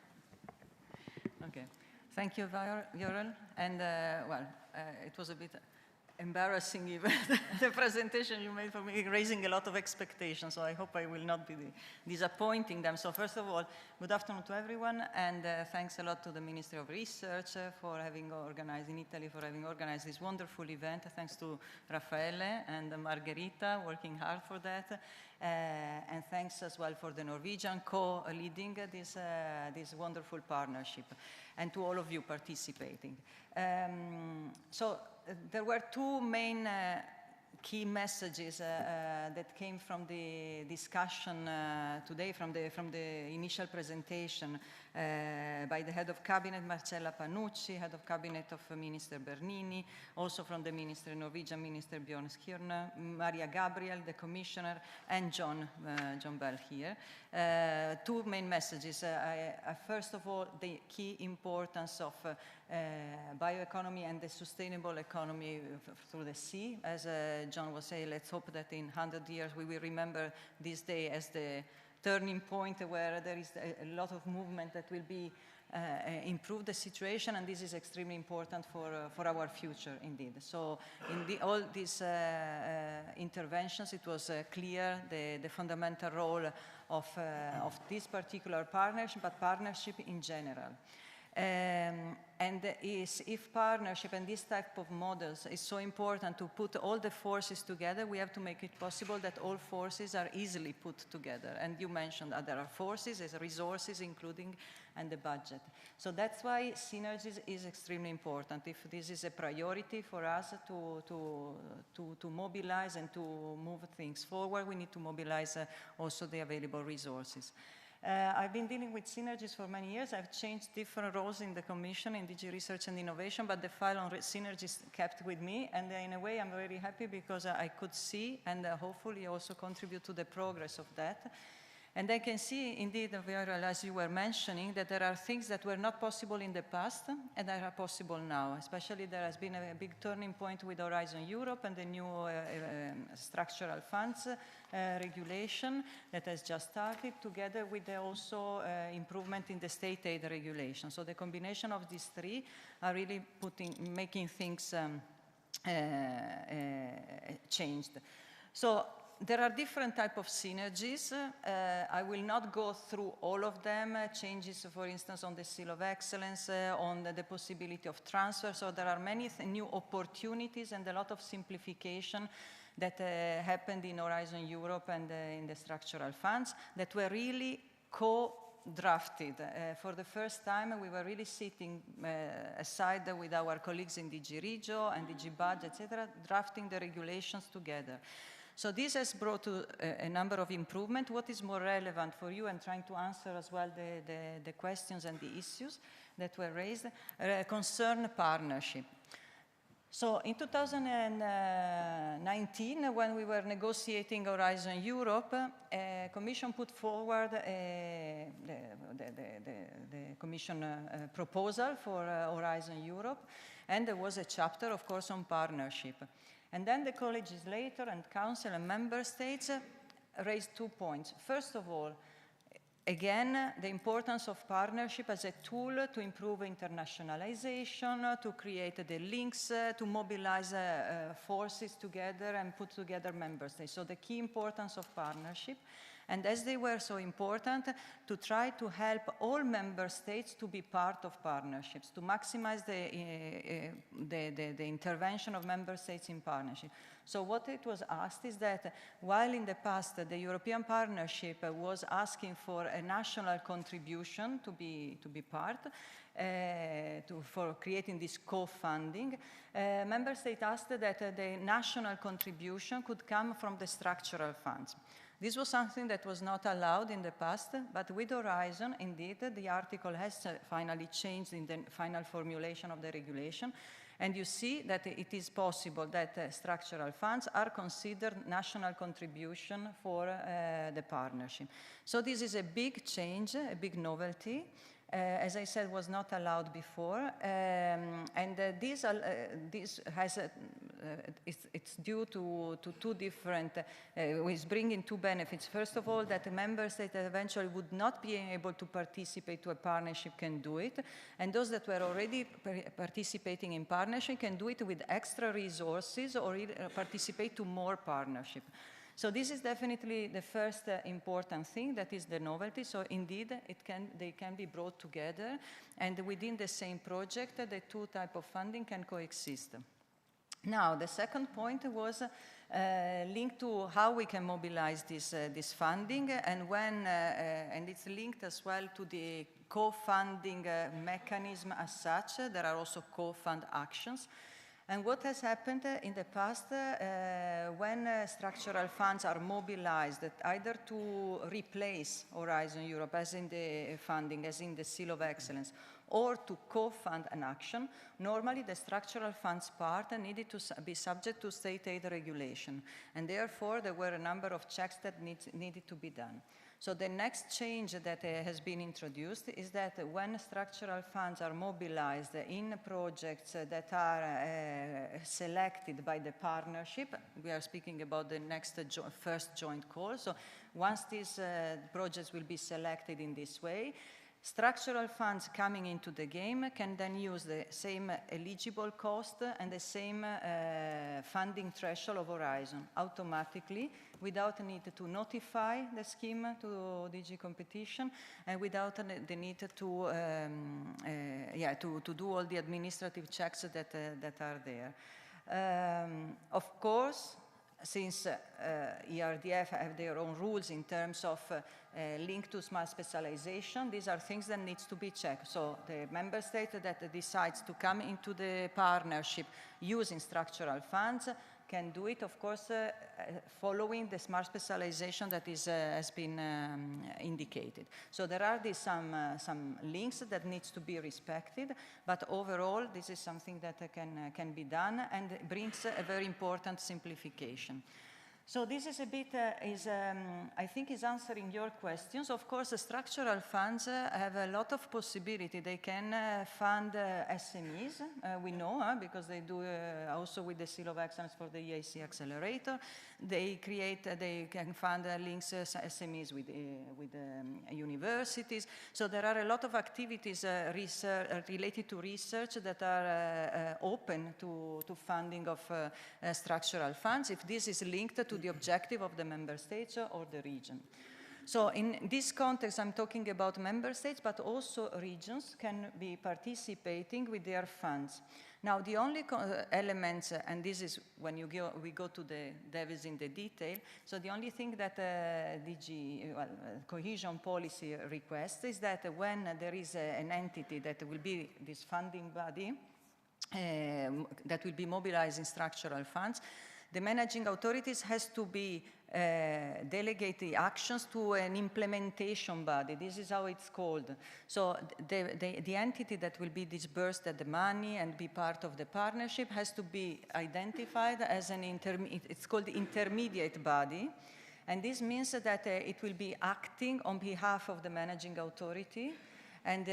Okay. Thank you, Jorel. And it was a bit embarrassing even, the presentation you made for me, raising a lot of expectations, so I hope I will not be disappointing them. So first of all, good afternoon to everyone, and thanks a lot to the Ministry of Research for having organized, in Italy, for having organized this wonderful event. Thanks to Raffaele and Margherita, working hard for that. And thanks as well for the Norwegian co-leading this wonderful partnership, and to all of you participating. There were two main key messages that came from the discussion today, from the initial presentation by the head of cabinet, Marcella Panucci, head of cabinet of Minister Bernini, also from the Norwegian Minister Bjørn Skjørne, Maria Gabriel, the commissioner, and John Belle here. Two main messages. First of all, the key importance of bioeconomy and the sustainable economy through the sea. As John was saying, let's hope that in 100 years we will remember this day as the turning point where there is a lot of movement that will be improve the situation, and this is extremely important for our future indeed. So in all these interventions, it was clear the fundamental role of this particular partnership, but partnership in general. And if partnership and this type of models is so important to put all the forces together, we have to make it possible that all forces are easily put together. And you mentioned that there are forces, there's resources including, and the budget. So that's why synergies is extremely important. If this is a priority for us to mobilize and to move things forward, we need to mobilize also the available resources. I've been dealing with synergies for many years. I've changed different roles in the Commission, in DG Research and Innovation, but the file on synergies kept with me, and in a way I'm very happy because I could see and hopefully also contribute to the progress of that. And I can see, indeed, as you were mentioning, that there are things that were not possible in the past and that are possible now. Especially there has been a big turning point with Horizon Europe and the new structural funds regulation that has just started, together with the also improvement in the state aid regulation. So the combination of these three are really making things changed. So there are different types of synergies. I will not go through all of them. Changes, for instance, on the Seal of Excellence, on the possibility of transfer. So there are many new opportunities and a lot of simplification that happened in Horizon Europe and in the structural funds that were really co-drafted. For the first time, we were really sitting aside with our colleagues in DG Regio and DG Budget, etc., drafting the regulations together. So this has brought to a number of improvements. What is more relevant for you, and trying to answer as well the questions and the issues that were raised, concern partnership. So in 2019, when we were negotiating Horizon Europe, Commission put forward the Commission proposal for Horizon Europe, and there was a chapter, of course, on partnership. And then the co-legislator and Council and Member States raised 2 points. First of all, again, the importance of partnership as a tool to improve internationalization, to create the links, to mobilize forces together and put together member states. So the key importance of partnership. And as they were so important, to try to help all member states to be part of partnerships, to maximize the intervention of member states in partnership. So what it was asked is that while in the past the European partnership was asking for a national contribution to be part, for creating this co-funding, member states asked that the national contribution could come from the structural funds. This was something that was not allowed in the past, but with Horizon, indeed, the article has finally changed in the final formulation of the regulation, and you see that it is possible that structural funds are considered national contribution for the partnership. So this is a big change, a big novelty. As I said, was not allowed before, and this has it's due to two different, is bringing two benefits. First of all, that the member state that eventually would not be able to participate to a partnership can do it, and those that were already participating in partnership can do it with extra resources or participate to more partnership. So this is definitely the first important thing, that is the novelty. So indeed, they can be brought together, and within the same project, the two types of funding can coexist. Now, the second point was linked to how we can mobilize this funding, and and it's linked as well to the co-funding mechanism as such. There are also co-fund actions. And what has happened in the past when structural funds are mobilized either to replace Horizon Europe as in the funding, as in the Seal of Excellence, or to co-fund an action, normally the structural funds part needed to be subject to state aid regulation. And therefore, there were a number of checks that needed to be done. So the next change that has been introduced is that when structural funds are mobilized in projects that are selected by the partnership, we are speaking about the next first joint call. So once these projects will be selected in this way, structural funds coming into the game can then use the same eligible cost and the same funding threshold of Horizon automatically, without the need to notify the scheme to DG Competition, and without the need to do all the administrative checks that are there. Of course, since ERDF have their own rules in terms of link to smart specialization, these are things that needs to be checked. So the member state that decides to come into the partnership using structural funds can do it, of course, following the smart specialization that has been indicated. So there are some links that needs to be respected, but overall, this is something that can be done and brings a very important simplification. So this is a bit, I think is answering your questions. Of course, the structural funds have a lot of possibility. They can fund SMEs, we know, because they do also with the Seal of Excellence for the EIC Accelerator. They can fund links SMEs with universities. So there are a lot of activities related to research that are open to funding of structural funds, if this is linked to the objective of the member states or the region. So in this context, I'm talking about member states, but also regions can be participating with their funds. Now, the only elements, and this is when we go to the devils in the detail, so the only thing that cohesion policy requests is that when there is an entity that will be this funding body, that will be mobilizing structural funds, the managing authorities has to be delegate the actions to an implementation body. This is how it's called. So the entity that will be disbursed the money and be part of the partnership has to be identified as it's called the intermediate body. And this means that it will be acting on behalf of the managing authority and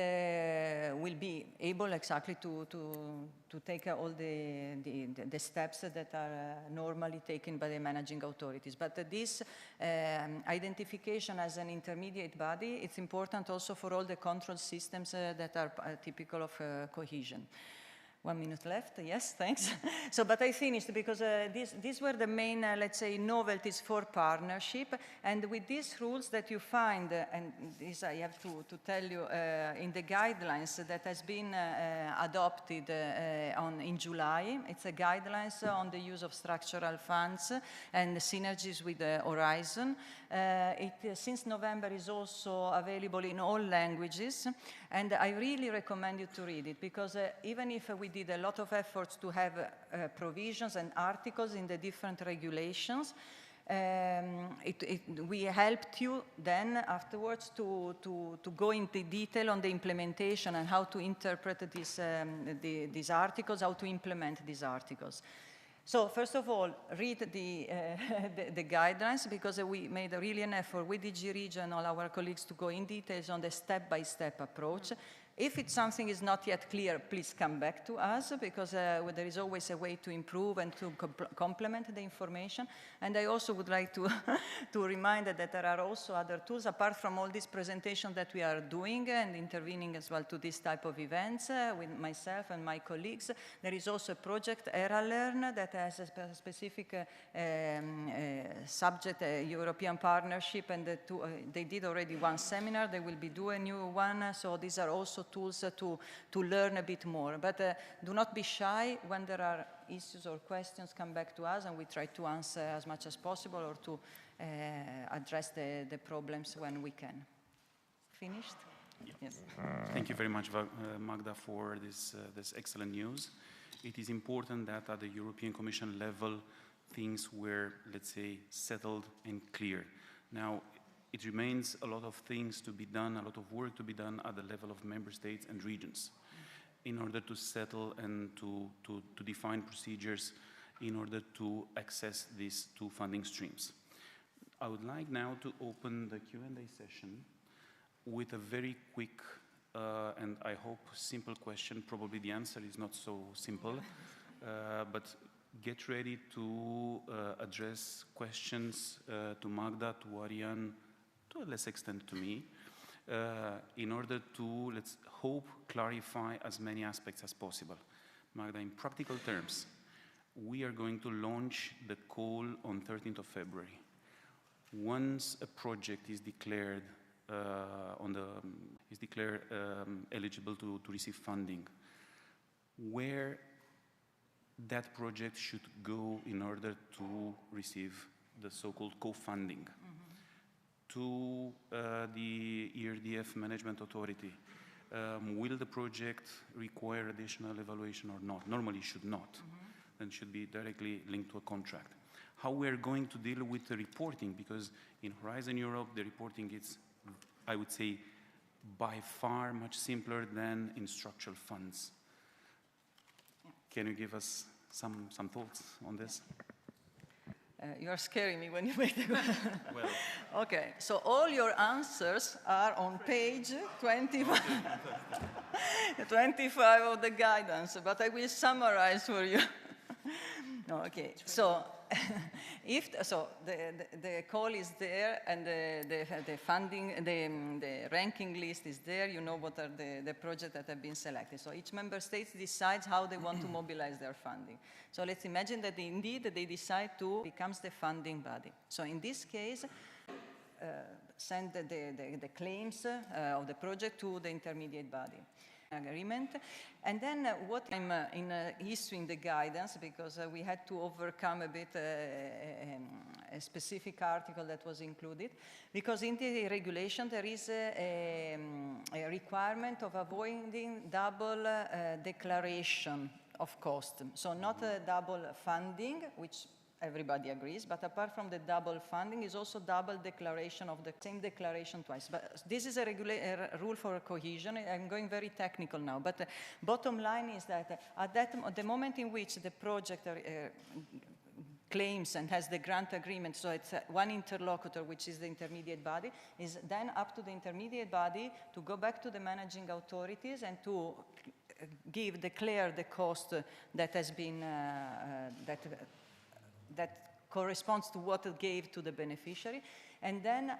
will be able exactly to take all the steps that are normally taken by the managing authorities. But this identification as an intermediate body, it's important also for all the control systems that are typical of cohesion. 1 minute left, yes, thanks. So, but I finished because these were the main, let's say, novelties for partnership. And with these rules that you find, and this I have to tell you, in the guidelines that has been adopted in July, it's a guidelines on the use of structural funds and the synergies with Horizon. It, since November, is also available in all languages. And I really recommend you to read it because even if we did a lot of efforts to have provisions and articles in the different regulations, we helped you then afterwards to go into detail on the implementation and how to interpret these articles, how to implement these articles. So first of all, read the guidelines because we made really an effort with DG Region, all our colleagues, to go in details on the step-by-step approach. If it's something is not yet clear, please come back to us because there is always a way to improve and to complement the information. And I also would like to remind that there are also other tools apart from all these presentations that we are doing and intervening as well to this type of events with myself and my colleagues. There is also a project, ERA-Learn, that has a specific subject, European partnership, and they did already one seminar. They will be doing a new one. So these are also tools to learn a bit more. But do not be shy when there are issues or questions, come back to us and we try to answer as much as possible or to address the problems when we can. Finished? Yes. Thank you very much, Magda, for this excellent news. It is important that at the European Commission level, things were, let's say, settled and clear. Now, it remains a lot of things to be done, a lot of work to be done at the level of member states and regions in order to settle and to define procedures in order to access these two funding streams. I would like now to open the Q&A session with a very quick and I hope simple question. Probably the answer is not so simple, but get ready to address questions to Magda, to Ariane, to a less extent to me, in order to, let's hope, clarify as many aspects as possible. Magda, in practical terms, we are going to launch the call on 13th of February. Once a project is declared eligible to receive funding, where that project should go in order to receive the so-called co-funding. To the ERDF Management Authority. Will the project require additional evaluation or not? Normally it should not. Then it should be directly linked to a contract. How we are going to deal with the reporting, because in Horizon Europe, the reporting is, I would say, by far much simpler than in structural funds. Can you give us some thoughts on this? You are scaring me when you make the Well. Okay, so all your answers are on page 25, 25 of the guidance, but I will summarize for you. No, okay, so the call is there and the funding, the ranking list is there. You know what are the projects that have been selected. So each member state decides how they want to mobilize their funding. So let's imagine that indeed they decide to become the funding body. So in this case, send the claims of the project to the intermediate body. Agreement. And then what I'm issuing the guidance, because we had to overcome a bit a specific article that was included, because in the regulation there is a requirement of avoiding double declaration of cost. So not a double funding, which everybody agrees, but apart from the double funding is also double declaration of the same declaration twice. But this is a rule for cohesion. I'm going very technical now, but the bottom line is that at the moment in which the project claims and has the grant agreement, so it's one interlocutor, which is the intermediate body, is then up to the intermediate body to go back to the managing authorities and to declare the cost that has been, that corresponds to what it gave to the beneficiary. And then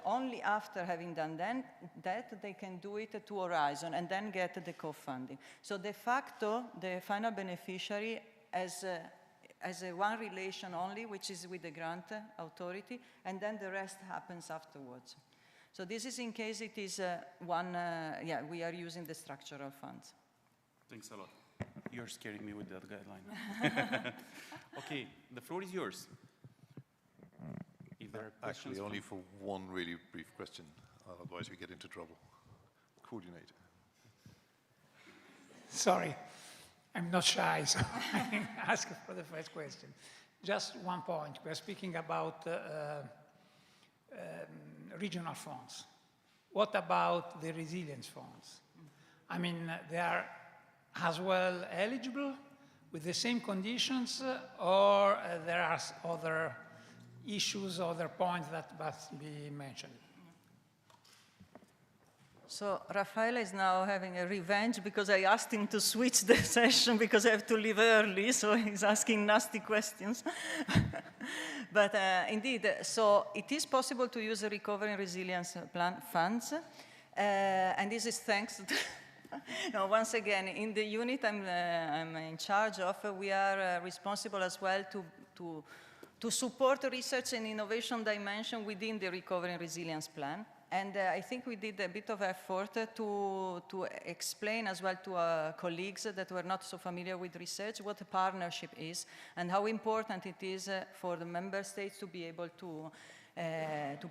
only after having done that, they can do it to Horizon and then get the co-funding. So de facto, the final beneficiary has a one relation only, which is with the grant authority, and then the rest happens afterwards. So this is in case it is we are using the structural funds. Thanks a lot. You're scaring me with that guideline. Okay, the floor is yours. If there are Actually, only for one really brief question, otherwise we get into trouble. Coordinator. Sorry, I'm not shy, so I can ask for the first question. Just one point. We're speaking about regional funds. What about the resilience funds? I mean, they are as well eligible with the same conditions, or there are other issues, other points that must be mentioned? So Raffaele is now having a revenge because I asked him to switch the session because I have to leave early, so he's asking nasty questions. But indeed, so it is possible to use the Recovery and Resilience Plan funds, and this is thanks to no, once again, in the unit I'm in charge of, we are responsible as well to support research and innovation dimension within the Recovery and Resilience Plan. And I think we did a bit of effort to explain as well to our colleagues that were not so familiar with research what a partnership is and how important it is for the member states to be able to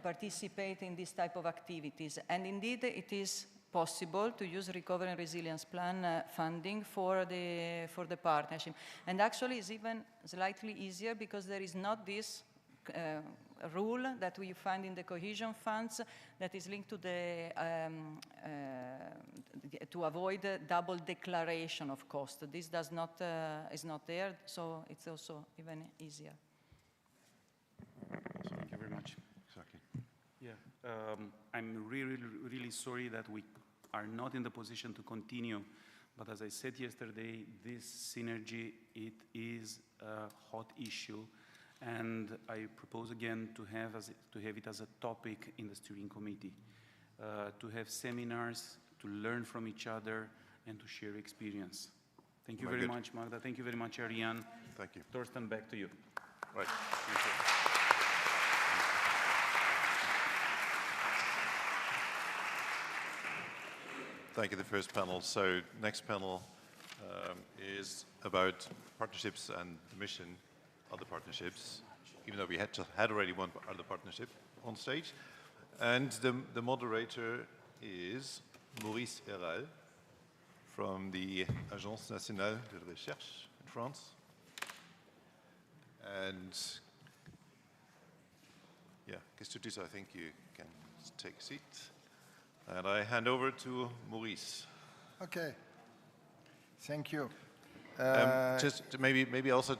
participate in this type of activities. And indeed, it is possible to use Recovery and Resilience Plan funding for the partnership. And actually it's even slightly easier because there is not this rule that we find in the cohesion funds that is linked to to avoid double declaration of cost. This is not there, so it's also even easier. Thank you very much. Exactly. Yeah, I'm really sorry that we are not in the position to continue, but as I said yesterday, this synergy, it is a hot issue, and I propose again to have it as a topic in the steering committee, to have seminars, to learn from each other, and to share experience. Thank you very much, Magda. Thank you very much, Ariane. Thank you. Thorsten, back to you. Right. Thank you. Thank you, the first panel. So next panel is about partnerships and the mission of the partnerships, even though we had already one other partnership on stage. And the moderator is Maurice Herral from the Agence Nationale de Recherche in France. And yeah, Kestutis, I think you can take a seat. And I hand over to Maurice. Okay. Thank you. Just maybe also,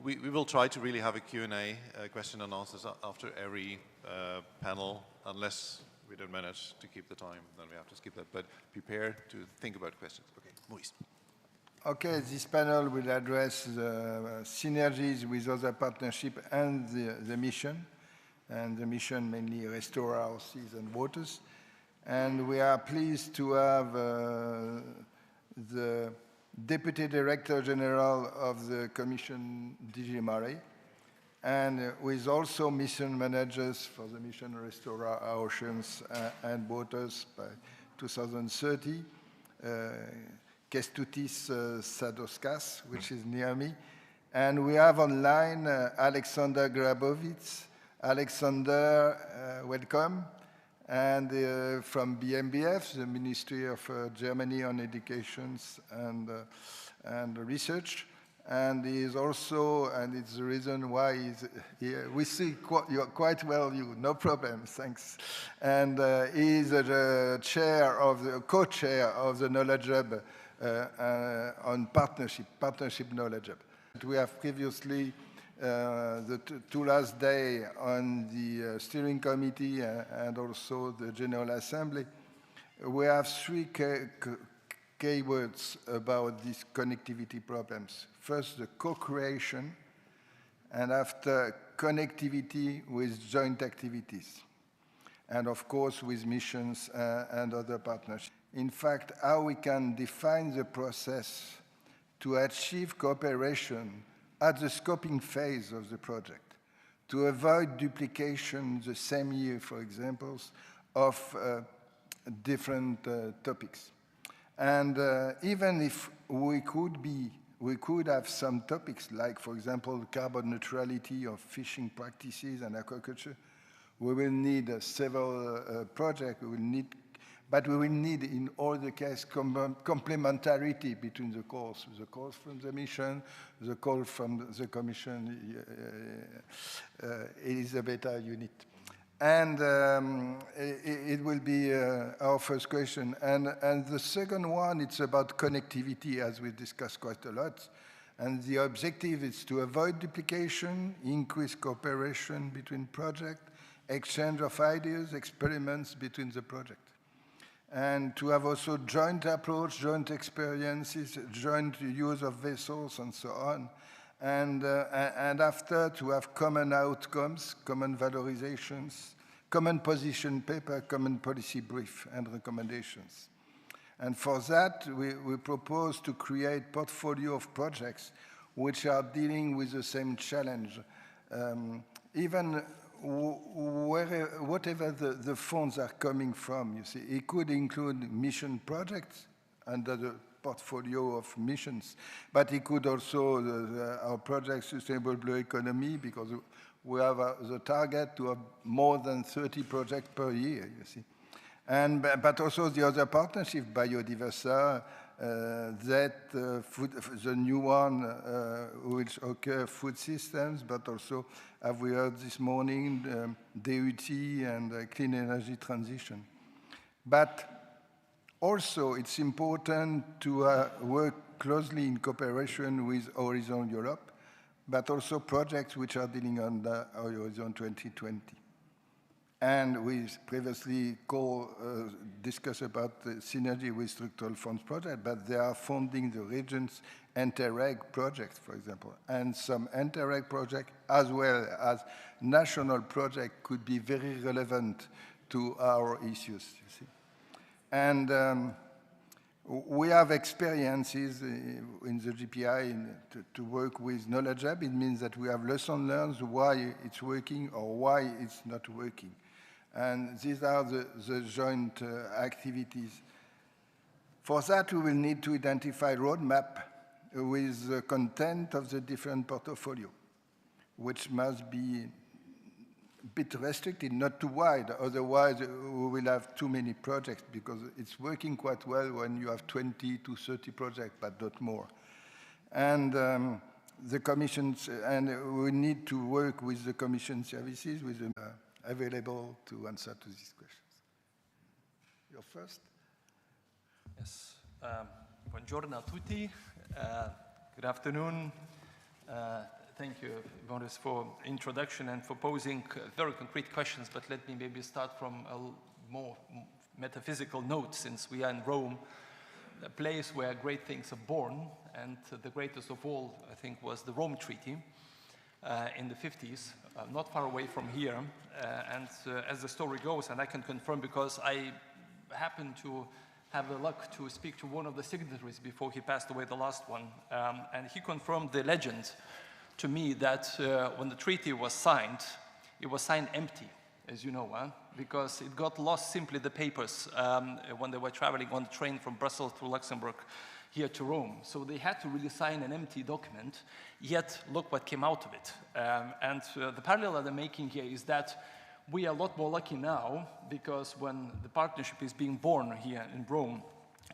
we will try to really have a Q&A, question and answers after every panel, unless we don't manage to keep the time, then we have to skip that. But prepare to think about questions. Okay, Maurice. Okay, this panel will address the synergies with other partnerships and the mission. And the mission mainly restore our seas and waters. And we are pleased to have the Deputy Director General of the Commission, DG Mare, and with also mission managers for the mission Restore Our Oceans and Waters by 2030. Kestutis Sadoskas, which is near me. And we have online Alexander Grabowitz. Alexander, welcome. And from BMBF, the Ministry of Germany on Education and Research. And he is also, and it's the reason why he's here. We see you're quite well, no problem, thanks. And he is the chair of the co-chair of the Knowledge Hub on partnership Knowledge Hub. We have previously the two last day on the steering committee and also the General Assembly. We have three key words about these connectivity problems. First, the co-creation, and after connectivity with joint activities, and of course with missions and other partnerships. In fact, how we can define the process to achieve cooperation at the scoping phase of the project, to avoid duplication the same year, for example, of different topics. And even if we could have some topics like, for example, carbon neutrality of fishing practices and aquaculture, we will need several projects. But we will need, in all the cases, complementarity between the calls from the mission, the call from the Commission, Elisabetta unit. And it will be our first question. And the second one, it's about connectivity, as we discussed quite a lot. And the objective is to avoid duplication, increase cooperation between projects, exchange of ideas, experiments between the projects. And to have also joint approach, joint experiences, joint use of vessels, and so on. And after, to have common outcomes, common valorizations, common position paper, common policy brief, and recommendations. And for that, we propose to create portfolio of projects which are dealing with the same challenge. Even whatever the funds are coming from, you see, it could include mission projects under the portfolio of missions, but it could also, our project Sustainable Blue Economy, because we have the target to have more than 30 projects per year, you see. But also the other partnership, Biodiversa, the new one which occur food systems, but also, as we heard this morning, DUT and clean energy transition. But also, it's important to work closely in cooperation with Horizon Europe, but also projects which are dealing on the Horizon 2020. And we previously discussed about the synergy with structural funds project, but they are funding the region's Interreg projects, for example. And some Interreg projects, as well as national projects, could be very relevant to our issues, you see. And we have experiences in the GPI to work with Knowledge Hub. It means that we have lessons learned why it's working or why it's not working. And these are the joint activities. For that, we will need to identify a roadmap with the content of the different portfolio, which must be a bit restricted, not too wide. Otherwise, we will have too many projects, because it's working quite well when you have 20 to 30 projects, but not more. And the commissions, and we need to work with the commission services, with the available to answer to these questions. You're first. Yes. Buongiorno a tutti. Good afternoon. Thank you, Boris, for introduction and for posing very concrete questions, but let me maybe start from a more metaphysical note, since we are in Rome, a place where great things are born, and the greatest of all, I think, was the Rome Treaty in the 50s, not far away from here. And as the story goes, and I can confirm because I happened to have the luck to speak to one of the signatories before he passed away, the last one, and he confirmed the legend to me that when the treaty was signed, it was signed empty, as you know, because it got lost simply the papers when they were traveling on the train from Brussels to Luxembourg here to Rome. So they had to really sign an empty document, yet look what came out of it. The parallel that I'm making here is that we are a lot more lucky now, because when the partnership is being born here in Rome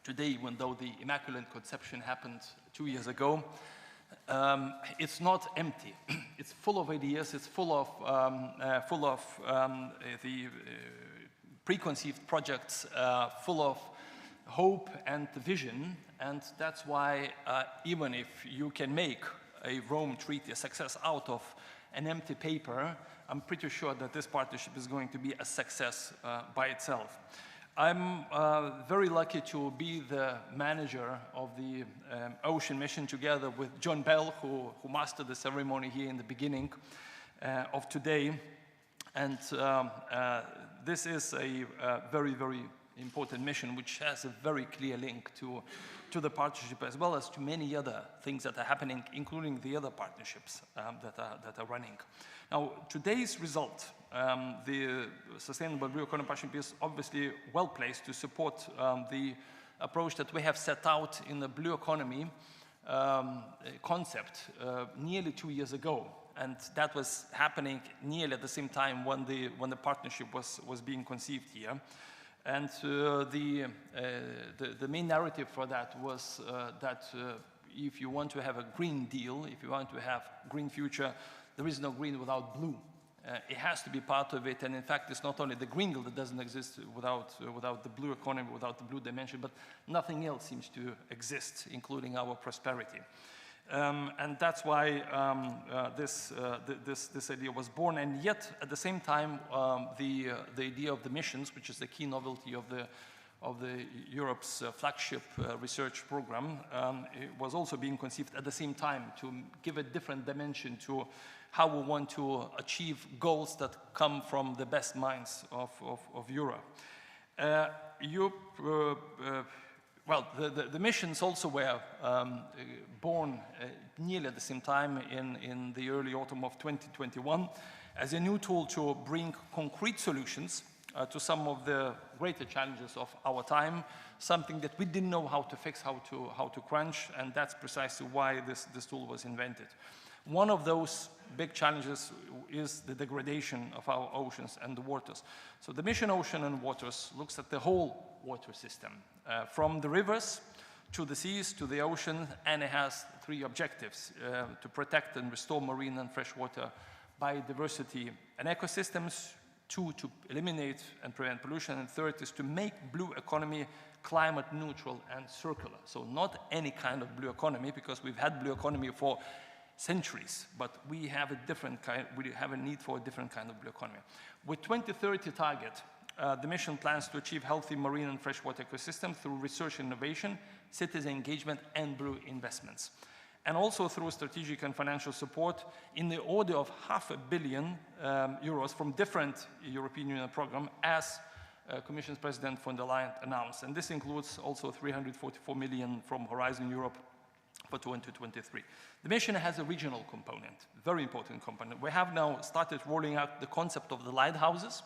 today, even though the Immaculate Conception happened 2 years ago, it's not empty. It's full of ideas. It's full of the preconceived projects, full of hope and vision. And that's why even if you can make a Rome Treaty a success out of an empty paper, I'm pretty sure that this partnership is going to be a success by itself. I'm very lucky to be the manager of the Ocean Mission together with John Belle, who mastered the ceremony here in the beginning of today. And this is a very, very important mission, which has a very clear link to the partnership, as well as to many other things that are happening, including the other partnerships that are running. Now, today's result, the Sustainable Blue Economy Partnership, is obviously well placed to support the approach that we have set out in the blue economy concept nearly 2 years ago. And that was happening nearly at the same time when the partnership was being conceived here. And the main narrative for that was that if you want to have a green deal, if you want to have green future, there is no green without blue. It has to be part of it, and in fact, it's not only the green deal that doesn't exist without the blue economy, without the blue dimension, but nothing else seems to exist, including our prosperity. And that's why this idea was born. And yet, at the same time, the idea of the missions, which is the key novelty of the Europe's flagship research program, it was also being conceived at the same time to give a different dimension to how we want to achieve goals that come from the best minds of Europe. Well, the missions also were born nearly at the same time in the early autumn of 2021 as a new tool to bring concrete solutions to some of the greater challenges of our time, something that we didn't know how to fix, how to crunch, and that's precisely why this tool was invented. One of those big challenges is the degradation of our oceans and the waters. So the mission Ocean and Waters looks at the whole water system, from the rivers to the seas to the ocean, and it has 3 objectives: to protect and restore marine and freshwater biodiversity and ecosystems, 2, to eliminate and prevent pollution, and 3rd is to make blue economy climate neutral and circular. So not any kind of blue economy, because we've had blue economy for centuries, but we have a need for a different kind of blue economy. With 2030 target, the mission plans to achieve healthy marine and freshwater ecosystems through research and innovation, citizen engagement, and blue investments. And also through strategic and financial support in the order of €500 million from different European Union programs, as Commission's President von der Leyen announced. And this includes also 344 million from Horizon Europe for 2023. The mission has a regional component, very important component. We have now started rolling out the concept of the lighthouses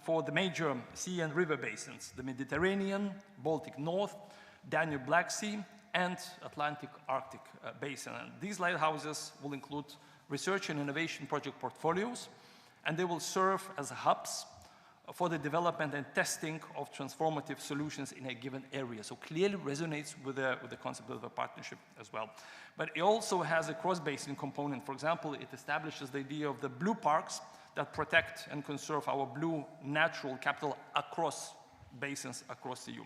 for the major sea and river basins, the Mediterranean, Baltic North, Danube Black Sea, and Atlantic Arctic basin. And these lighthouses will include research and innovation project portfolios, and they will serve as hubs for the development and testing of transformative solutions in a given area. So clearly resonates with the concept of a partnership as well. But it also has a cross-basin component. For example, it establishes the idea of the blue parks that protect and conserve our blue natural capital across basins across the EU.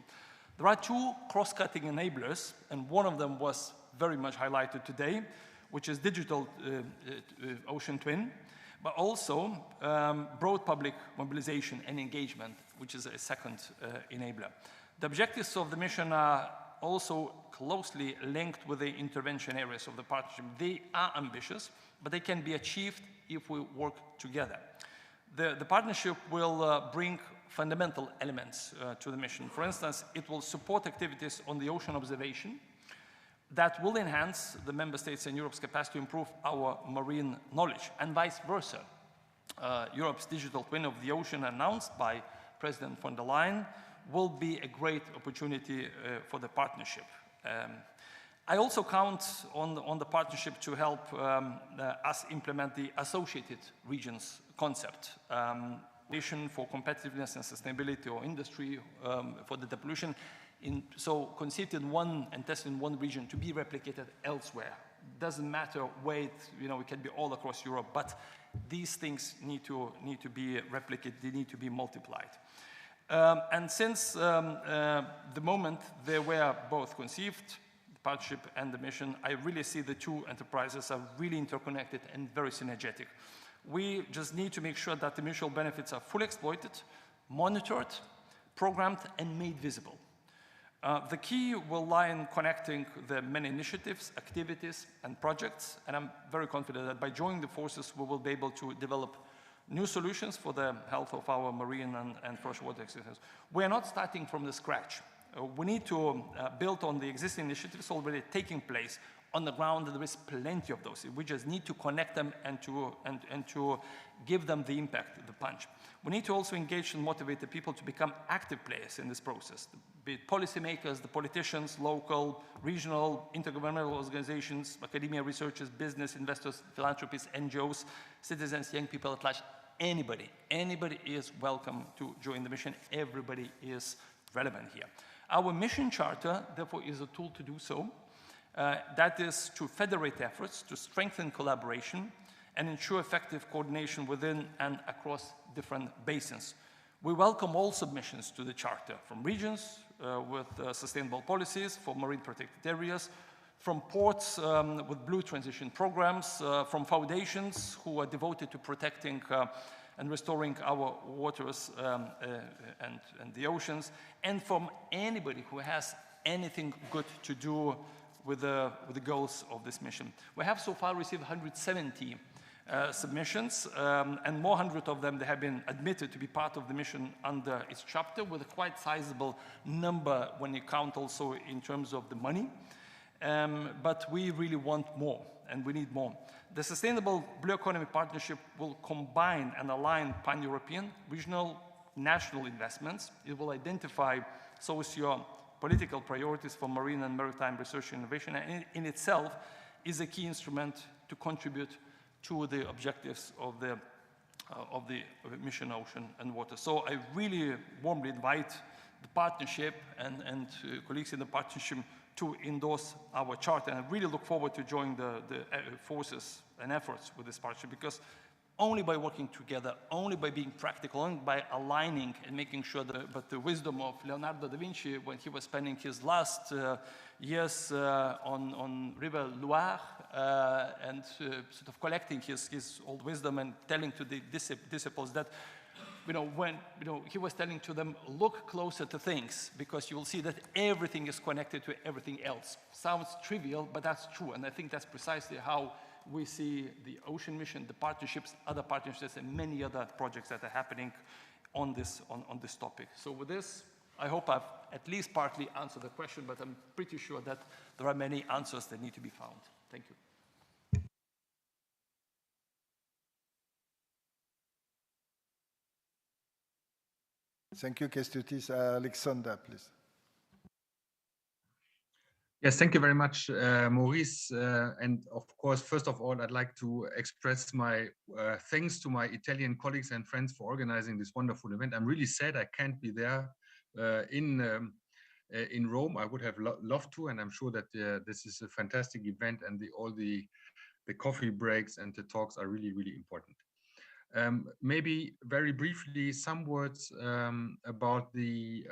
There are 2 cross-cutting enablers, and one of them was very much highlighted today, which is digital ocean twin, but also broad public mobilization and engagement, which is a second enabler. The objectives of the mission are also closely linked with the intervention areas of the partnership. They are ambitious, but they can be achieved if we work together. The partnership will bring fundamental elements to the mission. For instance, it will support activities on the ocean observation, that will enhance the member states and Europe's capacity to improve our marine knowledge, and vice versa. Europe's digital twin of the ocean, announced by President von der Leyen, will be a great opportunity for the partnership. I also count on the partnership to help us implement the associated regions concept. Vision for competitiveness and sustainability or industry for the depollution, so conceived in one and tested in one region to be replicated elsewhere. Doesn't matter where it can be all across Europe, but these things need to be replicated, they need to be multiplied. And since the moment they were both conceived, the partnership and the mission, I really see the two enterprises are really interconnected and very synergetic. We just need to make sure that the mutual benefits are fully exploited, monitored, programmed, and made visible. The key will lie in connecting the many initiatives, activities, and projects, and I'm very confident that by joining the forces, we will be able to develop new solutions for the health of our marine and freshwater ecosystems. We are not starting from the scratch. We need to build on the existing initiatives already taking place on the ground. There is plenty of those. We just need to connect them and to give them the impact, the punch. We need to also engage and motivate the people to become active players in this process, be it policymakers, the politicians, local, regional, intergovernmental organizations, academia, researchers, business, investors, philanthropists, NGOs, citizens, young people at large. Anybody is welcome to join the mission. Everybody is relevant here. Our mission charter, therefore, is a tool to do so. That is to federate efforts, to strengthen collaboration, and ensure effective coordination within and across different basins. We welcome all submissions to the Charter, from regions with sustainable policies for marine protected areas, from ports with blue transition programs, from foundations who are devoted to protecting and restoring our waters and the oceans, and from anybody who has anything good to do with the goals of this mission. We have so far received 170 submissions, and more 100 of them, they have been admitted to be part of the mission under its chapter, with a quite sizable number when you count also in terms of the money. But we really want more, and we need more. The Sustainable Blue Economy Partnership will combine and align pan-European, regional, national investments. It will identify socio-political priorities for marine and maritime research and innovation, and in itself is a key instrument to contribute to the objectives of the mission Ocean and Water. So I really warmly invite the partnership and colleagues in the partnership to endorse our charter, and I really look forward to joining the forces and efforts with this partnership, because only by working together, only by being practical, only by aligning and making sure that, but the wisdom of Leonardo da Vinci when he was spending his last years on River Loire and sort of collecting his old wisdom and telling to the disciples that, when he was telling to them, look closer to things, because you will see that everything is connected to everything else. Sounds trivial, but that's true, and I think that's precisely how we see the ocean mission, the partnerships, other partnerships, and many other projects that are happening on this topic. So with this, I hope I've at least partly answered the question, but I'm pretty sure that there are many answers that need to be found. Thank you. Thank you, Kestutis. Alexander, please. Yes, thank you very much, Maurice. And of course, first of all, I'd like to express my thanks to my Italian colleagues and friends for organizing this wonderful event. I'm really sad I can't be there in Rome. I would have loved to, and I'm sure that this is a fantastic event, and all the coffee breaks and the talks are really, really important. Maybe very briefly, some words about the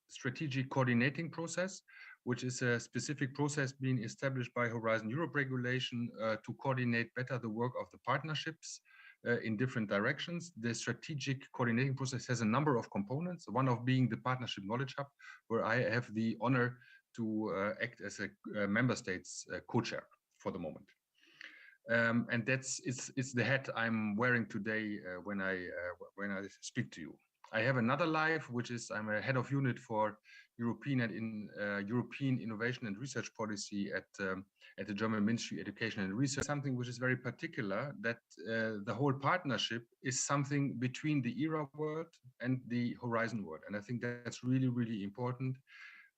strategic coordinating process, which is a specific process being established by Horizon Europe regulation to coordinate better the work of the partnerships in different directions. The strategic coordinating process has a number of components, one of being the Partnership Knowledge Hub, where I have the honor to act as a member state's co-chair for the moment. And it's the hat I'm wearing today when I speak to you. I have another life, which is I'm a head of unit for European Innovation and Research Policy at the German Ministry of Education and Research. Something which is very particular, that the whole partnership is something between the ERA world and the Horizon world. And I think that's really, really important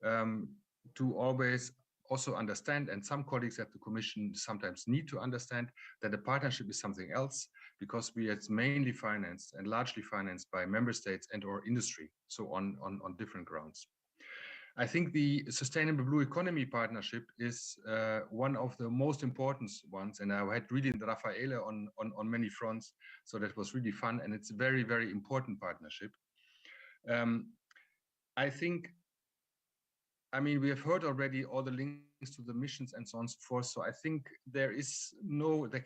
to always also understand, and some colleagues at the Commission sometimes need to understand, that the partnership is something else, because it's mainly financed and largely financed by member states and or industry, so on different grounds. I think the Sustainable Blue Economy Partnership is one of the most important ones, and I had really Raffaele on many fronts, so that was really fun, and it's a very, very important partnership. I think, I mean, we have heard already all the links to the missions and so on and so forth. So I think there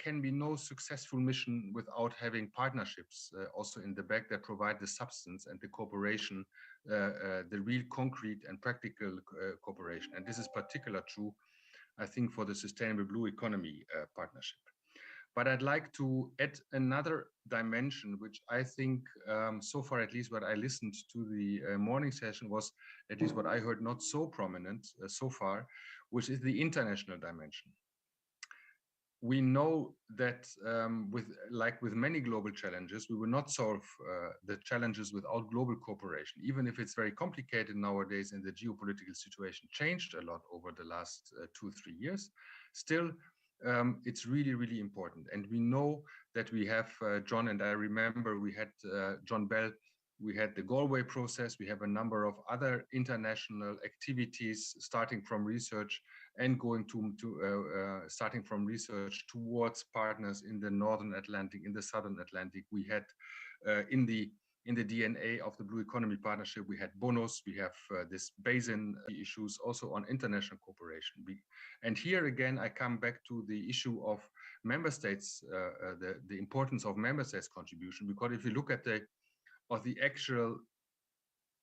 can be no successful mission without having partnerships also in the back that provide the substance and the cooperation, the real concrete and practical cooperation. And this is particularly true, I think, for the Sustainable Blue Economy Partnership. But I'd like to add another dimension, which I think, so far at least what I listened to the morning session was, at least what I heard, not so prominent so far, which is the international dimension. We know that with many global challenges, we will not solve the challenges without global cooperation, even if it's very complicated nowadays and the geopolitical situation changed a lot over the last 2-3 years. Still, it's really, really important. And we know that we have, John, and I remember we had John Belle, we had the Galway process, we have a number of other international activities starting from research and going starting from research towards partners in the Northern Atlantic, in the Southern Atlantic. We had in the DNA of the Blue Economy Partnership, we had bonus, we have this basin issues also on international cooperation. And here again, I come back to the issue of member states, the importance of member states' contribution, because if you look at the actual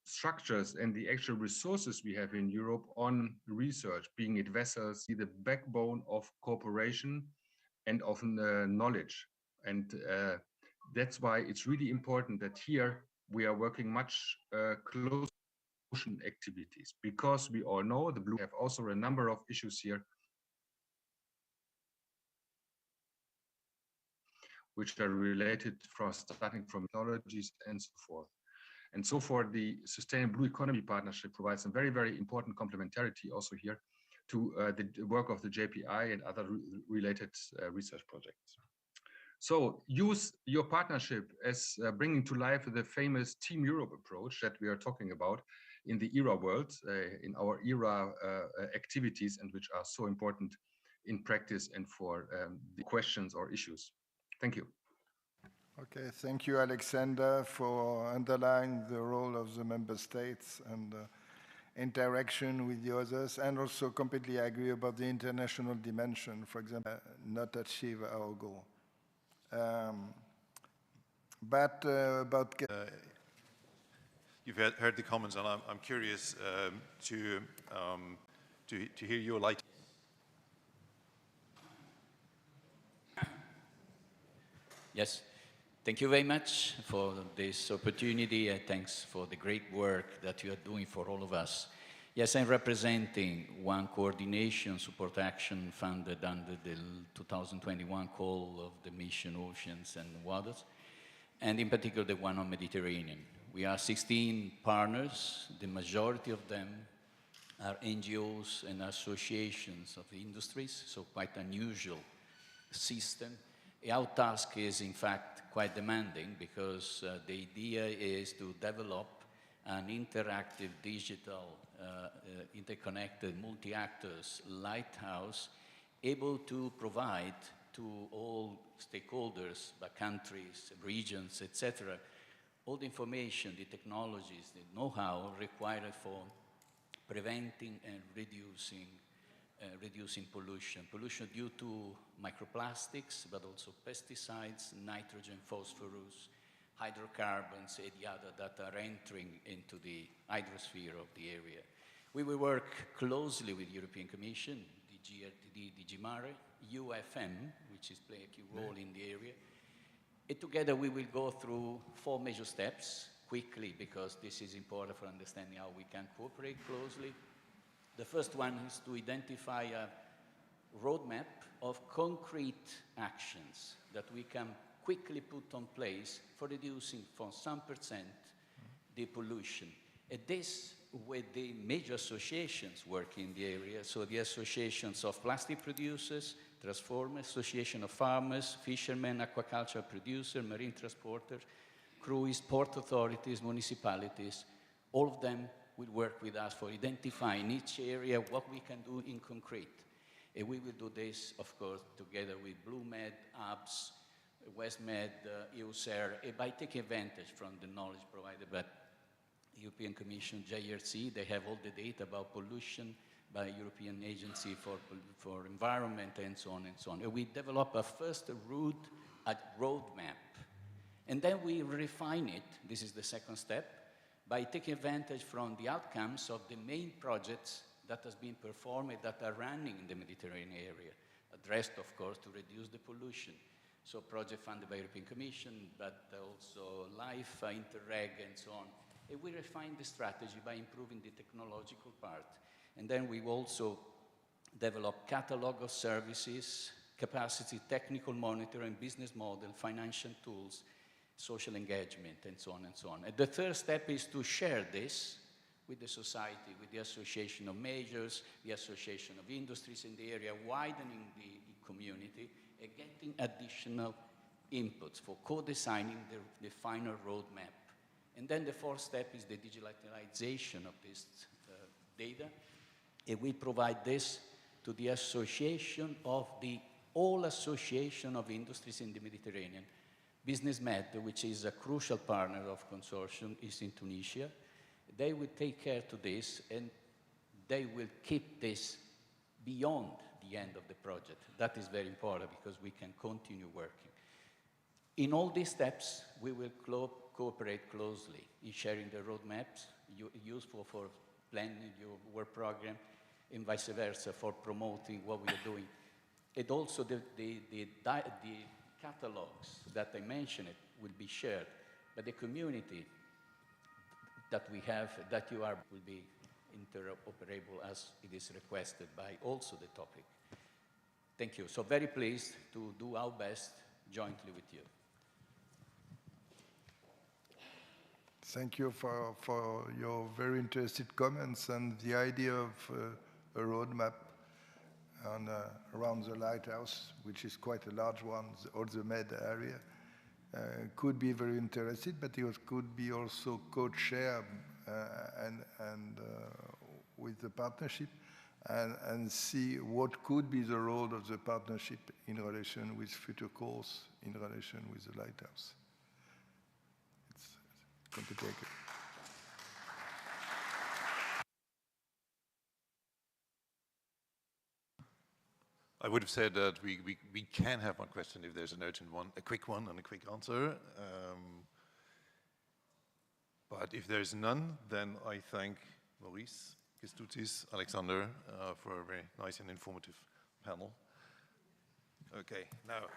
structures and the actual resources we have in Europe on research, being it vessels, the backbone of cooperation and of knowledge. And that's why it's really important that here we are working much closer to activities, because we all know the Blue have also a number of issues here which are related starting from technologies and so forth. And so for the Sustainable Blue Economy Partnership provides some very, very important complementarity also here to the work of the JPI and other related research projects. So use your partnership as bringing to life the famous Team Europe approach that we are talking about in the ERA world, in our ERA activities, and which are so important in practice and for the questions or issues. Thank you. Okay, thank you, Alexander, for underlining the role of the member states and interaction with the others, and also completely agree about the international dimension, for example, not achieve our goal. You've heard the comments, and I'm curious to hear your light. Yes, thank you very much for this opportunity, and thanks for the great work that you are doing for all of us. Yes, I'm representing one coordination support action funded under the 2021 call of the mission Oceans and Waters, and in particular the one on Mediterranean. We are 16 partners. The majority of them are NGOs and associations of the industries, so quite unusual system. Our task is, in fact, quite demanding, because the idea is to develop an interactive, digital, interconnected, multi-actors lighthouse able to provide to all stakeholders, countries, regions, etc., all the information, the technologies, the know-how required for preventing and reducing pollution due to microplastics, but also pesticides, nitrogen, phosphorus, hydrocarbons, and the other that are entering into the hydrosphere of the area. We will work closely with the European Commission, DG RTD, DG Mare, UFM, which is playing a key role in the area. And together we will go through 4 major steps: quickly because this is important for understanding how we can cooperate closely. The first one is to identify a roadmap of concrete actions that we can quickly put on place for reducing for some percent the pollution. And this with the major associations working in the area, so the associations of plastic producers, transformers, association of farmers, fishermen, aquaculture producers, marine transporters, cruise, port authorities, municipalities, all of them will work with us for identifying each area what we can do in concrete. And we will do this, of course, together with BlueMed, ABS, WestMed, EUSER, by taking advantage from the knowledge provided by the European Commission, JRC. They have all the data about pollution by European Agency for Environment and so on and so on. And we develop a first roadmap. And then we refine it, this is the second step, by taking advantage from the outcomes of the main projects that has been performed that are running in the Mediterranean area, addressed, of course, to reduce the pollution. So project funded by European Commission, but also LIFE, Interreg, and so on. And we refine the strategy by improving the technological part. And then we also develop catalog of services, capacity, technical monitoring, business model, financial tools, social engagement, and so on and so on. And the third step is to share this with the society, with the Association of Majors, the Association of Industries in the area, widening the community, and getting additional inputs for co-designing the final roadmap. And then the fourth step is the digitalization of this data. And we provide this to the association of all Association of Industries in the Mediterranean. BusinessMed, which is a crucial partner of consortium, is in Tunisia. They will take care to this, and they will keep this beyond the end of the project. That is very important because we can continue working. In all these steps, we will cooperate closely in sharing the roadmaps, useful for planning your work program, and vice versa for promoting what we are doing. And also the catalogs that I mentioned will be shared, but the community that we have, that you are, will be interoperable as it is requested by also the topic. Thank you. So very pleased to do our best jointly with you. Thank you for your very interested comments and the idea of a roadmap on, around the lighthouse, which is quite a large one, or the Med area. Could be very interested, but it could be also co-chair and with the partnership and see what could be the role of the partnership in relation with future calls, in relation with the lighthouse. It's complicated. I would have said that we can have one question if there's an urgent one, a quick one and a quick answer. But if there's none, then I thank Maurice, Kęstutis, Alexander for a very nice and informative panel. Okay, now.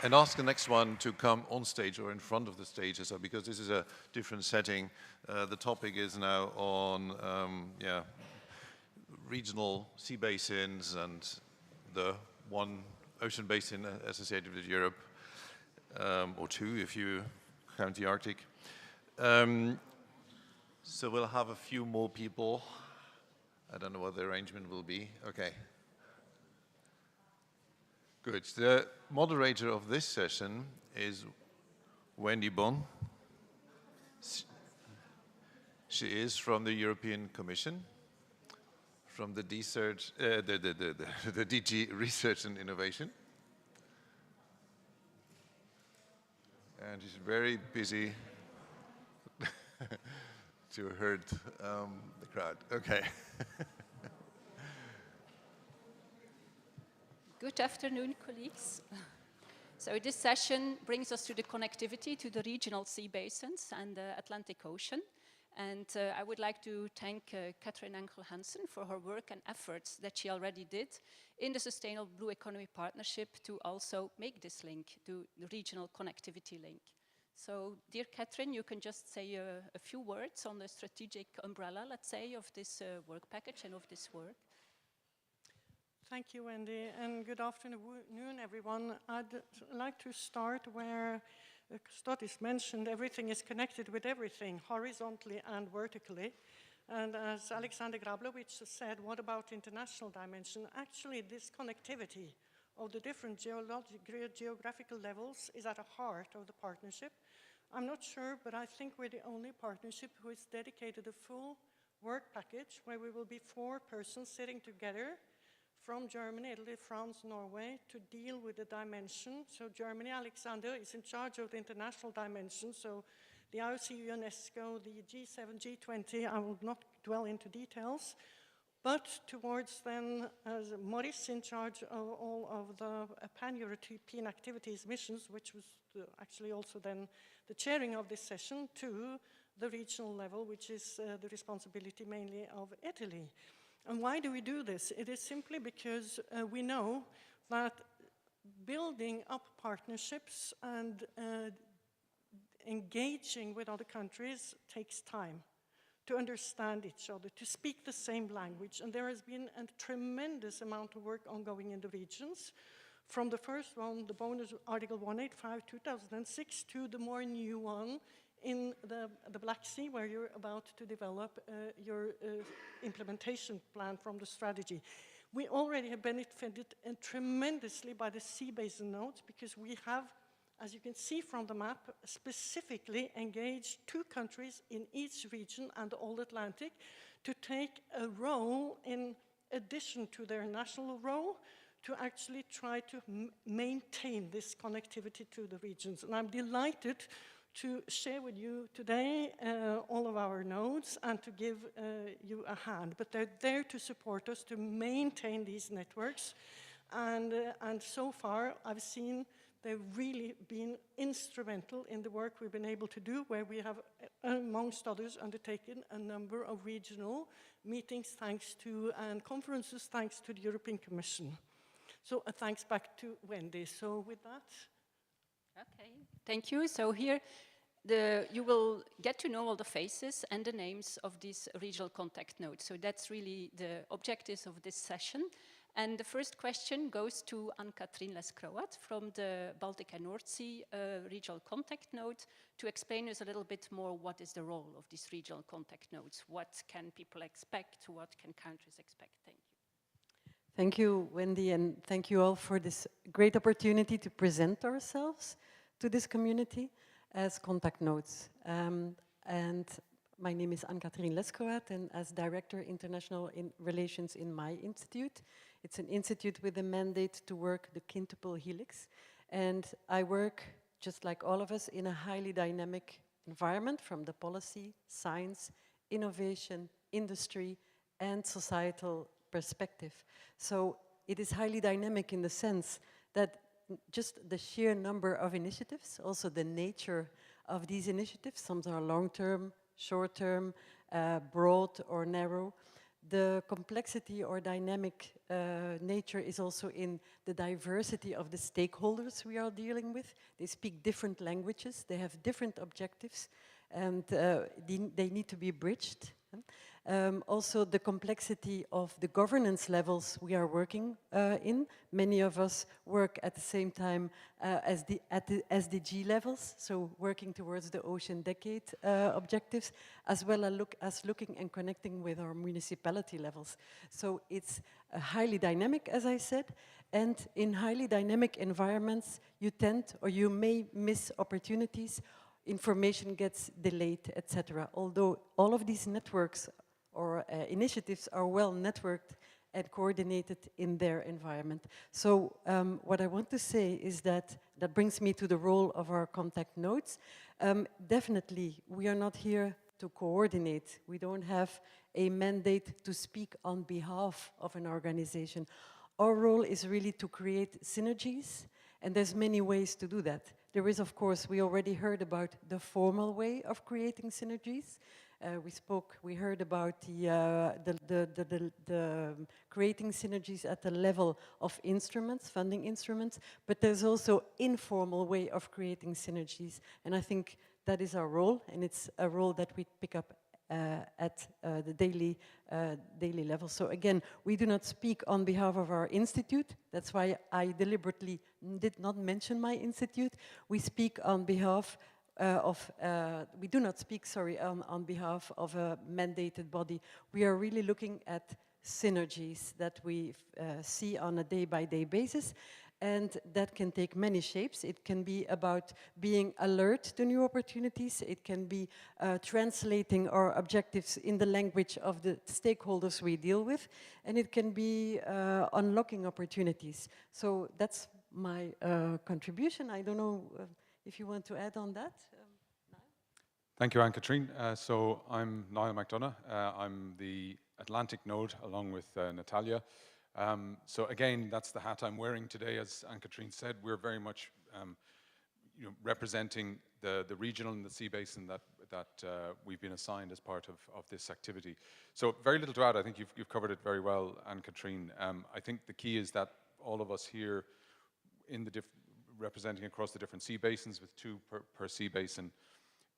And ask the next one to come on stage or in front of the stage, so because this is a different setting. The topic is now on regional sea basins and the one ocean basin associated with Europe, or two if you count the Arctic. So we'll have a few more people. I don't know what the arrangement will be. Okay. Good. The moderator of this session is Wendy Bon. She is from the European Commission, from the DG Research and Innovation. And she's very busy to herd the crowd. Okay. Good afternoon, colleagues. So this session brings us to the connectivity to the regional sea basins and the Atlantic Ocean. And I would like to thank Katrin Enkel-Hansen for her work and efforts that she already did in the Sustainable Blue Economy Partnership to also make this link, to the regional connectivity link. So, dear Catherine, you can just say a few words on the strategic umbrella, let's say, of this work package and of this work. Thank you, Wendy, and good afternoon, everyone. I'd like to start where Stotis mentioned everything is connected with everything, horizontally and vertically. And as Alexander Grablowicz said, what about international dimension? Actually, this connectivity of the different geographical levels is at the heart of the partnership. I'm not sure, but I think we're the only partnership who has dedicated a full work package where we will be 4 persons sitting together from Germany, Italy, France, Norway, to deal with the dimension. So Germany, Alexander, is in charge of the international dimension, so the IOC, UNESCO, the G7, G20, I will not dwell into details, but towards then, as Maurice in charge of all of the pan-European activities missions, which was actually also then the chairing of this session, to the regional level, which is the responsibility mainly of Italy. And why do we do this? It is simply because we know that building up partnerships and engaging with other countries takes time to understand each other, to speak the same language. And there has been a tremendous amount of work ongoing in the regions, from the first one, the bonus Article 185, 2006, to the more new one in the Black Sea, where you're about to develop your implementation plan from the strategy. We already have benefited tremendously by the sea basin nodes, because we have, as you can see from the map, specifically engaged 2 countries in each region and the Old Atlantic to take a role in addition to their national role to actually try to maintain this connectivity to the regions. And I'm delighted to share with you today all of our nodes and to give you a hand. But they're there to support us to maintain these networks. And so far, I've seen they've really been instrumental in the work we've been able to do, where we have, amongst others, undertaken a number of regional meetings thanks to, and conferences thanks to the European Commission. So thanks back to Wendy. So with that. Okay, thank you. So here you will get to know all the faces and the names of these regional contact nodes. So that's really the objectives of this session. And the first question goes to Anne-Catherine Lescroat from the Baltic and North Sea regional contact node to explain us a little bit more what is the role of these regional contact nodes. What can people expect? What can countries expect? Thank you. Thank you, Wendy, and thank you all for this great opportunity to present ourselves to this community as contact nodes. And my name is Anne-Catherine Lescroat, and as Director International Relations in my institute. It's an institute with a mandate to work the quintuple helix. And I work, just like all of us, in a highly dynamic environment from the policy, science, innovation, industry, and societal perspective. So it is highly dynamic in the sense that just the sheer number of initiatives, also the nature of these initiatives, some are long-term, short-term, broad or narrow. The complexity or dynamic nature is also in the diversity of the stakeholders we are dealing with. They speak different languages, they have different objectives, and they need to be bridged. Also the complexity of the governance levels we are working in. Many of us work at the same time at the SDG levels, so working towards the Ocean Decade objectives, as well as looking and connecting with our municipality levels. So it's highly dynamic, as I said, and in highly dynamic environments, you tend or you may miss opportunities, information gets delayed, etc. Although all of these networks or initiatives are well networked and coordinated in their environment. So what I want to say is that brings me to the role of our contact nodes. Definitely, we are not here to coordinate. We don't have a mandate to speak on behalf of an organization. Our role is really to create synergies, and there's many ways to do that. There is, of course, we already heard about the formal way of creating synergies, We heard about the creating synergies at the level of instruments, funding instruments, but there's also informal way of creating synergies. And I think that is our role, and it's a role that we pick up at the daily level. So again, we do not speak on behalf of our institute. That's why I deliberately did not mention my institute. We speak on behalf we do not speak, sorry, on behalf of a mandated body. We are really looking at synergies that we see on a day-by-day basis. And that can take many shapes. It can be about being alert to new opportunities. It can be translating our objectives in the language of the stakeholders we deal with. And it can be unlocking opportunities. So that's my contribution. I don't know if you want to add on that. Thank you, Anne-Catherine. So I'm Niall McDonough. I'm the Atlantic node along with Natalia. So again, that's the hat I'm wearing today. As Anne-Catherine said, we're very much representing the regional and the sea basin that we've been assigned as part of this activity. So very little to add. I think you've covered it very well, Anne-Catherine. I think the key is that all of us here in the representing across the different sea basins with two per sea basin,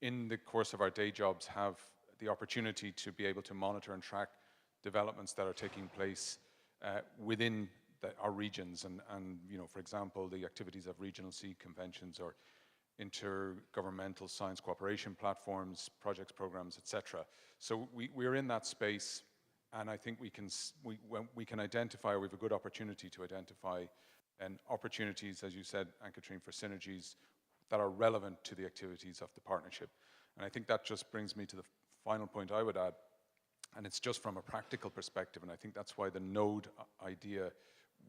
in the course of our day jobs have the opportunity to be able to monitor and track developments that are taking place within our regions and for example, the activities of regional sea conventions or intergovernmental science cooperation platforms, projects, programs, etc. So we're in that space, and I think we can identify, we have a good opportunity to identify opportunities, as you said, Anne-Catherine, for synergies that are relevant to the activities of the partnership. And I think that just brings me to the final point I would add, and it's just from a practical perspective, and I think that's why the node idea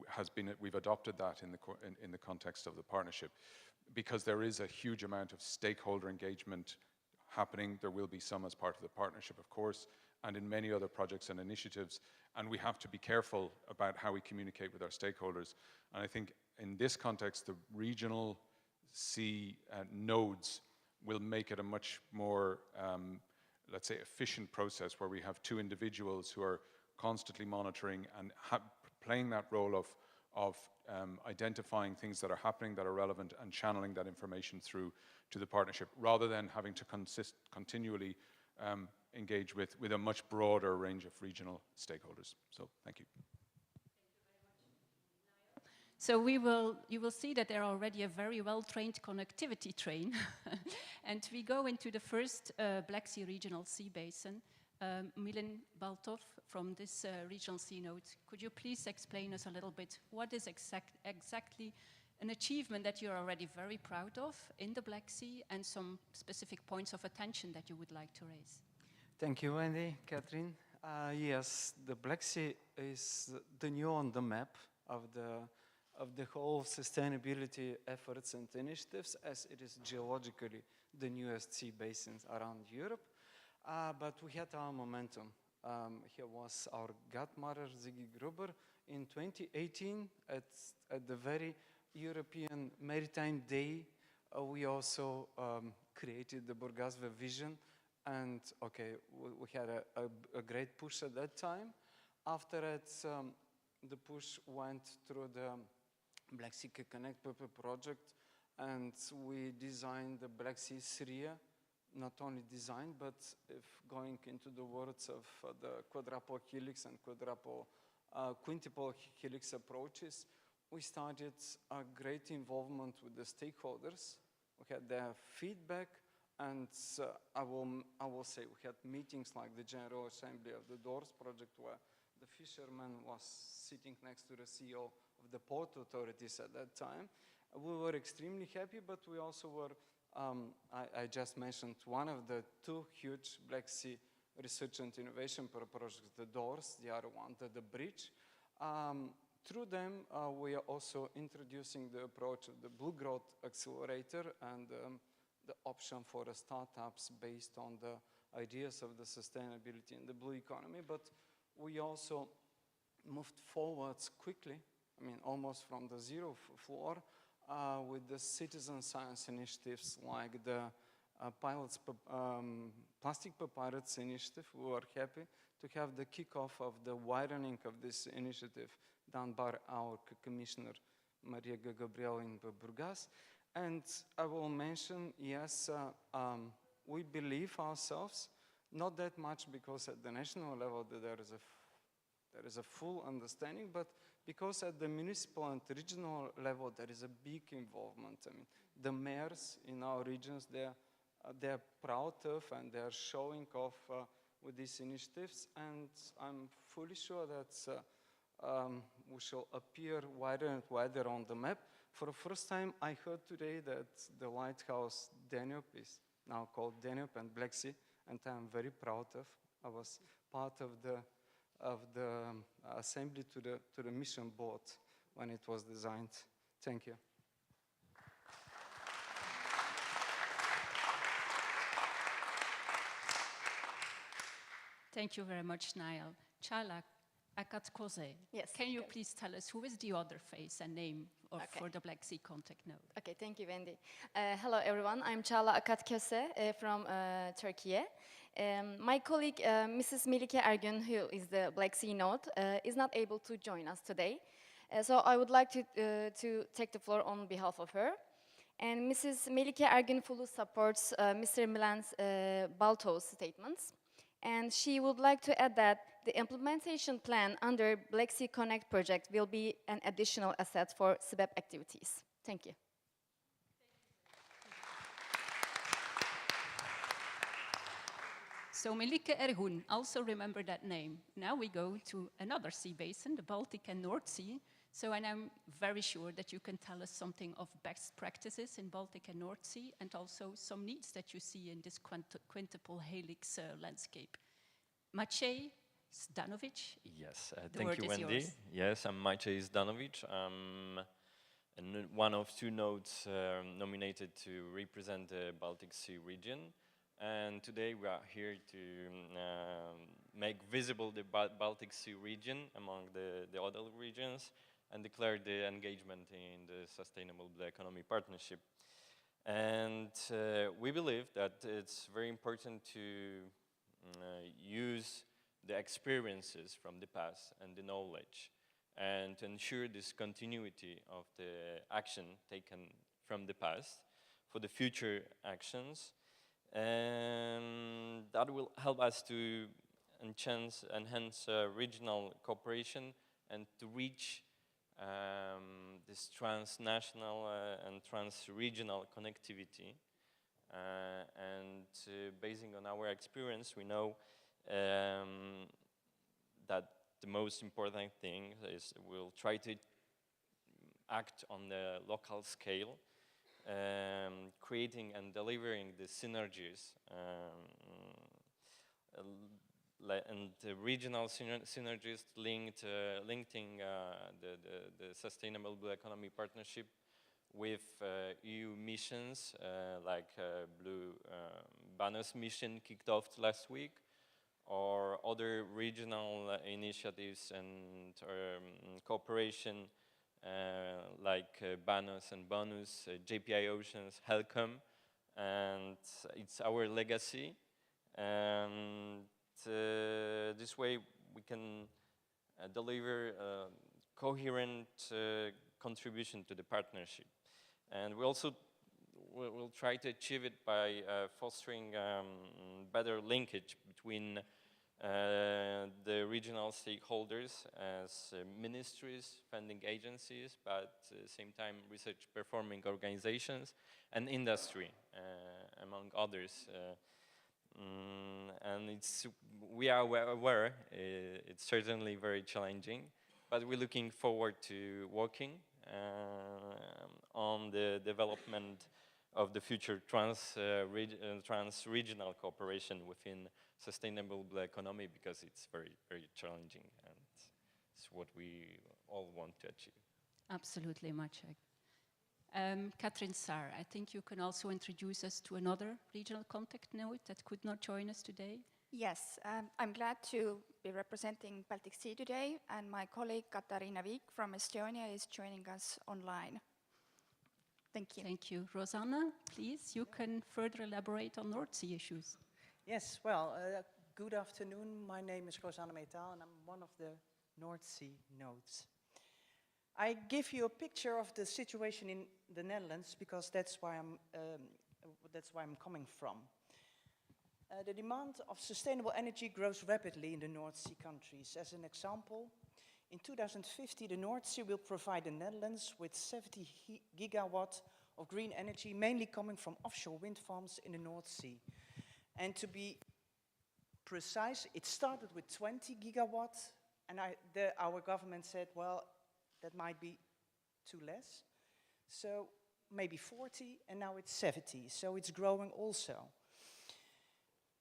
has been, we've adopted that in the context of the partnership, because there is a huge amount of stakeholder engagement happening. There will be some as part of the partnership, of course, and in many other projects and initiatives, and we have to be careful about how we communicate with our stakeholders. And I think in this context, the regional sea nodes will make it a much more let's say, efficient process where we have two individuals who are constantly monitoring and playing that role of identifying things that are happening that are relevant and channeling that information through to the partnership, rather than having to continually engage with a much broader range of regional stakeholders. So, thank you. So you will see that there are already a very well-trained connectivity train. And we go into the first Black Sea Regional Sea Basin. Milan Baltov from this regional sea node, could you please explain us a little bit what is exactly an achievement that you're already very proud of in the Black Sea, and some specific points of attention that you would like to raise? Thank you, Wendy, Catherine. Yes, the Black Sea is the new on the map of the whole sustainability efforts and initiatives, as it is geologically the newest sea basins around Europe. But we had our momentum. Here was our godmother, Ziggy Gruber, in 2018 at the very European Maritime Day. We also created the Burgasve Vision, and okay, we had a great push at that time. After that, the push went through the Black Sea Connect project, and we designed the Black Sea Syria. Not only designed, but if going into the words of the quadruple helix and quintuple helix approaches, we started a great involvement with the stakeholders. We had their feedback, and I will say we had meetings like the General Assembly of the Doors project, where the fisherman was sitting next to the CEO of the port authorities at that time. We were extremely happy, but we also were I just mentioned one of the two huge Black Sea research and innovation projects, the Doors, the other one, the Bridge. Through them, we are also introducing the approach of the Blue Growth Accelerator and the option for the startups based on the ideas of the sustainability in the blue economy. But we also moved forwards quickly, I mean, almost from the zero floor, with the citizen science initiatives like the Plastic Papyrus initiative. We were happy to have the kickoff of the widening of this initiative done by our commissioner, Maria Gabriel in Burgas. And I will mention, yes, we believe ourselves, not that much because at the national level there is a full understanding, but because at the municipal and regional level there is a big involvement. I mean, the mayors in our regions, they're proud of and they're showing off with these initiatives, and I'm fully sure that we shall appear wider and wider on the map. For the first time, I heard today that the lighthouse Danube is now called Danube and Black Sea, and I'm very proud of. I was part of the assembly to the mission board when it was designed. Thank you. Thank you very much, Niall. Chala Akatkose, yes, can you please tell us who is the other face and name for the Black Sea Contact Node? Okay, thank you, Wendy. Hello, everyone. I'm Chala Akatkose from Turkey. My colleague, Mrs. Melike Ergün, who is the Black Sea Node, is not able to join us today. So I would like to take the floor on behalf of her. And Mrs. Melike Ergün fully supports Mr. Milan's Balto's statements. And she would like to add that the implementation plan under Black Sea Connect project will be an additional asset for SBEP activities. Thank you. So Melike Ergün, also remember that name. Now we go to another sea basin, the Baltic and North Sea. So, and I'm very sure that you can tell us something of best practices in Baltic and North Sea, and also some needs that you see in this quintuple helix landscape. Maciej Zdanovic. Yes, thank you, Wendy. Yours. Yes, I'm Maciej Zdanovic. I'm one of two nodes nominated to represent the Baltic Sea region. And today we are here to make visible the Baltic Sea region among the other regions and declare the engagement in the Sustainable Blue Economy Partnership. And we believe that it's very important to use the experiences from the past and the knowledge and to ensure this continuity of the action taken from the past for the future actions. And that will help us to enhance regional cooperation and to reach this transnational and trans-regional connectivity. And basing on our experience, we know that the most important thing is we'll try to act on the local scale, creating and delivering the synergies and the regional synergies linking the Sustainable Blue Economy Partnership with EU missions like Blue Banus mission kicked off last week, or other regional initiatives and cooperation like Banus and Bonus, JPI Oceans, HELCOM, and it's our legacy. And this way we can deliver a coherent contribution to the partnership. And we also will try to achieve it by fostering better linkage between the regional stakeholders as ministries, funding agencies, but at the same time research performing organizations and industry, among others. And we are aware it's certainly very challenging, but we're looking forward to working on the development of the future trans-regional cooperation within Sustainable Blue Economy, because it's very, very challenging, and it's what we all want to achieve. Absolutely, Maciej. Katrin Saar, I think you can also introduce us to another regional contact node that could not join us today. Yes, I'm glad to be representing Baltic Sea today, and my colleague Katariina Viik from Estonia is joining us online. Thank you. Thank you. Rosanna, please, you can further elaborate on North Sea issues. Yes, well, good afternoon. My name is Rosanna Metal, and I'm one of the North Sea nodes. I give you a picture of the situation in the Netherlands because that's why I'm coming from. The demand of sustainable energy grows rapidly in the North Sea countries. As an example, in 2050, the North Sea will provide the Netherlands with 70 gigawatts of green energy, mainly coming from offshore wind farms in the North Sea. And to be precise, it started with 20 gigawatts, and our government said, well, that might be too less. So maybe 40, and now it's 70, so it's growing also.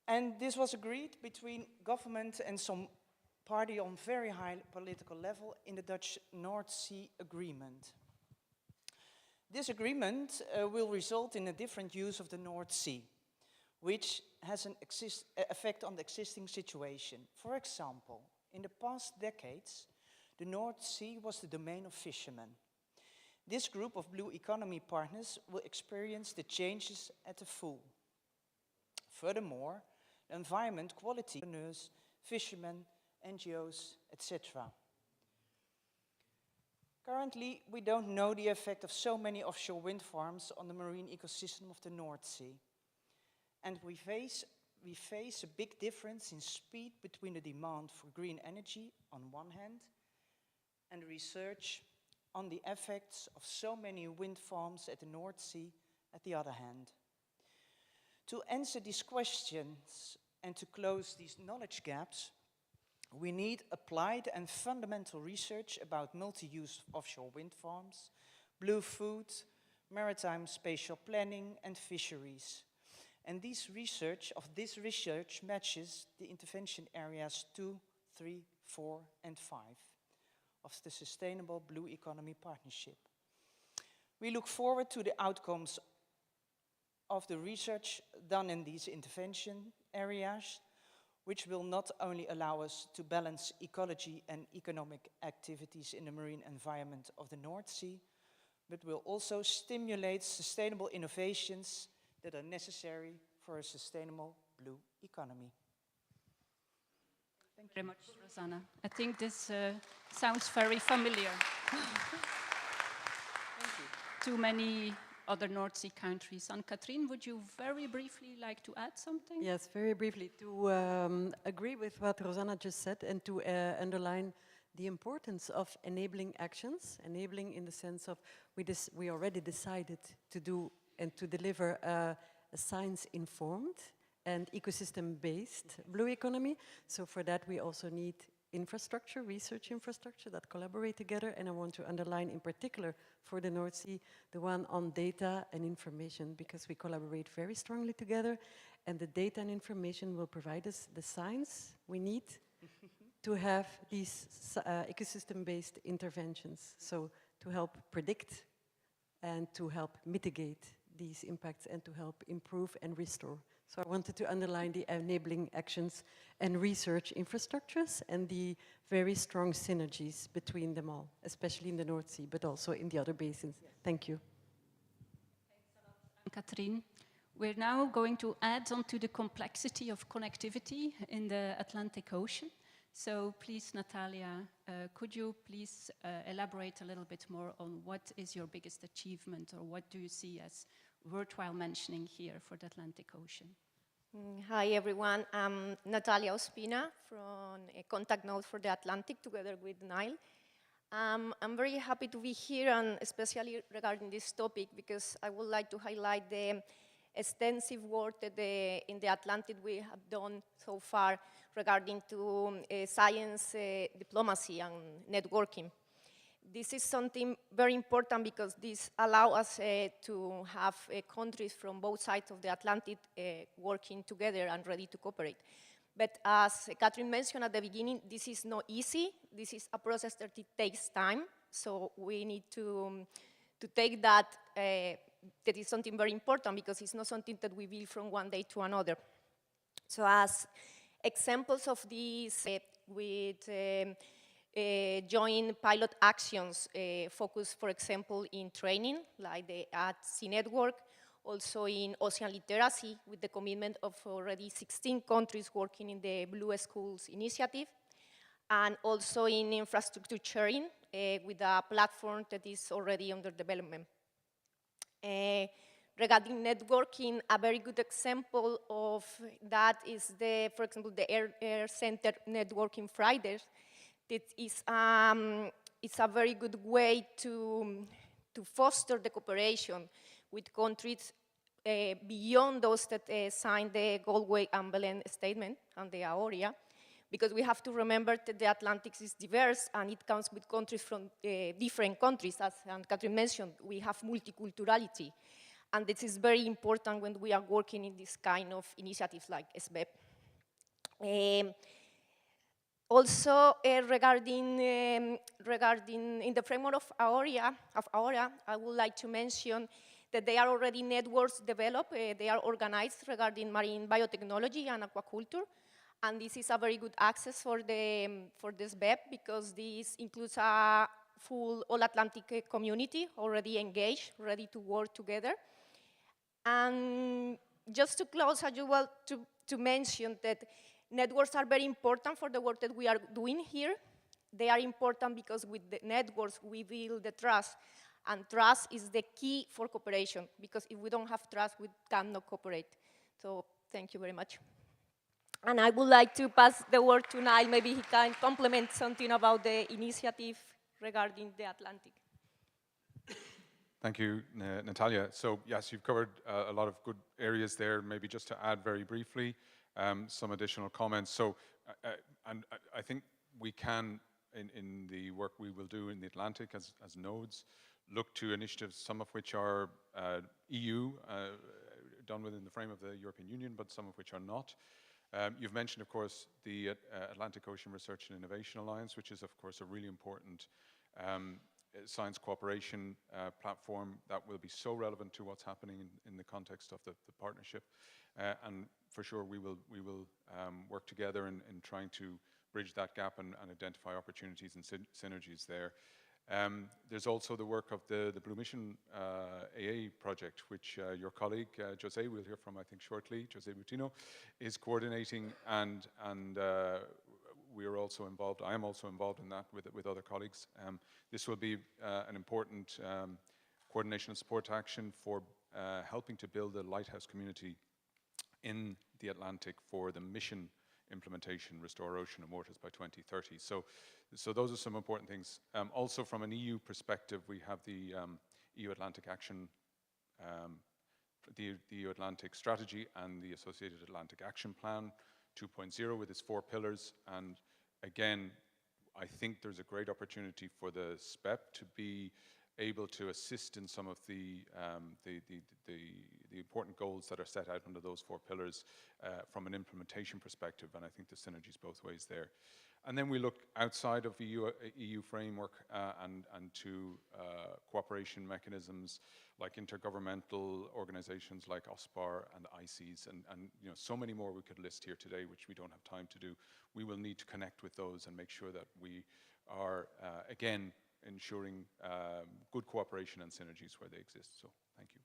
And this was agreed between government and some party on very high political level in the Dutch North Sea Agreement. This agreement will result in a different use of the North Sea, which has an effect on the existing situation. For example, in the past decades, the North Sea was the domain of fishermen. This group of blue economy partners will experience the changes at the full. Furthermore, the environment, quality, entrepreneurs, fishermen, NGOs, etc. Currently, we don't know the effect of so many offshore wind farms on the marine ecosystem of the North Sea. And we face a big difference in speed between the demand for green energy on one hand and research on the effects of so many wind farms at the North Sea at the other hand. To answer these questions and to close these knowledge gaps, we need applied and fundamental research about multi-use offshore wind farms, blue food, maritime spatial planning, and fisheries. And this research matches the intervention areas 2, 3, 4, and 5 of the Sustainable Blue Economy Partnership. We look forward to the outcomes of the research done in these intervention areas, which will not only allow us to balance ecology and economic activities in the marine environment of the North Sea, but will also stimulate sustainable innovations that are necessary for a sustainable blue economy. Thank you very much, Rosanna. I think this sounds very familiar. Thank you. To many other North Sea countries. Anne-Catherine, would you very briefly like to add something? Yes, very briefly. To agree with what Rosanna just said and to underline the importance of enabling actions, enabling in the sense of we already decided to do and to deliver a science-informed and ecosystem-based blue economy. So for that we also need infrastructure, research infrastructure that collaborate together, and I want to underline in particular for the North Sea the one on data and information, because we collaborate very strongly together, and the data and information will provide us the science we need to have these ecosystem-based interventions, so to help predict and to help mitigate these impacts and to help improve and restore. So I wanted to underline the enabling actions and research infrastructures and the very strong synergies between them all, especially in the North Sea, but also in the other basins. Yes. Thank you. Thanks a lot, Catherine. We're now going to add on to the complexity of connectivity in the Atlantic Ocean. So please, Natalia, could you please elaborate a little bit more on what is your biggest achievement, or what do you see as worthwhile mentioning here for the Atlantic Ocean? Hi everyone, I'm Natalia Ospina from a contact node for the Atlantic together with Nile. I'm very happy to be here, and especially regarding this topic, because I would like to highlight the extensive work that in the Atlantic we have done so far regarding to science, diplomacy and networking. This is something very important because this allows us to have countries from both sides of the Atlantic working together and ready to cooperate. But as Catherine mentioned at the beginning, this is not easy. This is a process that it takes time. So we need to take that, that is something very important, because it's not something that we build from one day to another. So as examples of this, with join pilot actions focused, for example, in training, like the Arti network, also in ocean literacy, with the commitment of already 16 countries working in the Blue Schools initiative, and also in infrastructure sharing with a platform that is already under development. Regarding networking, a very good example of that is, for example, the Air Center Networking Fridays. That is it's a very good way to foster the cooperation with countries beyond those that signed the Galway and Belle statement and the AORIA, because we have to remember that the Atlantic is diverse and it comes with countries from different countries. As Catherine mentioned, we have multiculturality. And this is very important when we are working in this kind of initiatives like SBEP. Also, regarding in the framework of AORIA, I would like to mention that there are already networks developed. They are organized regarding marine biotechnology and aquaculture. And this is a very good access for this BEP, because this includes a full all-Atlantic community already engaged, ready to work together. And just to close, I just want to mention that networks are very important for the work that we are doing here. They are important because with the networks, we build the trust. And trust is the key for cooperation, because if we don't have trust, we cannot cooperate. So thank you very much. And I would like to pass the word to Niall. Maybe he can complement something about the initiative regarding the Atlantic. Thank you, Natalia. So yes, you've covered a lot of good areas there. Maybe just to add very briefly, some additional comments. So, and I think we can, in the work we will do in the Atlantic as nodes, look to initiatives, some of which are EU, done within the frame of the European Union, but some of which are not. You've mentioned, of course, the Atlantic Ocean Research and Innovation Alliance, which is, of course, a really important science cooperation platform that will be so relevant to what's happening in the context of the partnership. And for sure, we will work together in trying to bridge that gap and identify opportunities and synergies there. There's also the work of the Blue Mission AA project, which your colleague, Jose, we'll hear from, I think, shortly, Jose Butino, is coordinating, and we are also involved. I am also involved in that with other colleagues. This will be an important coordination and support action for helping to build a lighthouse community in the Atlantic for the mission implementation, Restore Ocean and Waters by 2030. So those are some important things. Also from an EU perspective, we have the EU Atlantic Action, the EU Atlantic Strategy and the associated Atlantic Action Plan 2.0 with its 4 pillars. And again, I think there's a great opportunity for the SPEP to be able to assist in some of the important goals that are set out under those 4 pillars from an implementation perspective, and I think the synergies both ways there. And then we look outside of the EU framework and to cooperation mechanisms like intergovernmental organizations like OSPAR and ICES, and so many more we could list here today, which we don't have time to do. We will need to connect with those and make sure that we are, again, ensuring good cooperation and synergies where they exist. So thank you.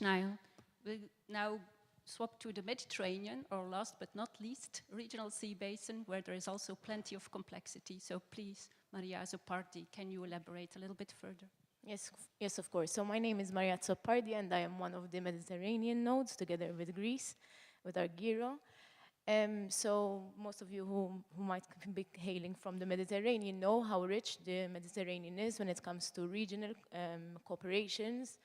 Niall. We'll now swap to the Mediterranean, or last but not least, regional sea basin, where there is also plenty of complexity. So please, Maria Azzopardi, can you elaborate a little bit further? Yes, of course. So my name is Maria Azzopardi, and I am one of the Mediterranean nodes, together with Greece, with Argyro. So most of you who might be hailing from the Mediterranean know how rich the Mediterranean is when it comes to regional cooperations.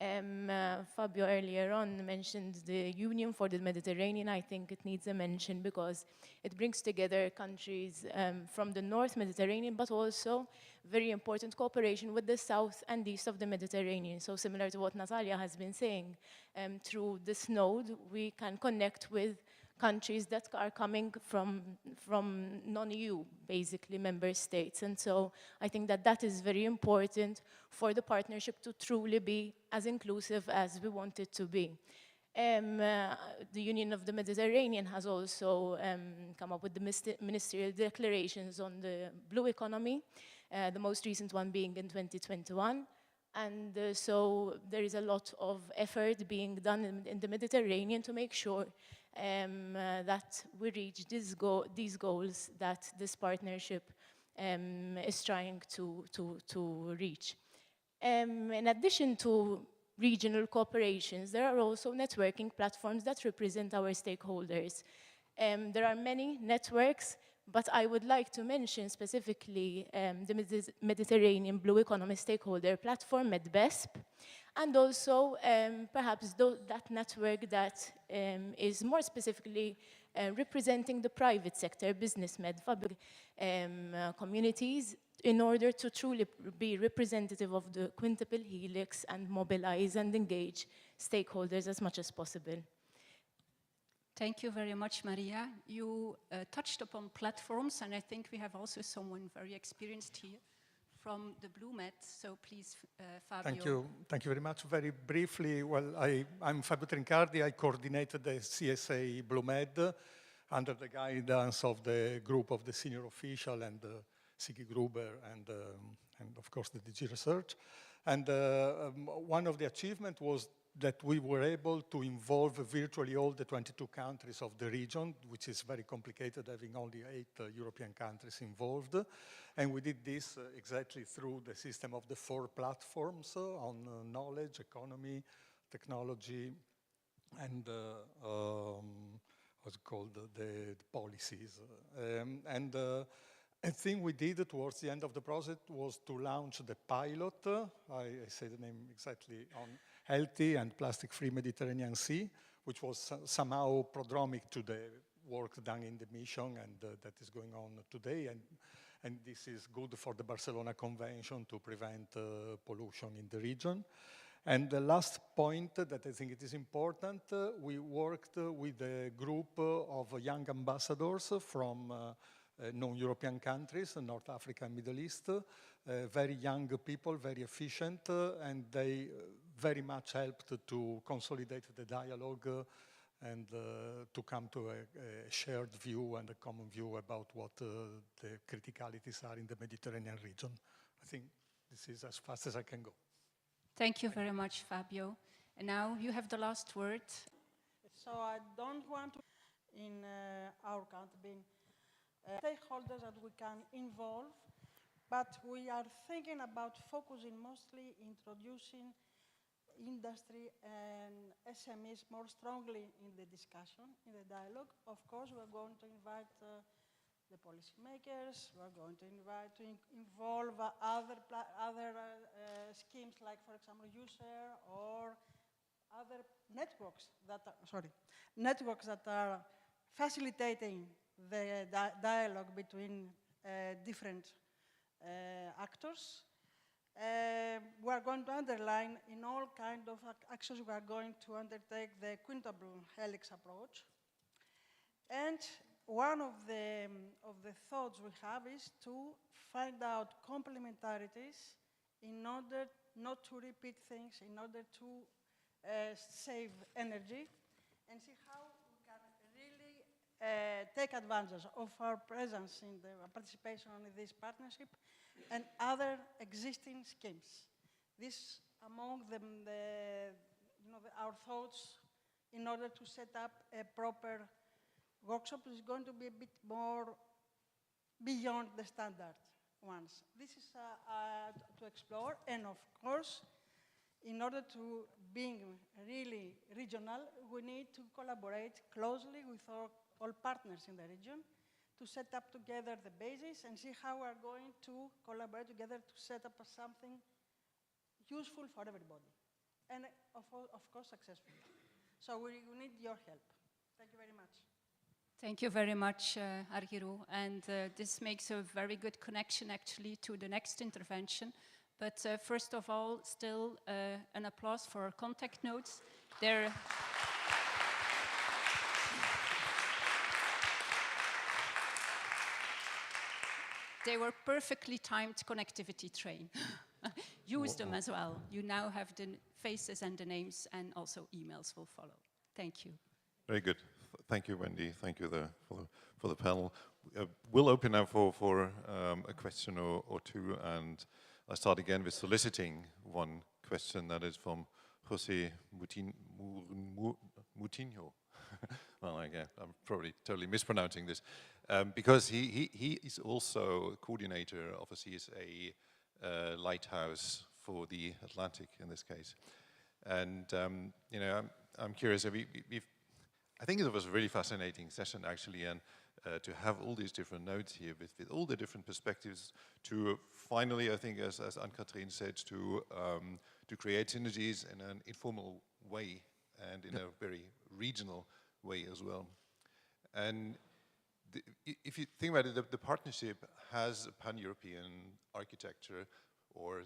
Fabio earlier on mentioned the Union for the Mediterranean. I think it needs a mention because it brings together countries from the North Mediterranean, but also very important cooperation with the South and East of the Mediterranean. So similar to what Natalia has been saying, through this node, we can connect with countries that are coming from non-EU, basically, member states. And so I think that that is very important for the partnership to truly be as inclusive as we want it to be. The Union of the Mediterranean has also come up with the ministerial declarations on the blue economy, the most recent one being in 2021. And so there is a lot of effort being done in the Mediterranean to make sure that we reach these goals that this partnership is trying to reach. In addition to regional cooperations, there are also networking platforms that represent our stakeholders. There are many networks, but I would like to mention specifically the Mediterranean Blue Economy Stakeholder Platform, MEDBESP, and also perhaps that network that is more specifically representing the private sector, business medfab communities, in order to truly be representative of the quintuple helix and mobilize and engage stakeholders as much as possible. Thank you very much, Maria. You touched upon platforms, and I think we have also someone very experienced here from the Blue Med. So please, Fabio. Thank you very much. Very briefly, well, I'm Fabio Trincardi. I coordinated the CSA Blue Med under the guidance of the group of the senior official and Sigi Gruber and of course the DG Research. And one of the achievements was that we were able to involve virtually all the 22 countries of the region, which is very complicated, having only 8 European countries involved. And we did this exactly through the system of the 4 platforms on knowledge, economy, technology, and what's it called, the policies. A thing we did towards the end of the process was to launch the pilot, I say the name exactly, on healthy and plastic-free Mediterranean Sea, which was somehow prodromic to the work done in the mission and that is going on today. And this is good for the Barcelona Convention to prevent pollution in the region. And the last point that I think it is important, we worked with a group of young ambassadors from non-European countries, North Africa and Middle East, very young people, very efficient, and they very much helped to consolidate the dialogue and to come to a shared view and a common view about what the criticalities are in the Mediterranean region. I think this is as fast as I can go. Thank you very much, Fabio. And now you have the last word. So I don't want to, in our country, stakeholders that we can involve, but we are thinking about focusing mostly introducing industry and SMEs more strongly in the discussion, in the dialogue. Of course, we're going to invite the policymakers, we're going to involve other schemes like, for example, user or other networks that are facilitating the dialogue between different actors. We are going to underline in all kinds of actions we are going to undertake the quintuple helix approach. And one of the thoughts we have is to find out complementarities in order not to repeat things, in order to save energy, and see how we can really take advantage of our presence in the participation in this partnership and other existing schemes. This, among them, our thoughts in order to set up a proper workshop is going to be a bit more beyond the standard ones. This is to explore, and of course, in order to being really regional, we need to collaborate closely with all partners in the region to set up together the basis and see how we're going to collaborate together to set up something useful for everybody, and of course successful. So we need your help. Thank you very much. Thank you very much, Argiro. And this makes a very good connection actually to the next intervention. But first of all, still an applause for our contact notes. They were perfectly timed connectivity train. Use them as well. You now have the faces and the names, and also emails will follow. Thank you. Very good. Thank you, Wendy. Thank you for the panel. We'll open now for a question or two, and I'll start again with soliciting one question that is from Jose Moutinho. Well, again, I'm probably totally mispronouncing this, because he is also coordinator of a CSA lighthouse for the Atlantic in this case. And you know, I'm curious. I think it was a really fascinating session actually, and to have all these different notes here with all the different perspectives to finally, I think, as Anne-Catherine said, to create synergies in an informal way and in a very regional way as well. And if you think about it, the partnership has a pan-European architecture or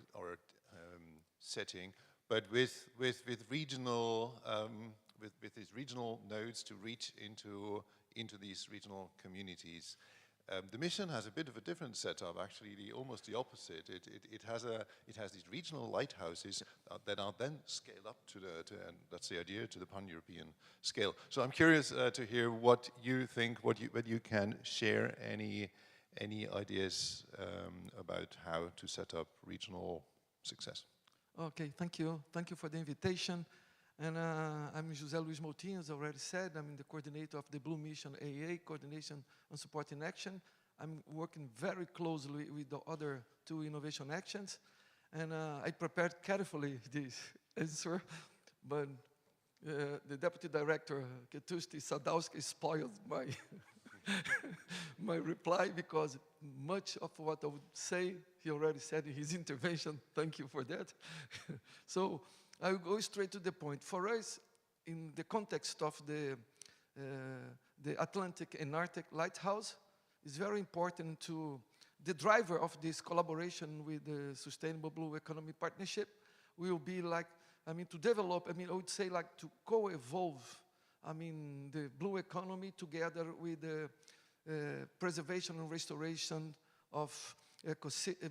setting, but with regional with these regional nodes to reach into these regional communities. The mission has a bit of a different setup, actually, almost the opposite. It has these regional lighthouses that are then scaled up and that's the idea, to the pan-European scale. So I'm curious to hear what you think, what you can share, any ideas about how to set up regional success. Okay, thank you. Thank you for the invitation. And I'm José Luis Moutinho, as already said. I'm the coordinator of the Blue Mission AA, Coordination and Support in Action. I'm working very closely with the other two innovation actions. And I prepared carefully this answer, but the Deputy Director, Ketusti Sadowski, spoiled my, my reply, because much of what I would say, he already said in his intervention. Thank you for that. So I will go straight to the point. For us, in the context of the Atlantic and Arctic Lighthouse, it's very important to, the driver of this collaboration with the Sustainable Blue Economy Partnership will be like, to develop, I would say like to co-evolve, the blue economy together with the preservation and restoration of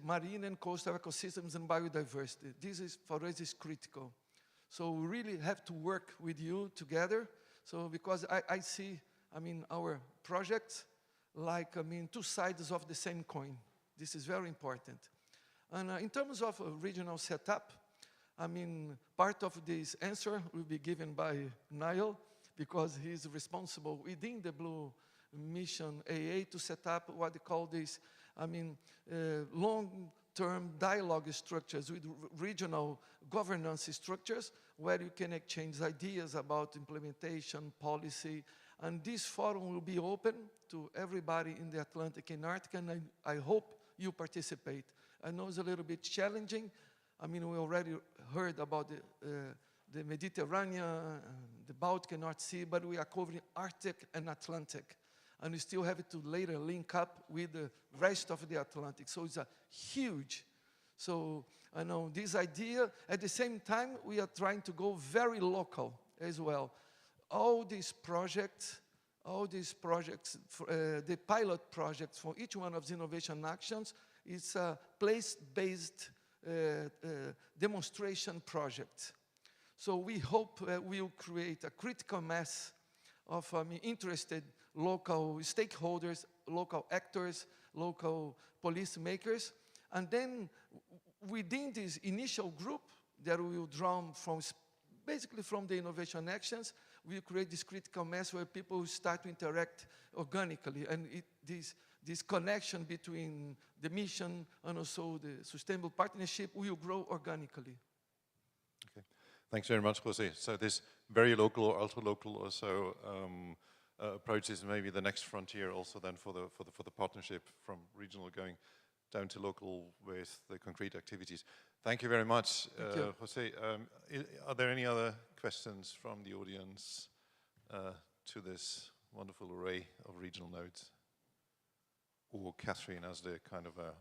marine and coastal ecosystems and biodiversity. This is, for us, is critical. So we really have to work with you together. So because I see, our projects like, two sides of the same coin. This is very important. And in terms of a regional setup, part of this answer will be given by Niall, because he's responsible within the Blue Mission AA to set up what they call this, long-term dialogue structures with regional governance structures, where you can exchange ideas about implementation, policy, and this forum will be open to everybody in the Atlantic and Arctic, and I hope you participate. I know it's a little bit challenging. We already heard about the Mediterranean, the Baltic and North Sea, but we are covering Arctic and Atlantic. And we still have to later link up with the rest of the Atlantic. So it's a huge. So I know this idea, at the same time, we are trying to go very local as well. All these projects, the pilot projects for each one of the innovation actions is a place-based demonstration project. So we hope we'll create a critical mass of interested local stakeholders, local actors, local policymakers, and then within this initial group that we will draw from, basically from the innovation actions, we create this critical mass where people start to interact organically, and this connection between the mission and also the sustainable partnership will grow organically. Okay, thanks very much, Jose. So this very local or ultra-local or so approach is maybe the next frontier also then for the partnership, from regional going down to local with the concrete activities. Thank you very much, Jose. Are there any other questions from the audience to this wonderful array of regional nodes? Or Catherine as the kind of a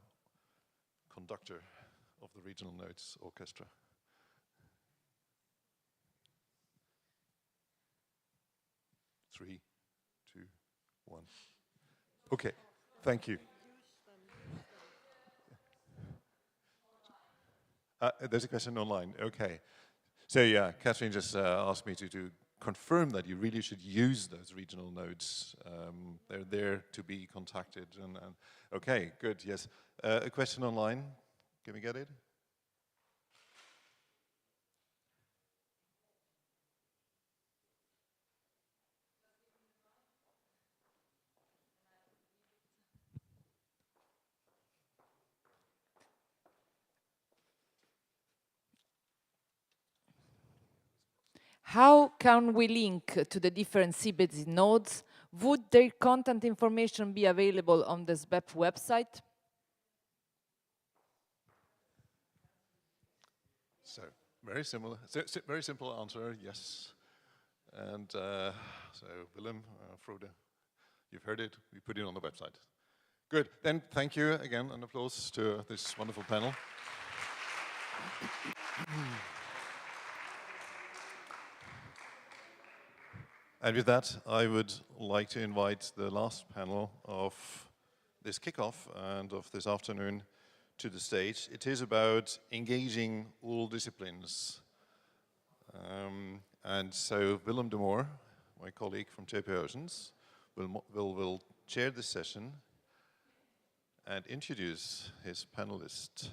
conductor of the regional nodes orchestra? Three, two, one. Okay, thank you. There's a question online. Okay. So yeah, Catherine just asked me to confirm that you really should use those regional nodes. They're there to be contacted. And okay, good, yes. A question online, can we get it? How can we link to the different CBD nodes? Would their content information be available on the SBEP website? So, very similar, very simple answer, yes. And so, Willem, Frode, you've heard it, we put it on the website. Good, then thank you again, an applause to this wonderful panel. And with that, I would like to invite the last panel of this kickoff and of this afternoon to the stage. It is about engaging all disciplines. And so Willem de Moor, my colleague from JP Oceans, will chair this session and introduce his panelists.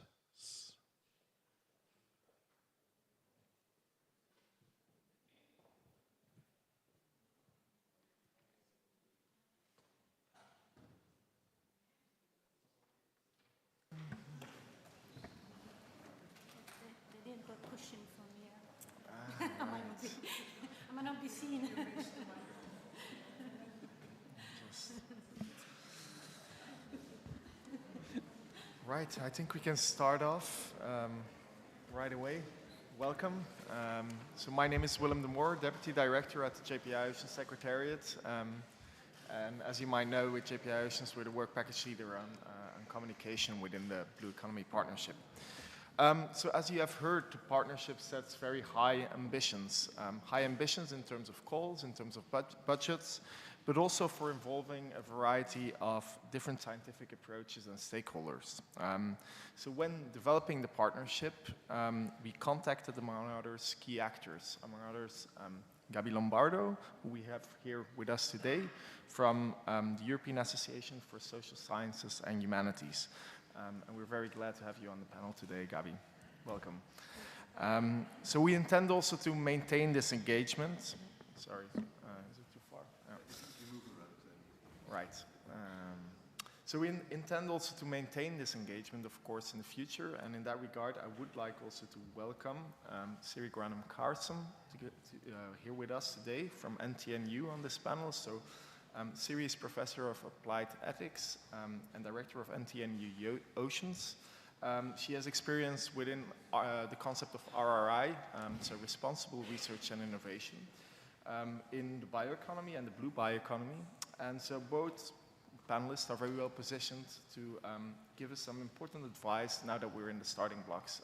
I might not be seen. Right, I think we can start off right away. Welcome. So my name is Willem de Moor, Deputy Director at the JPI Oceans Secretariat. And as you might know, with JPI Oceans, we're the work package leader on communication within the Blue Economy Partnership. So as you have heard, the partnership sets very high ambitions. High ambitions in terms of calls, in terms of budgets, but also for involving a variety of different scientific approaches and stakeholders. So when developing the partnership, we contacted, among others, key actors, among others, Gabi Lombardo, who we have here with us today, from the European Association for Social Sciences and Humanities. And we're very glad to have you on the panel today, Gabi. Welcome. So we intend also to maintain this engagement. Sorry, is it too far? No. Right. So we intend also to maintain this engagement, of course, in the future. And in that regard, I would like also to welcome Siri Granum-Carson here with us today from NTNU on this panel. So Siri is Professor of Applied Ethics and Director of NTNU Oceans. She has experience within the concept of RRI, so Responsible Research and Innovation, in the bioeconomy and the blue bioeconomy. And so both panelists are very well positioned to give us some important advice now that we're in the starting blocks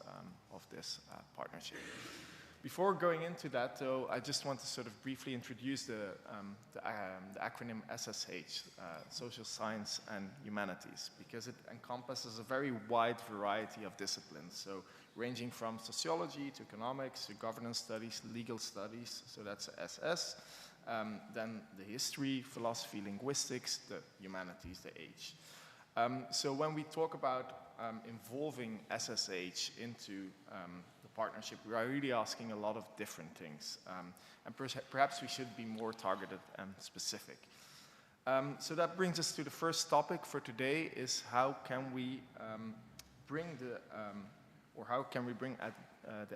of this partnership. Before going into that, though, I just want to sort of briefly introduce the acronym SSH, Social Science and Humanities, because it encompasses a very wide variety of disciplines, so ranging from sociology to economics to governance studies, legal studies, so that's SS, then the history, philosophy, linguistics, the humanities, the H. So when we talk about involving SSH into partnership, we are really asking a lot of different things. And perhaps we should be more targeted and specific. So that brings us to the first topic for today, is how can we bring the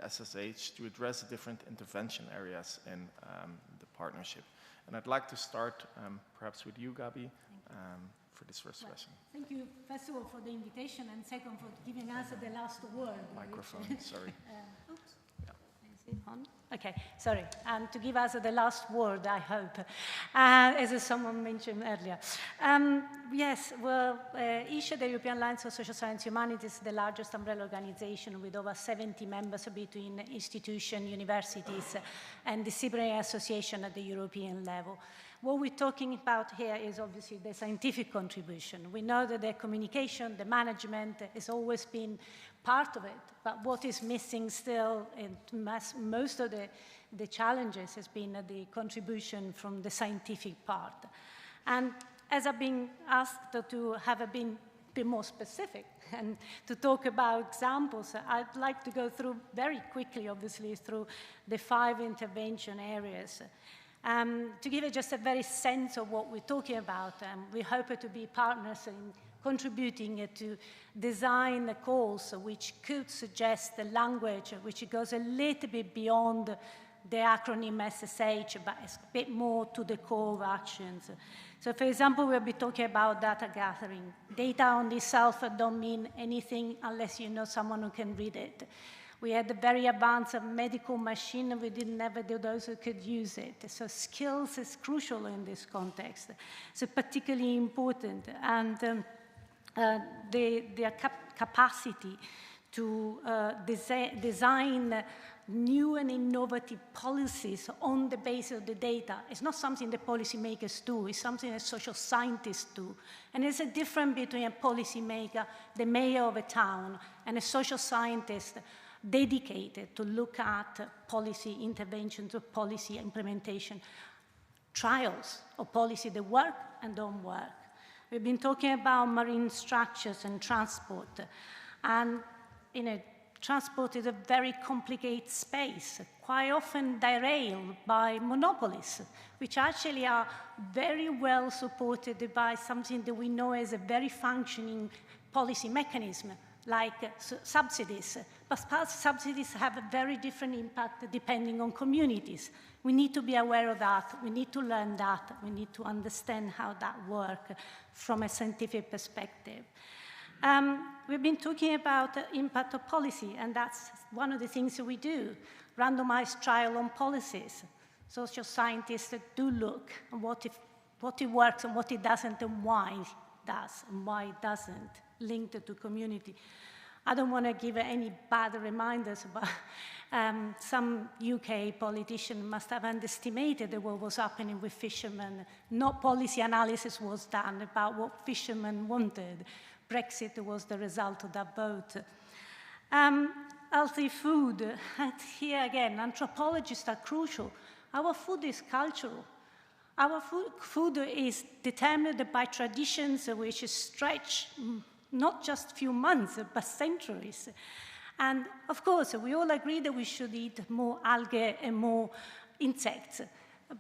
SSH to address the different intervention areas in the partnership. And I'd like to start perhaps with you, Gabi, for this first session. Thank you, first of all, for the invitation, and second, for giving us the last word. Microphone, sorry. Oops. Yeah. Is it on? Okay, sorry. To give us the last word, I hope, as someone mentioned earlier. Yes, well, ISHE, the European Alliance of Social Science and Humanities, is the largest umbrella organization with over 70 members between institutions, universities, and disciplinary associations at the European level. What we're talking about here is obviously the scientific contribution. We know that the communication, the management has always been part of it, but what is missing still in most of the the challenges has been the contribution from the scientific part. And as I've been asked to have a bit more specific and to talk about examples, I'd like to go through very quickly, obviously, through the 5 intervention areas. To give it just a very sense of what we're talking about, we hope to be partners in contributing to design calls which could suggest a language which goes a little bit beyond the acronym SSH, but it's a bit more to the core of actions. So for example, we'll be talking about data gathering. Data on itself don't mean anything unless you know someone who can read it. We had a very advanced medical machine, and we didn't have those who could use it. So skills is crucial in this context. So particularly important. And their capacity to design new and innovative policies on the basis of the data. It's not something the policymakers do, it's something that social scientists do. And there's a difference between a policymaker, the mayor of a town, and a social scientist dedicated to look at policy interventions or policy implementation, trials of policy that work and don't work. We've been talking about marine structures and transport. And transport is a very complicated space, quite often derailed by monopolies, which actually are very well supported by something that we know as a very functioning policy mechanism, like subsidies. But subsidies have a very different impact depending on communities. We need to be aware of that. We need to learn that. We need to understand how that works from a scientific perspective. We've been talking about the impact of policy, and that's one of the things that we do, randomized trial on policies. Social scientists do look at what it works and what it doesn't, and why it does and why it doesn't, linked to community. I don't want to give any bad reminders, but some UK politician must have underestimated what was happening with fishermen. No policy analysis was done about what fishermen wanted. Brexit was the result of that vote. Healthy food. And here again, anthropologists are crucial. Our food is cultural. Our food is determined by traditions which stretch not just a few months, but centuries. And of course, we all agree that we should eat more algae and more insects.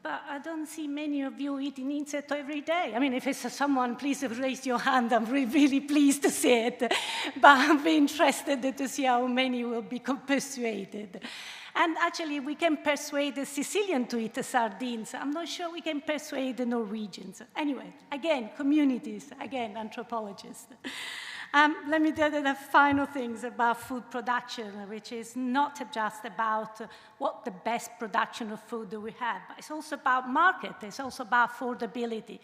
But I don't see many of you eating insects every day. I mean, if it's someone, please raise your hand. I'm really pleased to see it. But I'll be interested to see how many will be persuaded. And actually, we can persuade the Sicilian to eat the sardines. I'm not sure we can persuade the Norwegians. Anyway, again, communities, again, anthropologists. Let me tell you the final things about food production, which is not just about what the best production of food that we have, but it's also about market, it's also about affordability.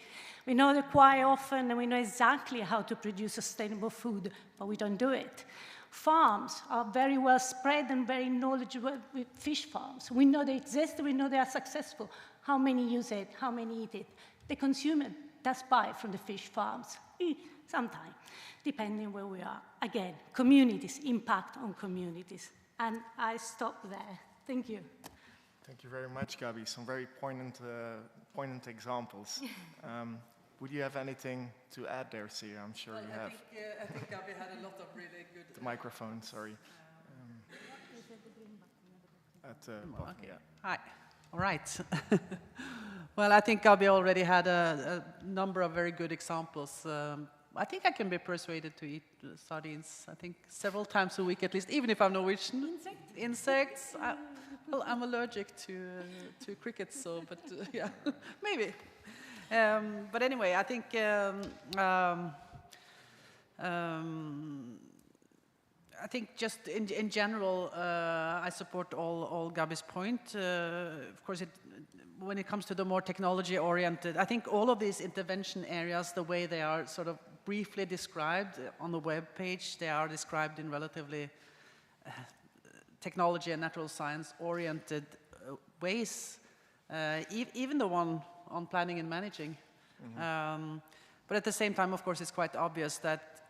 We know that quite often, and we know exactly how to produce sustainable food, but we don't do it. Farms are very well spread and very knowledgeable with fish farms. We know they exist, we know they are successful. How many use it, how many eat it? The consumer does buy from the fish farms, sometimes, depending where we are. Again, communities, impact on communities. And I stop there. Thank you. Thank you very much, Gabi. Some very poignant examples. Would you have anything to add there, Sia? I'm sure you have. I think Gabi had a lot of really good... The microphone, sorry. Okay. Hi. All right. Well, I think Gabi already had a number of very good examples. I think I can be persuaded to eat sardines, I think, several times a week at least, even if I'm Norwegian. Insects? Well, I'm allergic to crickets, so, but yeah, maybe. But anyway, I think just in general, I support all Gabi's point. Of course, when it comes to the more technology-oriented, I think all of these intervention areas, the way they are sort of briefly described on the web page, they are described in relatively technology and natural science-oriented ways, even the one on planning and managing. Mm-hmm. But at the same time, of course, it's quite obvious that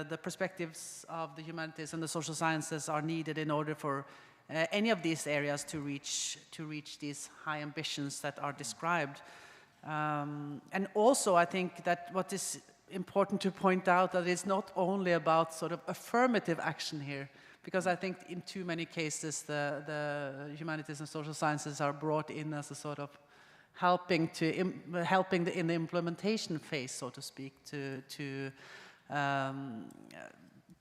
the perspectives of the humanities and the social sciences are needed in order for any of these areas to reach these high ambitions that are described. And also, I think that what is important to point out that it's not only about sort of affirmative action here, because I think in too many cases the humanities and social sciences are brought in as a sort of helping in the implementation phase, so to speak,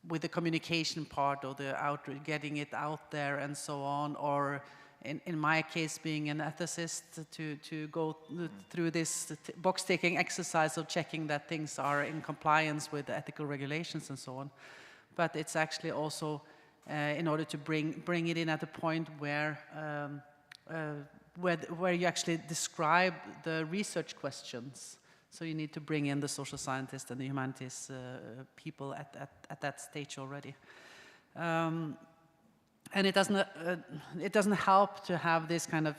with the communication part or the getting it out there and so on, or in my case being an ethicist to go through this box-ticking exercise of checking that things are in compliance with the ethical regulations and so on. But it's actually also in order to bring it in at a point where you actually describe the research questions. So you need to bring in the social scientists and the humanities people at that stage already. And it doesn't help to have this kind of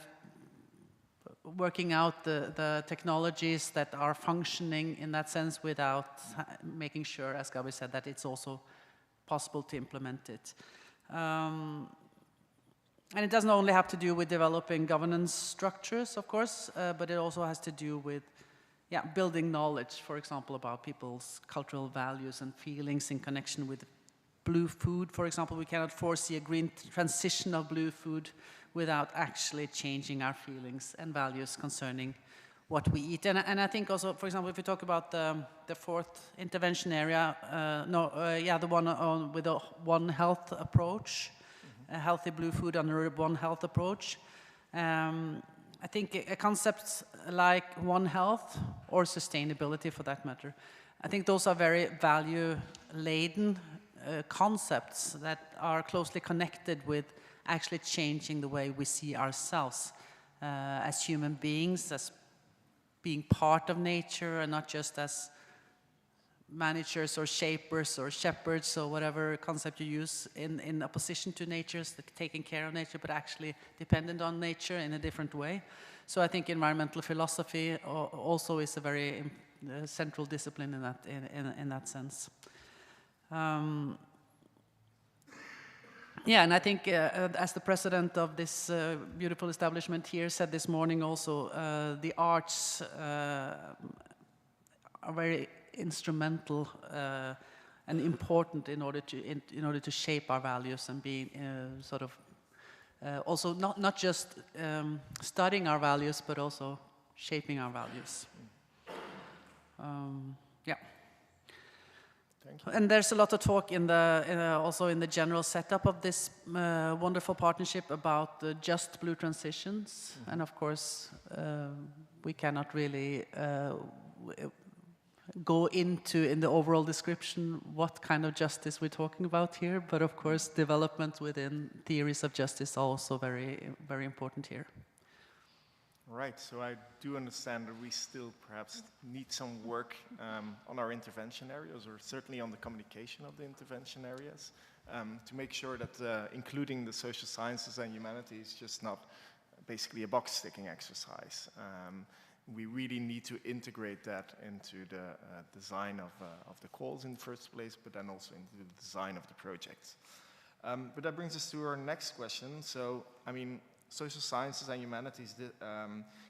working out the technologies that are functioning in that sense without making sure, as Gabi said, that it's also possible to implement it. And it doesn't only have to do with developing governance structures, of course, but it also has to do with building knowledge, for example, about people's cultural values and feelings in connection with blue food. For example, we cannot foresee a green transition of blue food without actually changing our feelings and values concerning what we eat. And I think also, for example, if we talk about the fourth intervention area, the one with a One Health approach, a healthy blue food under a One Health approach. I think a concept like One Health or sustainability for that matter, I think those are very value-laden concepts that are closely connected with actually changing the way we see ourselves as human beings, as being part of nature and not just as managers or shapers or shepherds or whatever concept you use in opposition to nature, taking care of nature, but actually dependent on nature in a different way. So I think environmental philosophy also is a very central discipline in that sense. And I think as the president of this beautiful establishment here said this morning also, the arts are very instrumental and important in order to shape our values and be sort of also not just studying our values, but also shaping our values. And there's a lot of talk also in the general setup of this wonderful partnership about the just blue transitions. And of course, we cannot really go into in the overall description what kind of justice we're talking about here. But of course, development within theories of justice are also very, very important here. Right, so I do understand that we still perhaps need some work on our intervention areas, or certainly on the communication of the intervention areas, to make sure that including the social sciences and humanities is just not basically a box-ticking exercise. We really need to integrate that into the design of the calls in the first place, but then also into the design of the projects. But that brings us to our next question. So, I mean, social sciences and humanities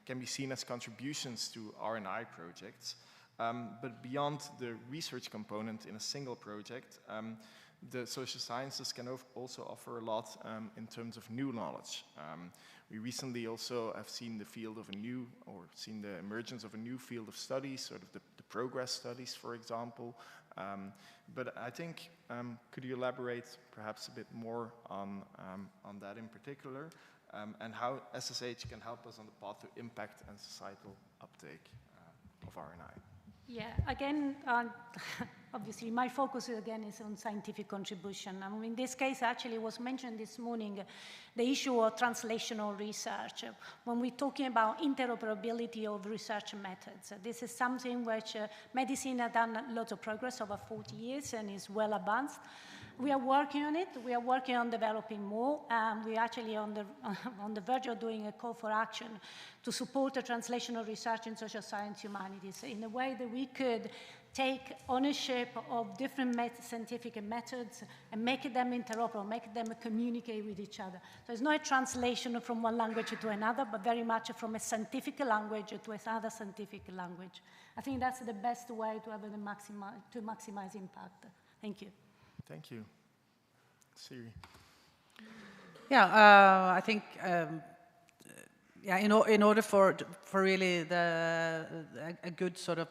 can be seen as contributions to R&I projects, but beyond the research component in a single project, the social sciences can also offer a lot in terms of new knowledge. We recently also have seen seen the emergence of a new field of studies, sort of the progress studies, for example. But I think, could you elaborate perhaps a bit more on that in particular? And how SSH can help us on the path to impact and societal uptake of R&I. Yeah, again, obviously my focus again is on scientific contribution. I mean, in this case, actually was mentioned this morning, the issue of translational research. When we're talking about interoperability of research methods, this is something which medicine has done a lot of progress over 40 years and is well advanced. We are working on it. We are working on developing more. We're actually on the verge of doing a call for action to support the translational research in social science humanities in a way that we could take ownership of different scientific methods and make them interoperable, make them communicate with each other. So it's not a translation from one language to another, but very much from a scientific language to another scientific language. I think that's the best way to have to maximize impact. Thank you. Thank you. Siri. Yeah, I think yeah, in order for really a good sort of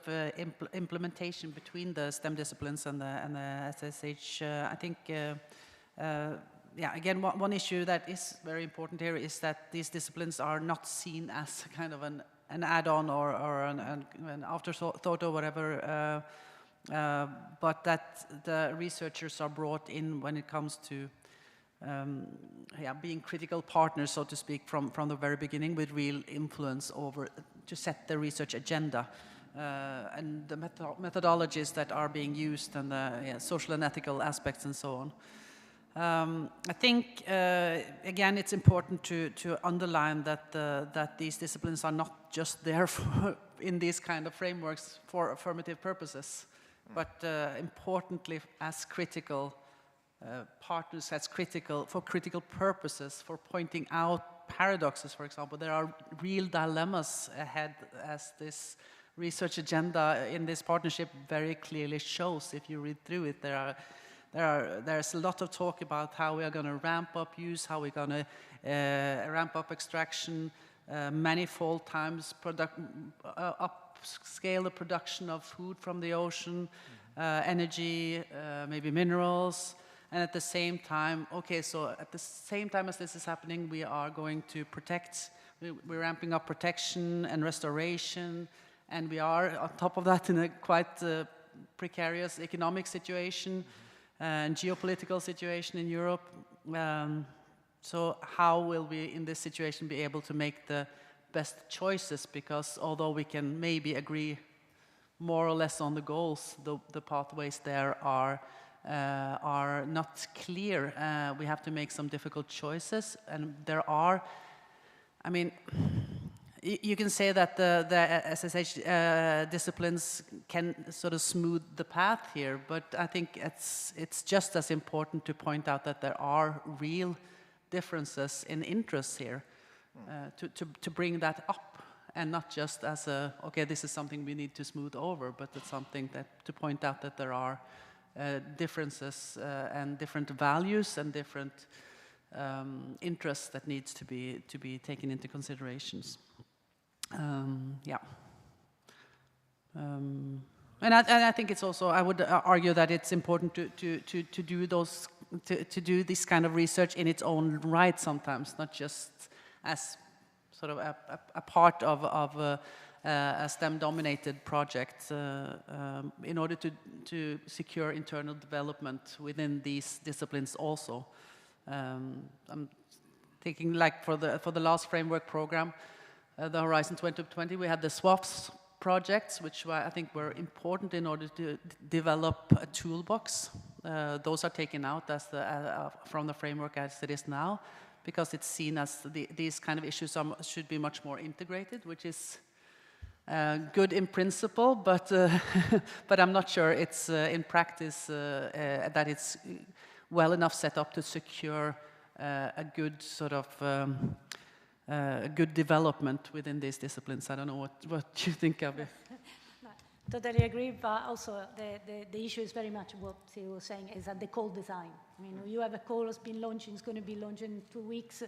implementation between the STEM disciplines and the SSH, I think yeah, again, one issue that is very important here is that these disciplines are not seen as kind of an add-on or an afterthought or whatever, but that the researchers are brought in when it comes to yeah, being critical partners, so to speak, from the very beginning, with real influence over to set the research agenda and the methodologies that are being used and the social and ethical aspects and so on. I think, again, it's important to underline that these disciplines are not just there in these kind of frameworks for affirmative purposes, but importantly as critical partners, as for critical purposes, for pointing out paradoxes, for example. There are real dilemmas ahead, as this research agenda in this partnership very clearly shows. If you read through it, there's a lot of talk about how we are going to ramp up use, how we're going to ramp up extraction, manifold times upscale the production of food from the ocean, energy, maybe minerals. And at the same time, okay, so at the same time as this is happening, we are going to protect, we're ramping up protection and restoration, and we are on top of that in a quite precarious economic situation and geopolitical situation in Europe. So how will we in this situation be able to make the best choices? Because although we can maybe agree more or less on the goals, the pathways there are not clear. We have to make some difficult choices, and there are, I mean, you can say that the SSH disciplines can sort of smooth the path here, but I think it's just as important to point out that there are real differences in interests here, to bring that up, and not just as a, okay, this is something we need to smooth over, but it's something that to point out that there are differences and different values and different interests that needs to be taken into considerations. Yeah. And I think it's also, I would argue that it's important to do those, to do this kind of research in its own right sometimes, not just as sort of a part of a STEM-dominated project, in order to secure internal development within these disciplines also. I'm thinking, like, for the last framework program, the Horizon 2020, we had the SWAFs projects, which I think were important in order to develop a toolbox. Those are taken out as from the framework as it is now, because it's seen as these kind of issues should be much more integrated, which is good in principle, but but I'm not sure it's in practice that it's well enough set up to secure a good sort of good development within these disciplines. I don't know what you think of it. Totally agree, but also the issue is very much what you were saying, is that the call design. I mean, you have a call that's been launched, it's going to be launched in 2 weeks,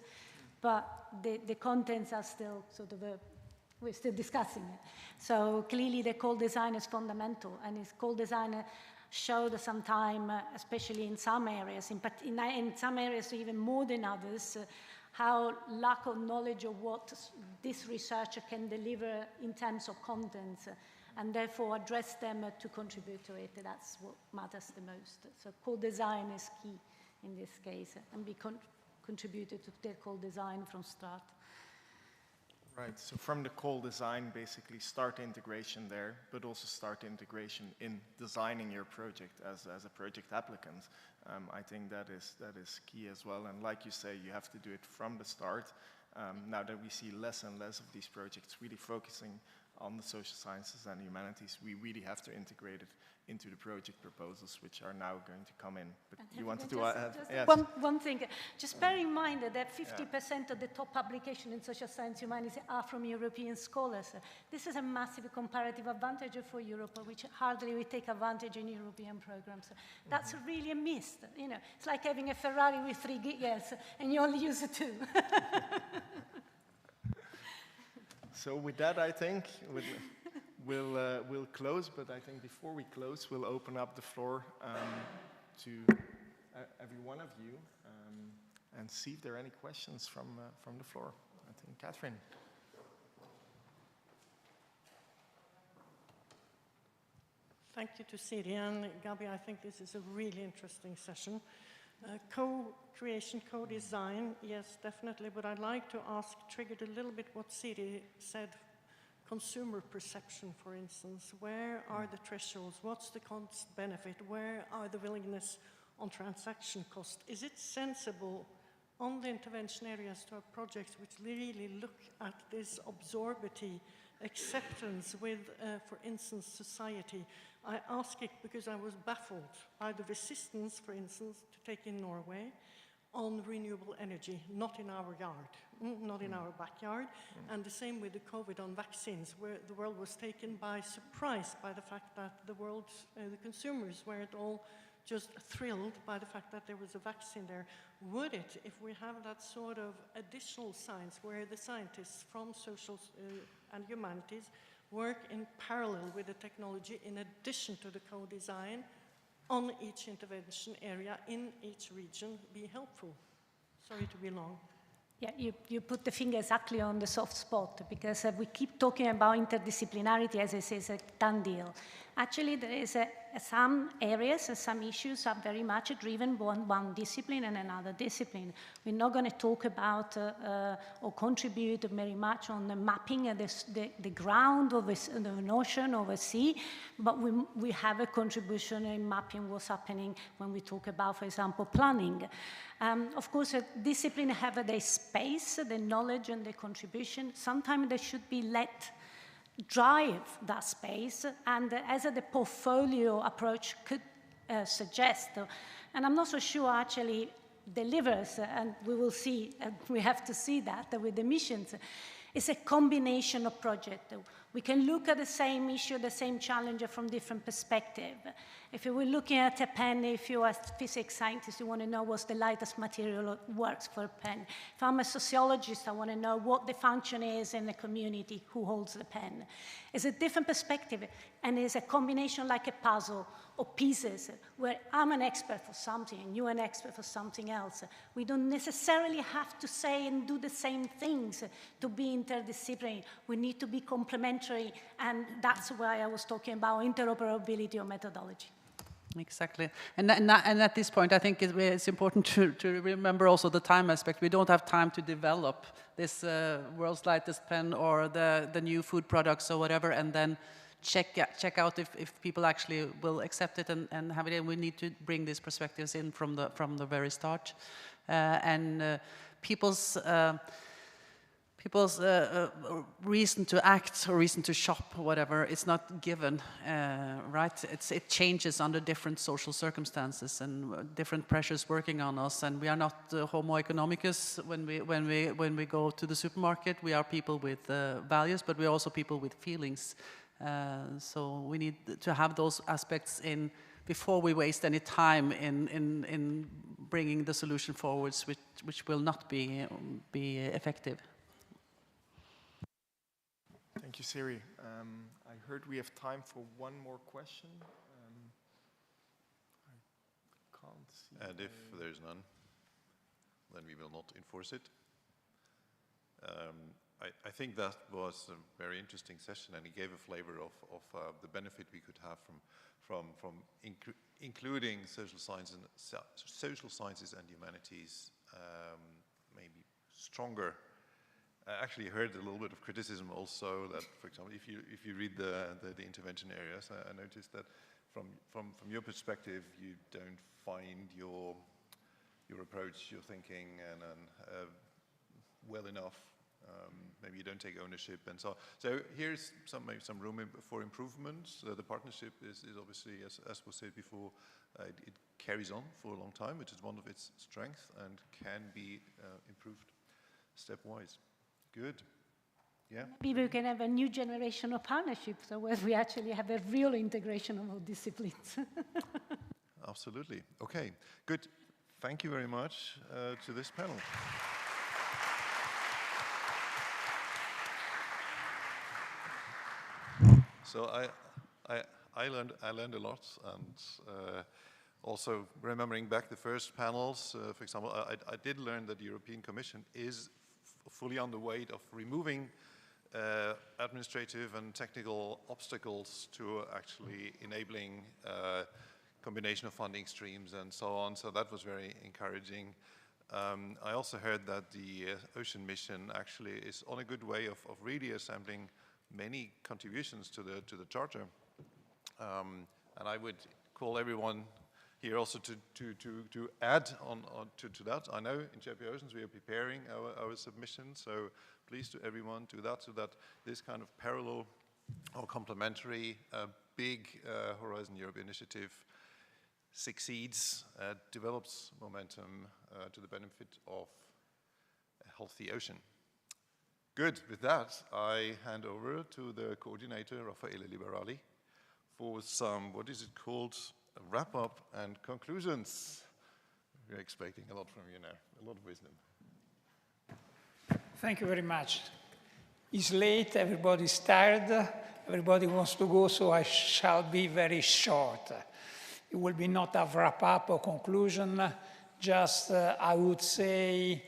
but the contents are still sort of we're still discussing it. So clearly the call design is fundamental, and this call design showed some time, especially in some areas, in some areas even more than others, how lack of knowledge of what this research can deliver in terms of contents, and therefore address them to contribute to it. That's what matters the most. So co-design is key in this case, and be contributed to their co-design from start. Right, so from the call design, basically start integration there, but also start integration in designing your project as a project applicant. I think that is key as well. And like you say, you have to do it from the start. Now that we see less and less of these projects really focusing on the social sciences and humanities, we really have to integrate it into the project proposals, which are now going to come in. But you wanted to add? Yes. One thing, just bear in mind that 50% of the top publications in social science humanities are from European scholars. This is a massive comparative advantage for Europe, which hardly we take advantage in European programs. That's really a miss. You know, it's like having a Ferrari with 3 gears and you only use 2. So with that, I think we'll close, but I think before we close, we'll open up the floor to every one of you and see if there are any questions from the floor. I think Catherine. Thank you to Siri and Gabi. I think this is a really interesting session. Co-creation, co-design, yes, definitely, but I'd like to ask, triggered a little bit what Siri said, consumer perception, for instance. Where are the thresholds? What's the cost benefit? Where are the willingness on transaction cost? Is it sensible on the intervention areas to have projects which really look at this absorbity acceptance with, for instance, society? I ask it because I was baffled by the resistance, for instance, to take in Norway on renewable energy, not in our yard, not in our backyard, and the same with the COVID on vaccines, where the world was taken by surprise by the fact that the world, the consumers weren't all just thrilled by the fact that there was a vaccine there. Would it, if we have that sort of additional science where the scientists from social and humanities work in parallel with the technology in addition to the co-design on each intervention area in each region, be helpful? Sorry to be long. Yeah, you put the finger exactly on the soft spot, because we keep talking about interdisciplinarity as if it's a done deal. Actually, there is some areas, some issues are very much driven by one discipline and another discipline. We're not going to talk about or contribute very much on the mapping the ground of an ocean or a sea, but we have a contribution in mapping what's happening when we talk about, for example, planning. Of course, a discipline have their space, the knowledge and the contribution. Sometimes they should be let drive that space, and as the portfolio approach could suggest. And I'm not so sure actually delivers, and we will see, we have to see that with the missions. It's a combination of projects. We can look at the same issue, the same challenge from different perspectives. If you were looking at a pen, if you are a physics scientist, you want to know what's the lightest material works for a pen. If I'm a sociologist, I want to know what the function is in the community, who holds the pen. It's a different perspective, and it's a combination like a puzzle of pieces, where I'm an expert for something, and you're an expert for something else. We don't necessarily have to say and do the same things to be interdisciplinary. We need to be complementary, and that's why I was talking about interoperability of methodology. Exactly. And at this point, I think it's important to remember also the time aspect. We don't have time to develop this world's lightest pen or the new food products or whatever, and then check out if people actually will accept it and have it. And we need to bring these perspectives in from the very start. People's reason to act or reason to shop or whatever, it's not given, right? It changes under different social circumstances and different pressures working on us. And we are not homo economicus when we go to the supermarket. We are people with values, but we're also people with feelings. So we need to have those aspects in before we waste any time in bringing the solution forwards, which will not be effective. Thank you, Siri. I heard we have time for one more question. I can't see. And if there's none, then we will not enforce it. I think that was a very interesting session, and it gave a flavor of the benefit we could have from including social sciences and humanities, maybe stronger I actually heard a little bit of criticism also that, for example, if you read the intervention areas, I noticed that from your perspective, you don't find your approach, your thinking, and well enough. Maybe you don't take ownership and so on. So here's maybe some room for improvement. The partnership is obviously, as was said before, it carries on for a long time, which is one of its strengths and can be improved stepwise. Good. Yeah. Maybe we can have a new generation of partnerships, so where we actually have a real integration of all disciplines. Absolutely. Okay, good. Thank you very much to this panel. So I learned a lot, and also remembering back the first panels, for example, I did learn that the European Commission is fully on the way of removing administrative and technical obstacles to actually enabling combination of funding streams and so on. So that was very encouraging. I also heard that the Ocean Mission actually is on a good way of really assembling many contributions to the charter, and I would call everyone here also to add on to that. I know in JP Oceans we are preparing our submission, so please to everyone do that, so that this kind of parallel or complementary big Horizon Europe initiative succeeds, develops momentum to the benefit of a healthy ocean. Good. With that, I hand over to the coordinator, Raffaele Liberali, for some, what is it called, a wrap-up and conclusions. We're expecting a lot from you now, a lot of wisdom. Thank you very much. It's late, everybody's tired, everybody wants to go, so I shall be very short. It will be not a wrap-up or conclusion, just, I would say,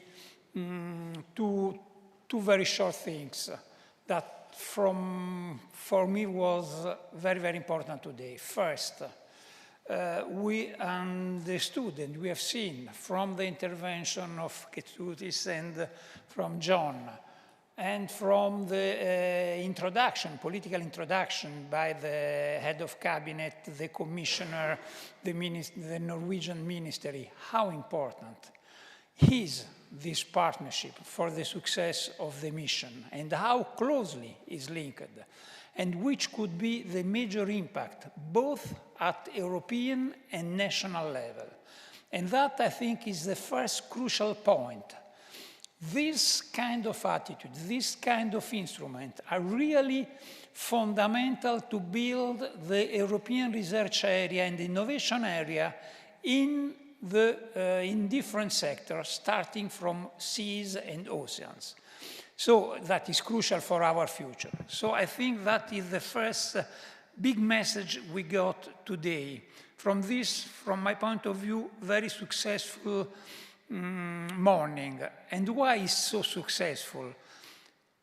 two very short things that for me was very, very important today. First, we understood and we have seen from the intervention of Ketutis and from John and from the political introduction by the head of cabinet, the commissioner, the Norwegian ministry, how important is this partnership for the success of the mission and how closely is linked, and which could be the major impact both at European and national level. And that, I think, is the first crucial point. This kind of attitude, this kind of instrument are really fundamental to build the European research area and innovation area in different sectors, starting from seas and oceans. So that is crucial for our future. So I think that is the first big message we got today. From this, from my point of view, very successful morning. And why is so successful?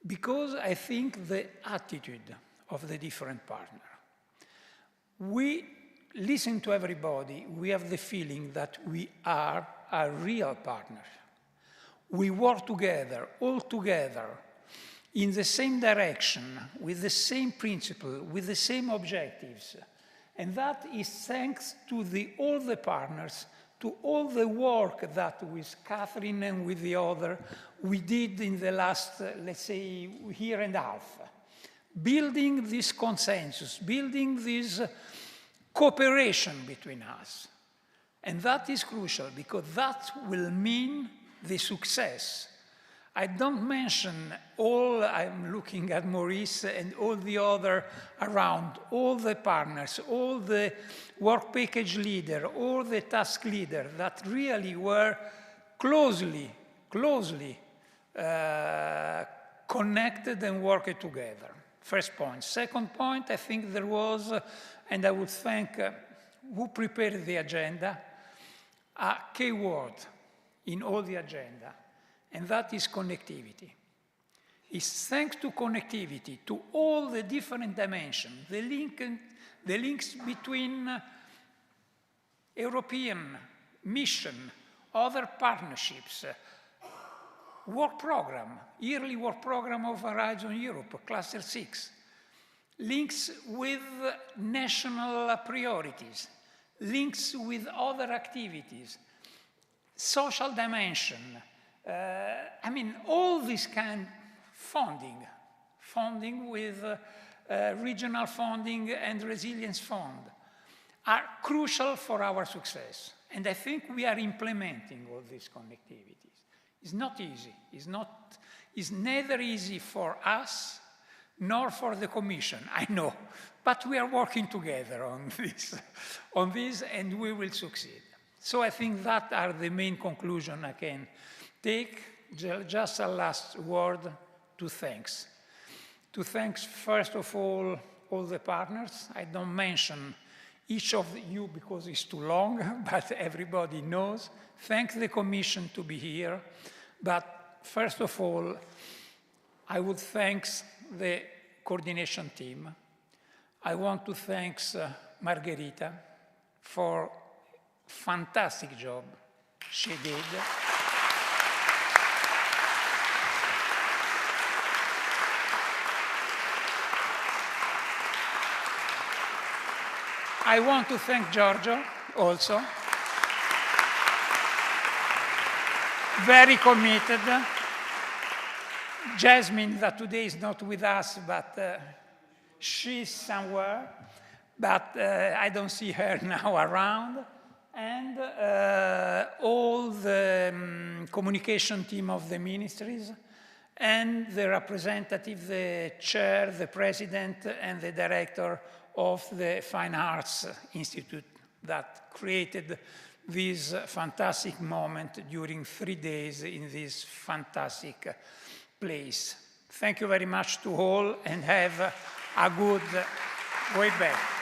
Because I think the attitude of the different partners. We listen to everybody, we have the feeling that we are a real partner. We work together, all together, in the same direction, with the same principle, with the same objectives. And that is thanks to all the partners, to all the work that with Catherine and with the other we did in the last, let's say, year and a half. Building this consensus, building this cooperation between us. And that is crucial because that will mean the success. I don't mention all, I'm looking at Maurice and all the other around, all the partners, all the work package leader, all the task leader that really were closely connected and worked together. First point. Second point, I think there was, and I would thank who prepared the agenda, a key word in all the agenda, and that is connectivity. It's thanks to connectivity, to all the different dimensions, the links between European mission, other partnerships, work program, yearly work program of Horizon Europe, Cluster 6, links with national priorities, links with other activities, social dimension, I mean, all this kind of funding with regional funding and resilience fund are crucial for our success. And I think we are implementing all these connectivities. It's not easy. It's neither easy for us nor for the Commission, I know. But we are working together on this, and we will succeed. So I think that are the main conclusions I can take. Just a last word to thanks. To thanks, first of all the partners. I don't mention each of you because it's too long, but everybody knows. Thank the Commission to be here. But first of all, I would thank the coordination team. I want to thank Margherita for fantastic job she did. I want to thank Giorgio also. Very committed. Jasmine, that today is not with us, but she's somewhere. But I don't see her now around. And all the communication team of the ministries, and the representative, the chair, the president, and the director of the Fine Arts Institute that created this fantastic moment during 3 days in this fantastic place. Thank you very much to all, and have a good way back.